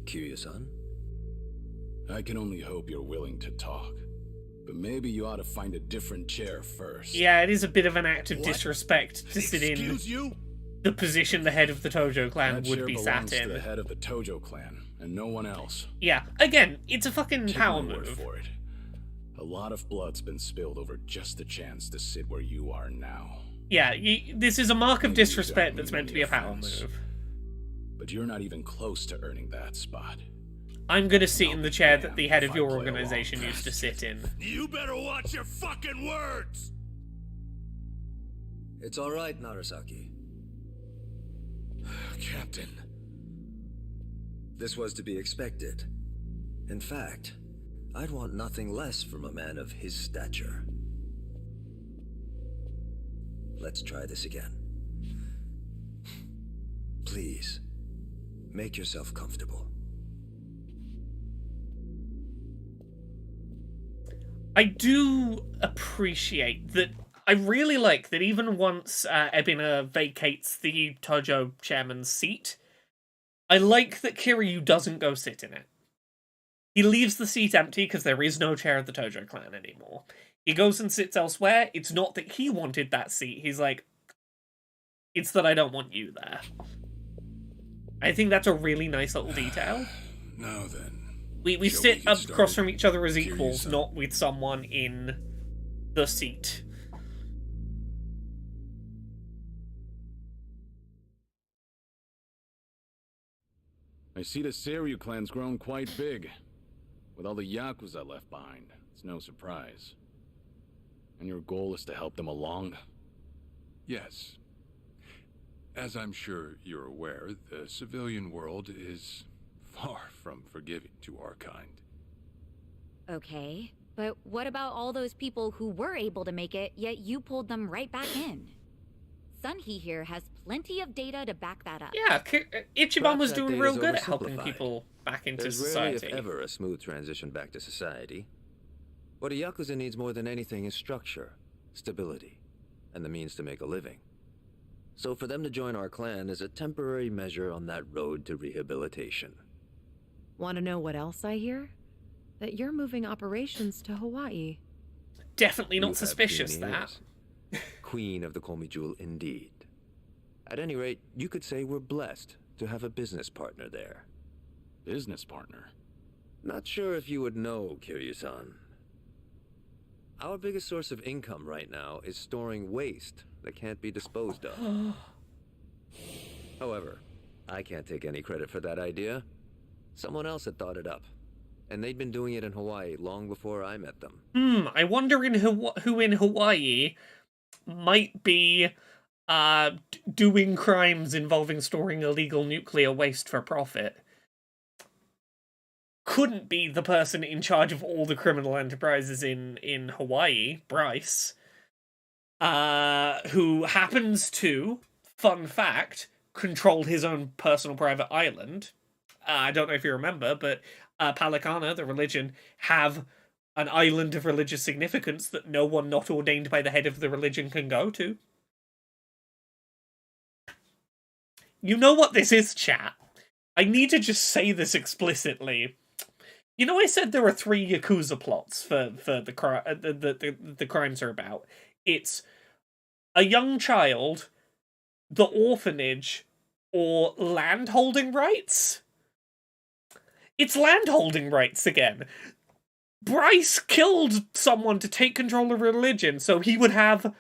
Kiryu-san? I can only hope you're willing to talk. But maybe you ought to find a different chair first. Yeah, it is a bit of an act of disrespect to sit in Excuse you? the position the head of the Tojo clan That would chair be belongs sat to the in. head of the Tojo clan, and no one else. Yeah, again, it's a fucking Take power my word move. for it. A lot of blood's been spilled over just the chance to sit where you are now. Yeah, this is a mark of Maybe you disrespect don't that's mean meant to be a any power offense. move. But you're not even close to earning that spot. I'm gonna sit in the chair that the head of If I your play organization along. used to sit in. You better watch your fucking words! It's all right, Narasaki. Captain. This was to be expected. In fact, I'd want nothing less from a man of his stature. Let's try this again. Please, make yourself comfortable. I do appreciate that. I really like that even once Ebina vacates the Tojo chairman's seat, I like that Kiryu doesn't go sit in it. He leaves the seat empty because there is no chair of the Tojo clan anymore. He goes and sits elsewhere. It's not that he wanted that seat. He's like, it's that I don't want you there. I think that's a really nice little detail. Now then. We Shall we sit get across started? from each other as Kiryu-san. equals, not with someone in the seat. I see the Seiryu clan's grown quite big. With all the Yakuza left behind, it's no surprise. And your goal is to help them along? Yes. As I'm sure you're aware, the civilian world is far from forgiving to our kind. Okay. But what about all those people who were able to make it, yet you pulled them right back in? Sunhee here has plenty of data to back that up. Yeah, Ichiban was Perhaps that doing data's real good at helping oversimplified. people back into There's society. rarely, if ever, a smooth transition back to society. What a Yakuza needs more than anything is structure, stability, and the means to make a living. So for them to join our clan is a temporary measure on that road to rehabilitation. Want to know what else I hear? That you're moving operations to Hawaii. Definitely You not have suspicious, keen that. ears. Queen of the Komi Jewel, indeed. At any rate, you could say we're blessed to have a business partner there. Business partner? Not sure if you would know, Kiryu-san. Our biggest source of income right now is storing waste that can't be disposed of. However, I can't take any credit for that idea. Someone else had thought it up, and they'd been doing it in Hawaii long before I met them. I wonder who in Hawaii might be doing crimes involving storing illegal nuclear waste for profit. Couldn't be the person in charge of all the criminal enterprises in Hawaii, Bryce, who happens to, fun fact, control his own personal private island. I don't know if you remember, but Palikana, the religion, have an island of religious significance that no one not ordained by the head of the religion can go to. You know what this is, chat. I need to just say this explicitly. You know, I said there are 3 Yakuza plots for the crimes are about. It's a young child, the orphanage, or landholding rights? It's landholding rights again. Bryce killed someone to take control of religion, so he would have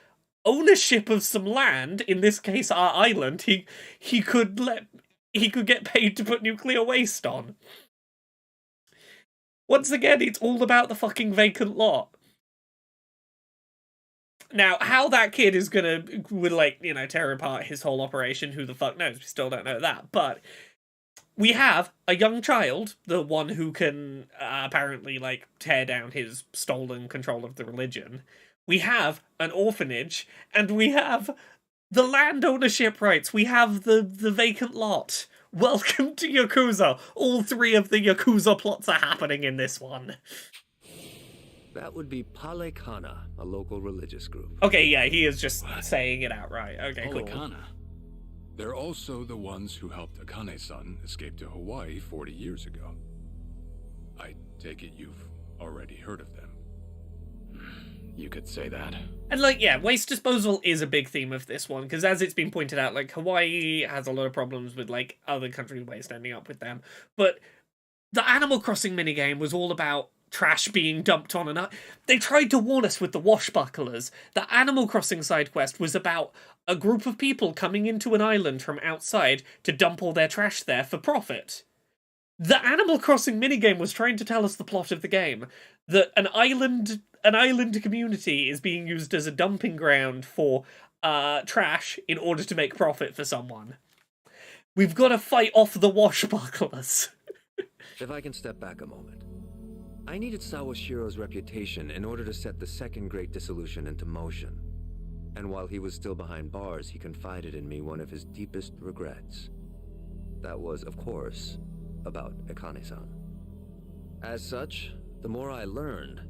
ownership of some land, in this case our island, he could get paid to put nuclear waste on. Once again, it's all about the fucking vacant lot. Now, how that kid is would tear apart his whole operation, who the fuck knows? We still don't know that. But we have a young child, the one who can apparently, tear down his stolen control of the religion. We have an orphanage, and we have the land ownership rights. We have the vacant lot. Welcome to Yakuza. All 3 of the Yakuza plots are happening in this one. That would be Palekana, a local religious group. Okay, yeah, he is just saying it outright. Okay, cool. Palekana? They're also the ones who helped Akane-san escape to Hawaii 40 years ago. I take it you've already heard of them. You could say that. And, waste disposal is a big theme of this one, because as it's been pointed out, Hawaii has a lot of problems with, other countries' waste ending up with them. But the Animal Crossing minigame was all about trash being dumped on an... They tried to warn us with the Washbucklers. The Animal Crossing side quest was about a group of people coming into an island from outside to dump all their trash there for profit. The Animal Crossing minigame was trying to tell us the plot of the game. That an island community is being used as a dumping ground for trash in order to make profit for someone. We've got to fight off the Washbucklers. If I can step back a moment. I needed Sawashiro's reputation in order to set the second Great Dissolution into motion. And while he was still behind bars, he confided in me one of his deepest regrets. That was, of course, about Akane-san. As such, the more I learned,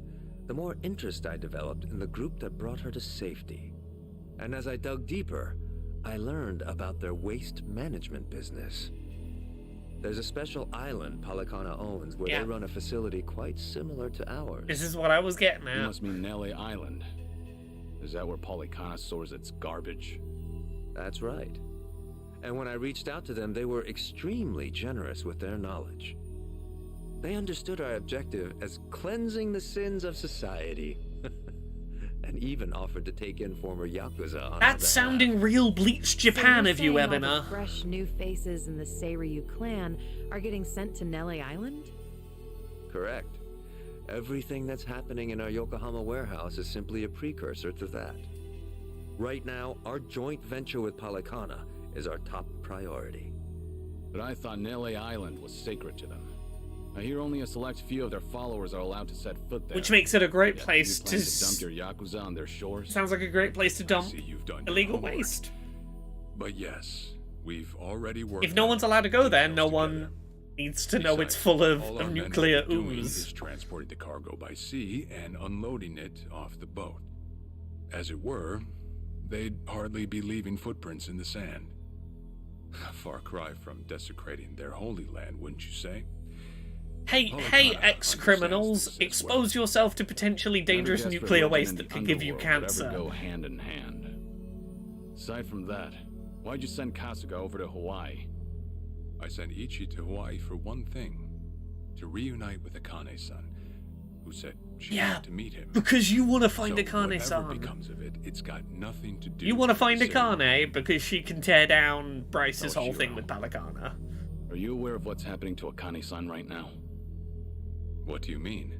the more interest I developed in the group that brought her to safety. And as I dug deeper, I learned about their waste management business. There's a special island Palekana owns where they run a facility quite similar to ours. This is what I was getting at. You must mean Nele Island. Is that where Palekana stores its garbage? That's right. And when I reached out to them, they were extremely generous with their knowledge. They understood our objective as cleansing the sins of society. And even offered to take in former Yakuza on That's sounding real Bleach Japan of you, Ebina. Fresh new faces in the Seiryu clan are getting sent to Nele Island? Correct. Everything that's happening in our Yokohama warehouse is simply a precursor to that. Right now, our joint venture with Palekana is our top priority. But I thought Nele Island was sacred to them. I hear only a select few of their followers are allowed to set foot there. Which makes it a great Yet place you plan to dump your Yakuza on their shores? Sounds like a great place to dump See, you've done your illegal homework. waste. But yes, we've already worked. If no out one's allowed to go there, details no together. one needs to know it's Besides, full of all our men nuclear will be doing ooze. is transporting the cargo by sea and unloading it off the boat. As it were, they'd hardly be leaving footprints in the sand. A far cry from desecrating their holy land, wouldn't you say? Hey, ex-criminals, understands this as expose yourself to potentially dangerous Every desperate nuclear legend waste in that the could give you underworld would cancer. ever go hand in hand. Aside from that, why'd you send Kasuga over to Hawaii? I sent Ichi to Hawaii for one thing. To reunite with Akane-san, who said she Yeah, wanted to meet him. because you want to find So Akane-san. whatever becomes of it, it's got nothing to do You want to with find the ceremony. Akane because she can tear down Bryce's Oh, whole thing Shiro. with Palikana. Are you aware of what's happening to Akane-san right now? What do you mean?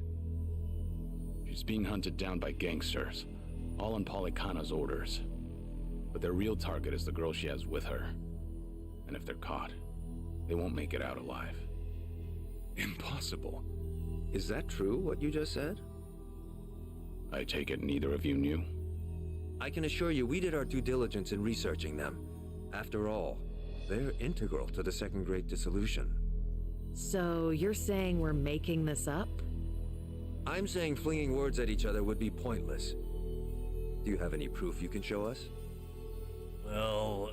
She's being hunted down by gangsters, all on Polikana's orders. But their real target is the girl she has with her. And if they're caught, they won't make it out alive. Impossible. Is that true, what you just said? I take it neither of you knew? I can assure you we did our due diligence in researching them. After all, they're integral to the Second Great Dissolution. So you're saying we're making this up? I'm saying flinging words at each other would be pointless. Do you have any proof you can show us? Well,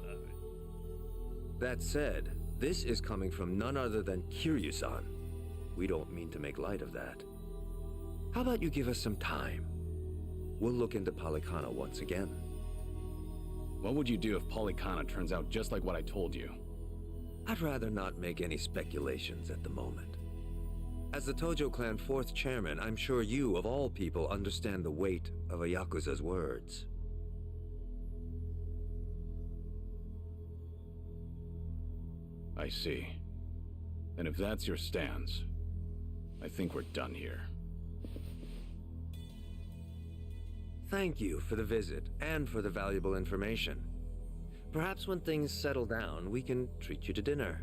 That said, this is coming from none other than Kiryu-san. We don't mean to make light of that. How about you give us some time? We'll look into Polikana once again. What would you do if Polikana turns out just like what I told you? I'd rather not make any speculations at the moment. As the Tojo clan 4th chairman, I'm sure you, of all people, understand the weight of a Yakuza's words. I see. And if that's your stance, I think we're done here. Thank you for the visit and for the valuable information. Perhaps when things settle down, we can treat you to dinner.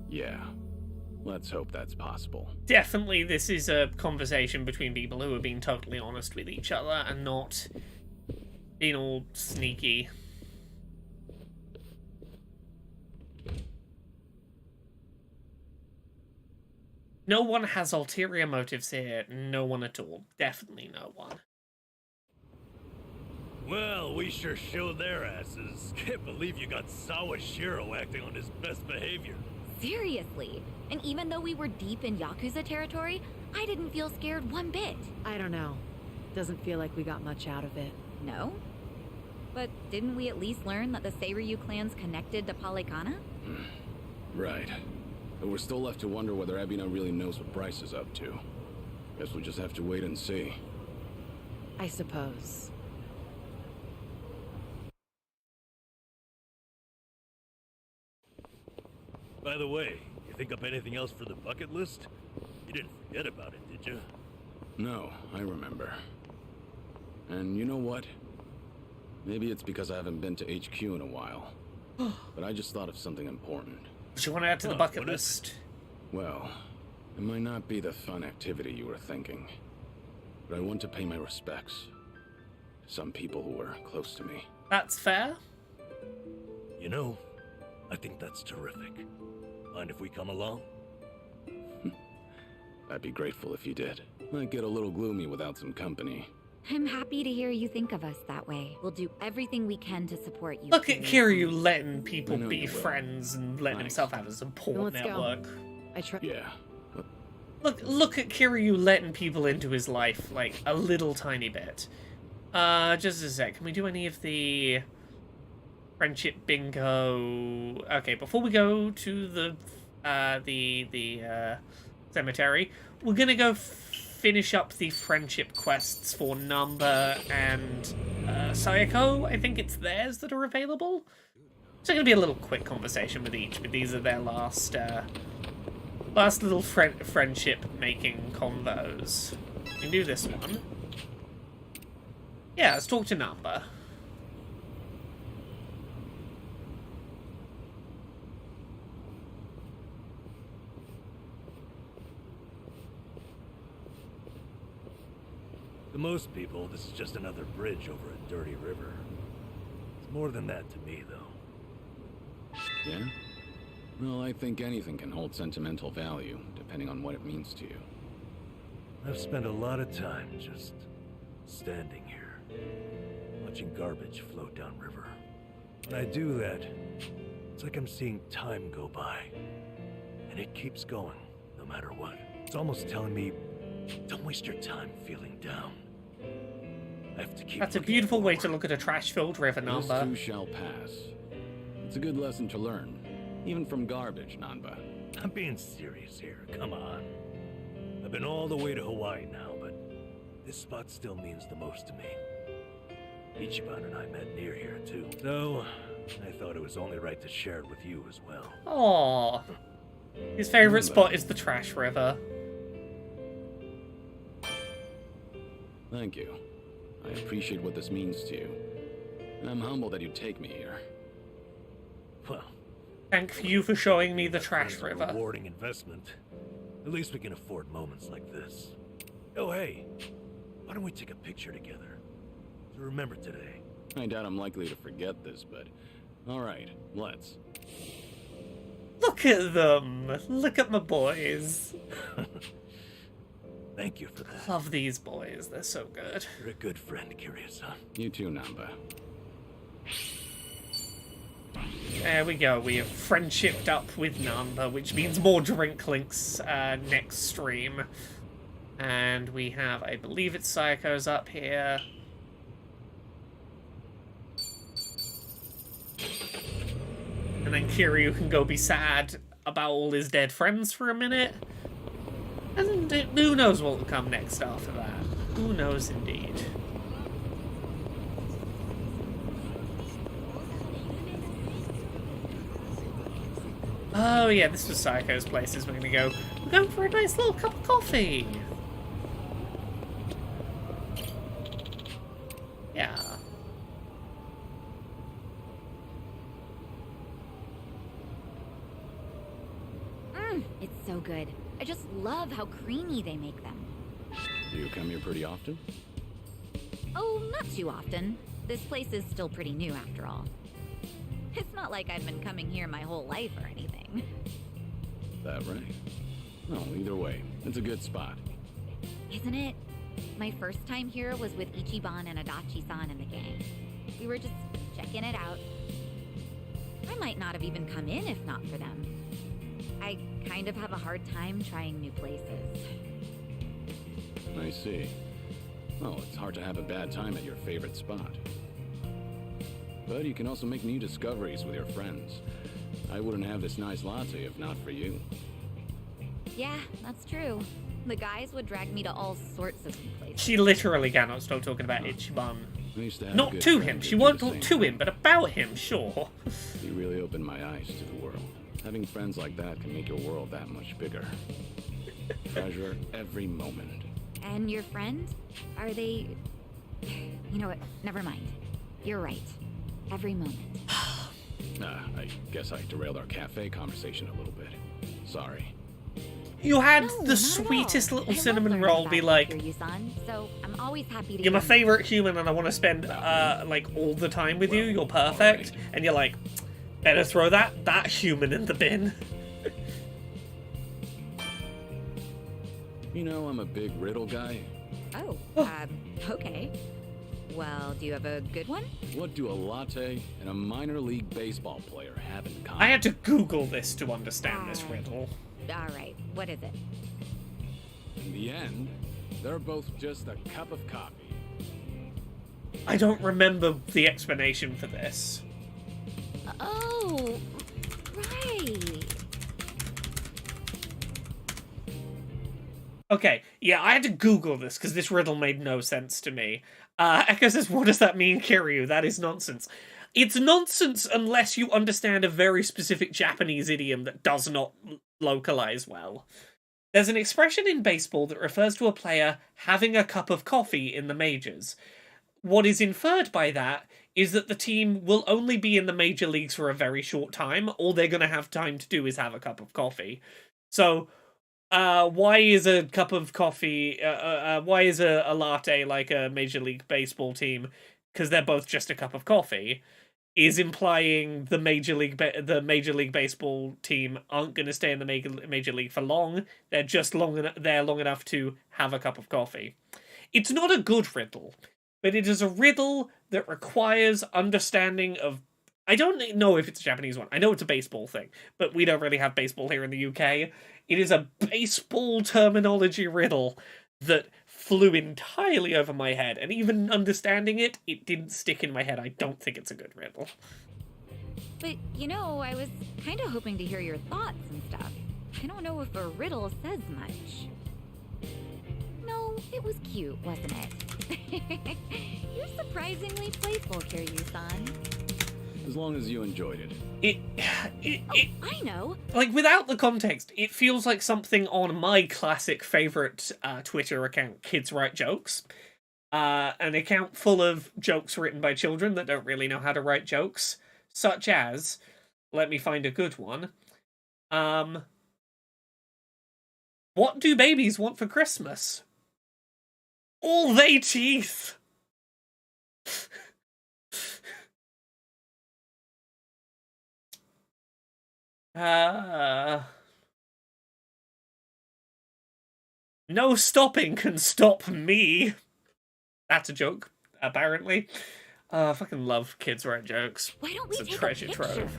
Yeah. Let's hope that's possible. Definitely, this is a conversation between people who are being totally honest with each other and not being all sneaky. No one has ulterior motives here. No one at all. Definitely no one. well, we sure showed their asses. Can't believe you got Sawashiro acting on his best behavior. Seriously. And even though we were deep in Yakuza territory, I didn't feel scared one bit. I don't know. Doesn't feel like we got much out of it. No? But didn't we at least learn that the Seiryu clan's connected to Polikana? Right. But we're still left to wonder whether Ebina really knows what Bryce is up to. Guess we'll just have to wait and see. I suppose. By the way, you think up anything else for the bucket list? You didn't forget about it, did you? No, I remember. And you know what? Maybe it's because I haven't been to HQ in a while. But I just thought of something important. What you want to add to the bucket list? Well, it might not be the fun activity you were thinking. But I want to pay my respects to some people who were close to me. That's fair. You know, I think that's terrific. Mind if we come along? I'd be grateful if you did. Might get a little gloomy without some company. I'm happy to hear you think of us that way. We'll do everything we can to support you. Look at Kiryu letting people I know be you will. friends and letting Thanks. himself have a support Let's go. network. I try. Yeah. Look at Kiryu letting people into his life, like, a little tiny bit. Just a sec. Can we do any of the friendship bingo? Okay, before we go to the cemetery, we're gonna go finish up the friendship quests for Namba and Sayako. I think it's theirs that are available. So gonna be a little quick conversation with each, but these are their last little friendship making convos. We can do this one. Yeah, let's talk to Namba. To most people, this is just another bridge over a dirty river. It's more than that to me, though. Yeah? Well, I think anything can hold sentimental value, depending on what it means to you. I've spent a lot of time just standing here, watching garbage float downriver. When I do that, it's like I'm seeing time go by. And it keeps going, no matter what. It's almost telling me, don't waste your time feeling down. I have to keep. That's a beautiful way to look at a trash-filled river, This Namba. too shall pass. It's a good lesson to learn, even from garbage, Nanba. I'm being serious here, come on. I've been all the way to Hawaii now, but this spot still means the most to me. Ichiban and I met near here, too. So, I thought it was only right to share it with you as well. Aww. His favorite spot is the trash river. Thank you. I appreciate what this means to you. I'm humbled that you'd take me here. Well, thank you for showing me the trash it's a river. rewarding investment. At least we can afford moments like this. Oh, hey, why don't we take a picture together to remember today? I doubt I'm likely to forget this, but all right, let's. Look at them. Look at my boys. Thank you for that. Love these boys. They're so good. You're a good friend, Kiryu-san. You too, Namba. There we go. We have friendshiped up with Namba, which means more drink links next stream. And we have, I believe it's Sayako's up here. And then Kiryu can go be sad about all his dead friends for a minute. And who knows what will come next after that. Who knows indeed. Oh yeah, this was Sayako's places. We're going for a nice little cup of coffee. Yeah. It's so good. I just love how creamy they make them. Do you come here pretty often? Oh, not too often. This place is still pretty new after all. It's not like I've been coming here my whole life or anything. That right? Well, either way, it's a good spot. Isn't it? My first time here was with Ichiban and Adachi-san and the gang. We were just checking it out. I might not have even come in if not for them. I kind of have a hard time trying new places. I see. Well, it's hard to have a bad time at your favorite spot. But you can also make new discoveries with your friends. I wouldn't have this nice latte if not for you. Yeah, that's true. The guys would drag me to all sorts of new places. She literally cannot stop talking about Ichiban. I used to have a Not good to friend him. who She did won't the talk same to thing. him, but about him, sure. You really opened my eyes to the world. Having friends like that can make your world that much bigger. Treasure every moment. And your friend? Are they... You know what? Never mind. You're right. Every moment. I guess I derailed our cafe conversation a little bit. Sorry. You had No, the not at sweetest all. little I love cinnamon learning roll about be like, Kiryu-san, so I'm always happy to you're my hear more. favorite human and I want to spend, like, all the time with you. You're perfect. And you're like, better throw that human in the bin. You know, I'm a big riddle guy. Oh, okay. Well, do you have a good one? What do a latte and a minor league baseball player have in common? I had to Google this to understand this riddle. All right, what is it? In the end, they're both just a cup of coffee. I don't remember the explanation for this. Oh, right. Okay, yeah, I had to Google this because this riddle made no sense to me. Echo says, what does that mean, Kiryu? That is nonsense. It's nonsense unless you understand a very specific Japanese idiom that does not localize well. There's an expression in baseball that refers to a player having a cup of coffee in the majors. What is inferred by that is that the team will only be in the major leagues for a very short time. All they're going to have time to do is have a cup of coffee. So why is a cup of coffee, why is a latte like a Major League Baseball team? Because they're both just a cup of coffee, is implying the Major League Baseball team aren't going to stay in the Major League for long. They're just there long enough to have a cup of coffee. It's not a good riddle, but it is a riddle that requires understanding of. I don't know if it's a Japanese one. I know it's a baseball thing, but we don't really have baseball here in the UK. It is a baseball terminology riddle that flew entirely over my head, and even understanding it, it didn't stick in my head. I don't think it's a good riddle. But, you know, I was kind of hoping to hear your thoughts and stuff. I don't know if a riddle says much. No, it was cute, wasn't it? You're surprisingly playful, Kiryu-san. As long as you enjoyed it. I know. Like, without the context, it feels like something on my classic favorite Twitter account, Kids Write Jokes. An account full of jokes written by children that don't really know how to write jokes, such as, let me find a good one. What do babies want for Christmas? All they teeth. No stopping can stop me. That's a joke, apparently. I fucking love Kids Write Jokes. Why don't we It's a take treasure a picture? trove.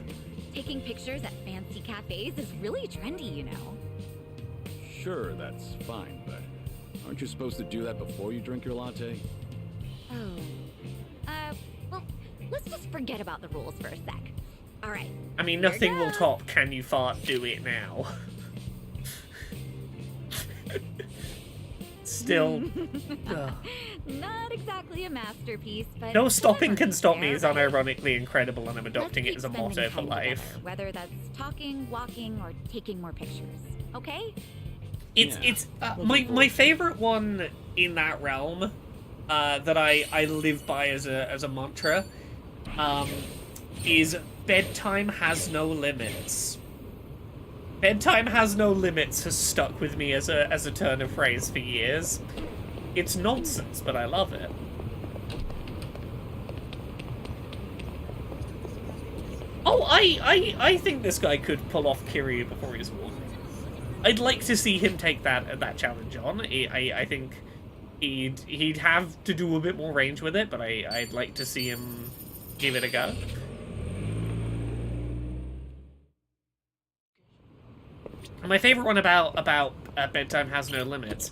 Taking pictures at fancy cafes is really trendy, you know. Sure, that's fine, but aren't you supposed to do that before you drink your latte? Oh. Well, let's just forget about the rules for a sec. All right. I mean, nothing will top Can You Fart Do It Now. Still. Not exactly a masterpiece, but No stopping can stop me there, is right? unironically incredible, and I'm adopting Let's it as a keep motto spending for time life. together, whether that's talking, walking, or taking more pictures. Okay? It's my favorite one in that realm that I live by as a mantra is bedtime has no limits. Bedtime has no limits has stuck with me as a turn of phrase for years. It's nonsense, but I love it. Oh, I think this guy could pull off Kiryu before he's won. I'd like to see him take that challenge on. I think he'd have to do a bit more range with it, but I'd like to see him give it a go. My favorite one about Bedtime Has No Limits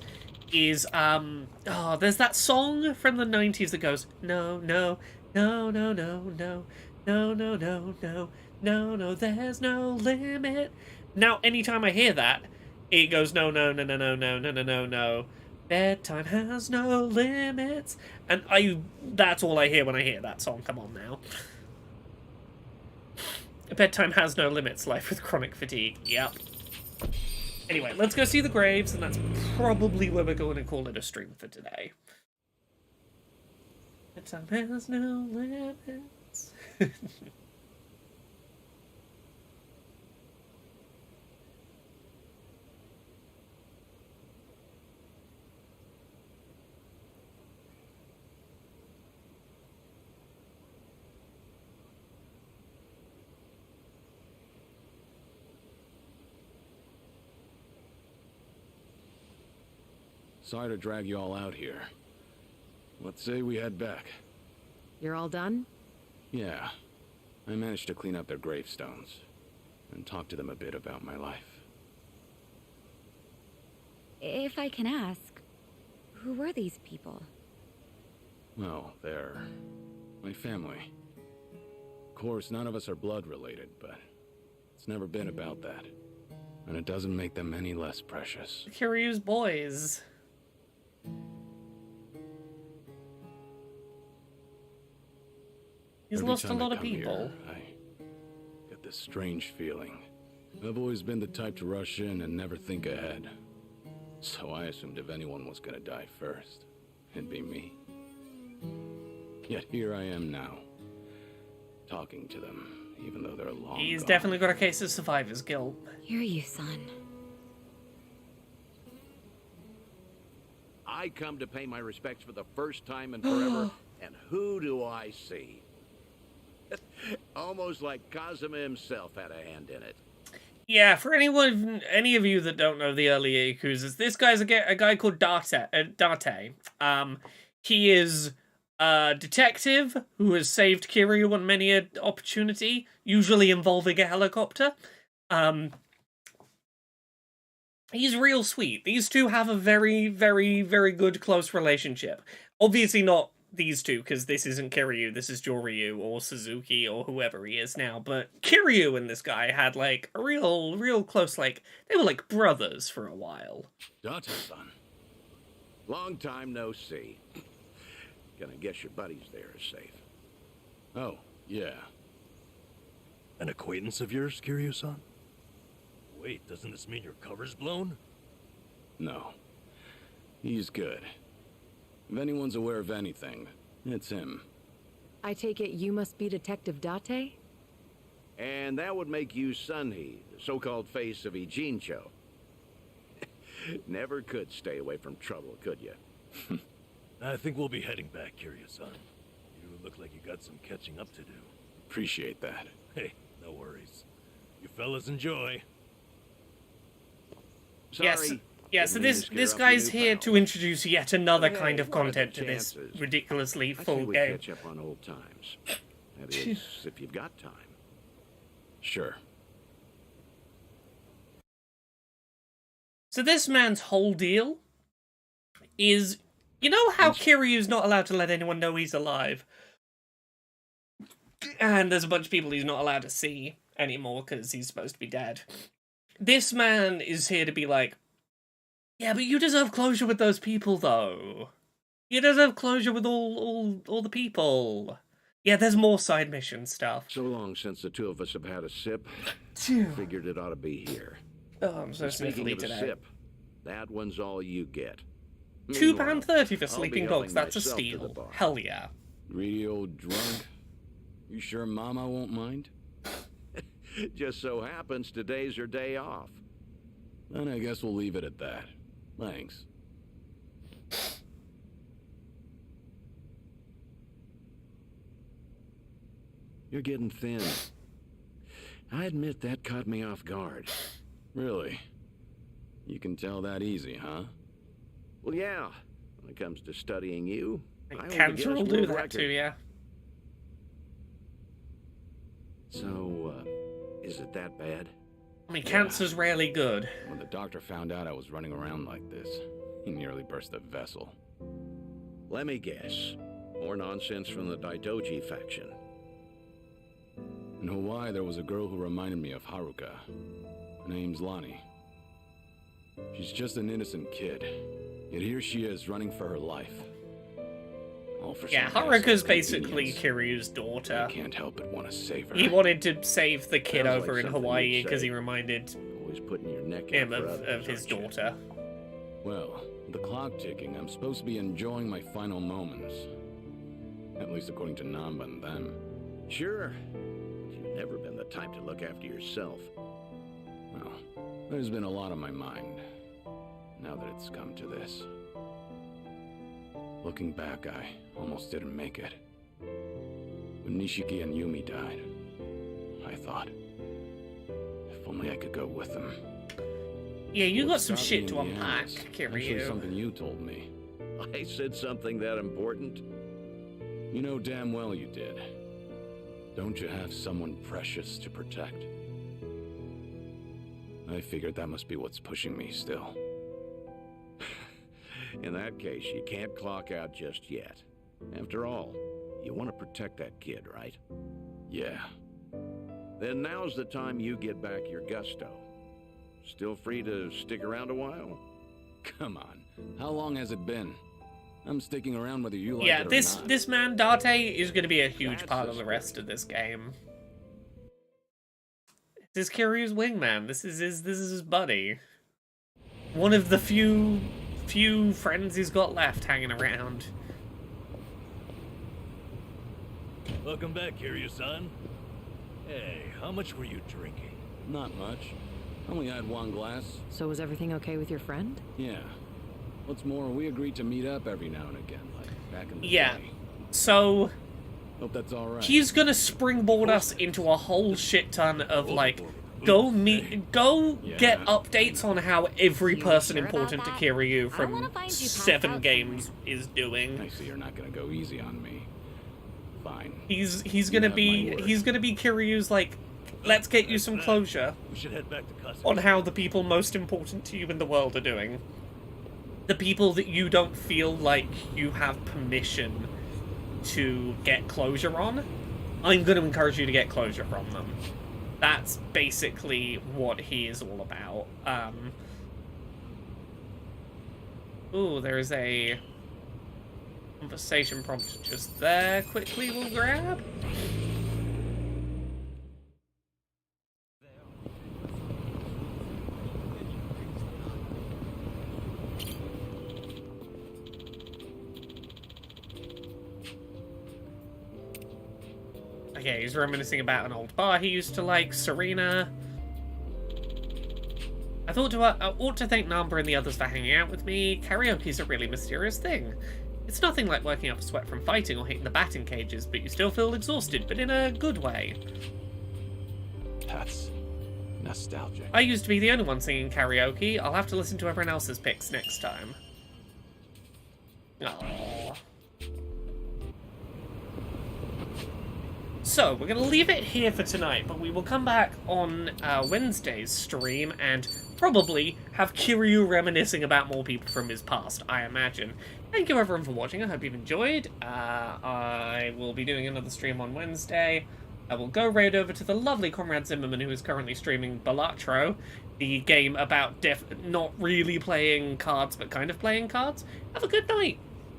is there's that song from the 90s that goes no no no no no no no no no no no no there's no limit. Now anytime I hear that, it goes no no no no no no no no no no. Bedtime has no limits, and that's all I hear when I hear that song. Come on now. Bedtime has no limits. Life with chronic fatigue. Yep. Anyway, let's go see the graves, and that's probably where we're going to call it a stream for today. Bedtime has no limits. Sorry to drag you all out here. Let's say we head back. You're all done? Yeah. I managed to clean up their gravestones and talk to them a bit about my life. If I can ask, who were these people? Well, they're my family. Of course, none of us are blood related, but it's never been about that. And it doesn't make them any less precious. Kiryu's boys. He's Every lost a time I lot of come people. here, I get this strange feeling. I've always been the type to rush in and never think ahead. So I assumed if anyone was gonna die first, it'd be me. Yet here I am now, talking to them, even though they're long He's gone. definitely got a case of survivor's guilt. Kiryu-san. I come to pay my respects for the first time in forever, and who do I see? Almost like Kazuma himself had a hand in it. Yeah, for any of you that don't know the early Yakuzas, this guy's a guy called Date. He is a detective who has saved Kiryu on many an opportunity, usually involving a helicopter. He's real sweet. These two have a very, very, very good close relationship. Obviously not these two, because this isn't Kiryu, this is Joryu, or Suzuki, or whoever he is now, but Kiryu and this guy had, like, a real close, like, they were like brothers for a while. Dante-san. Long time no see. Gonna guess your buddies there are safe. Oh, yeah. An acquaintance of yours, Kiryu-san? Wait, doesn't this mean your cover's blown? No. He's good. If anyone's aware of anything, it's him. I take it you must be Detective Date? And that would make you Sunhee, the so-called face of Ijincho. Never could stay away from trouble, could you? I think we'll be heading back, Kiryu-san. You look like you got some catching up to do. Appreciate that. Hey, no worries. You fellas enjoy. Sorry. So this guy's here to introduce yet another kind of content to this ridiculously full we game. Catch up on old times. That is, if you've got time. Sure. So this man's whole deal is, you know how Kiryu's not allowed to let anyone know he's alive? And there's a bunch of people he's not allowed to see anymore because he's supposed to be dead. This man is here to be like, yeah, but you deserve closure with those people, though. You deserve closure with all the people. Yeah, there's more side mission stuff. So long since the two of us have had a sip. Figured it ought to be here. Oh, I'm so Speaking sniffly of a today. sip, that one's all you get. £2.30 for I'll sleeping be dogs. helping That's a myself to the steal. bar. Hell yeah. Greedy old drunk. You sure Mama won't mind? Just so happens today's her day off. Then I guess we'll leave it at that. Thanks. You're getting thin. I admit that caught me off guard. Really? You can tell that easy, huh? Well, yeah. When it comes to studying you, I hold the Cancer will Guinness do World that Record. too, yeah. So, is it that bad? I mean, cancer's rarely good. When the doctor found out I was running around like this, he nearly burst the vessel. Let me guess. More nonsense from the Daidoji faction. In Hawaii, there was a girl who reminded me of Haruka. Her name's Lonnie. She's just an innocent kid. Yet here she is, running for her life. All for Yeah, some Haruka's asshole basically convenience. Kiryu's daughter. I can't help but want to save her. He wanted to save the kid Sounds over like in something Hawaii you'd because say. he reminded Always putting your neck him out for of others, his aren't you? daughter. Well, with the clock ticking, I'm supposed to be enjoying my final moments. At least according to Namba and them. Sure. You've never been the type to look after yourself. Well, there's been a lot on my mind. Now that it's come to this. Looking back, I almost didn't make it. When Nishiki and Yumi died, I thought, if only I could go with them. Yeah, you What got some stopped shit me to in the unpack, end was actually Kiryu. something you told me. I said something that important? You know damn well you did. Don't you have someone precious to protect? I figured that must be what's pushing me still. In that case, you can't clock out just yet. After all, you want to protect that kid, right? Yeah. Then now's the time you get back your gusto. Still free to stick around a while? Come on. How long has it been? I'm sticking around whether you like Yeah, it or this not. this man Date is going to be a huge That's part the of the spirit. rest of this game. This is Kiryu's wingman. This is his buddy. One of the few friends he's got left hanging around. Welcome back, Kiryu-san. Hey, how much were you drinking? Not much. Only had one glass. So was everything okay with your friend? Yeah. What's more, we agreed to meet up every now and again, like back in the Yeah. day. So Hope that's alright. he's gonna springboard us into a whole shit ton of, like, go get updates on how every You person sure about important to that? Kiryu I wanna from find you passed 7 out games is doing. I see you're not gonna go easy on me. Fine. He's You gonna have be my word. he's gonna be Kiryu's, like, let's get you some closure We should head back to Casa. on how the people most important to you in the world are doing. The people that you don't feel like you have permission to get closure on, I'm going to encourage you to get closure from them. That's basically what he is all about. Ooh, there's a conversation prompt just there. Quickly, we'll grab. Okay, he's reminiscing about an old bar he used to like, Serena. I ought to thank Namba and the others for hanging out with me. Karaoke's a really mysterious thing. It's nothing like working up a sweat from fighting or hitting the batting cages, but you still feel exhausted, but in a good way. That's nostalgic. I used to be the only one singing karaoke. I'll have to listen to everyone else's picks next time. Aww. So, we're going to leave it here for tonight, but we will come back on Wednesday's stream and probably have Kiryu reminiscing about more people from his past, I imagine. Thank you everyone for watching, I hope you've enjoyed. I will be doing another stream on Wednesday. I will go right over to the lovely Comrade Zimmerman, who is currently streaming Balatro, the game about not really playing cards, but kind of playing cards. Have a good night.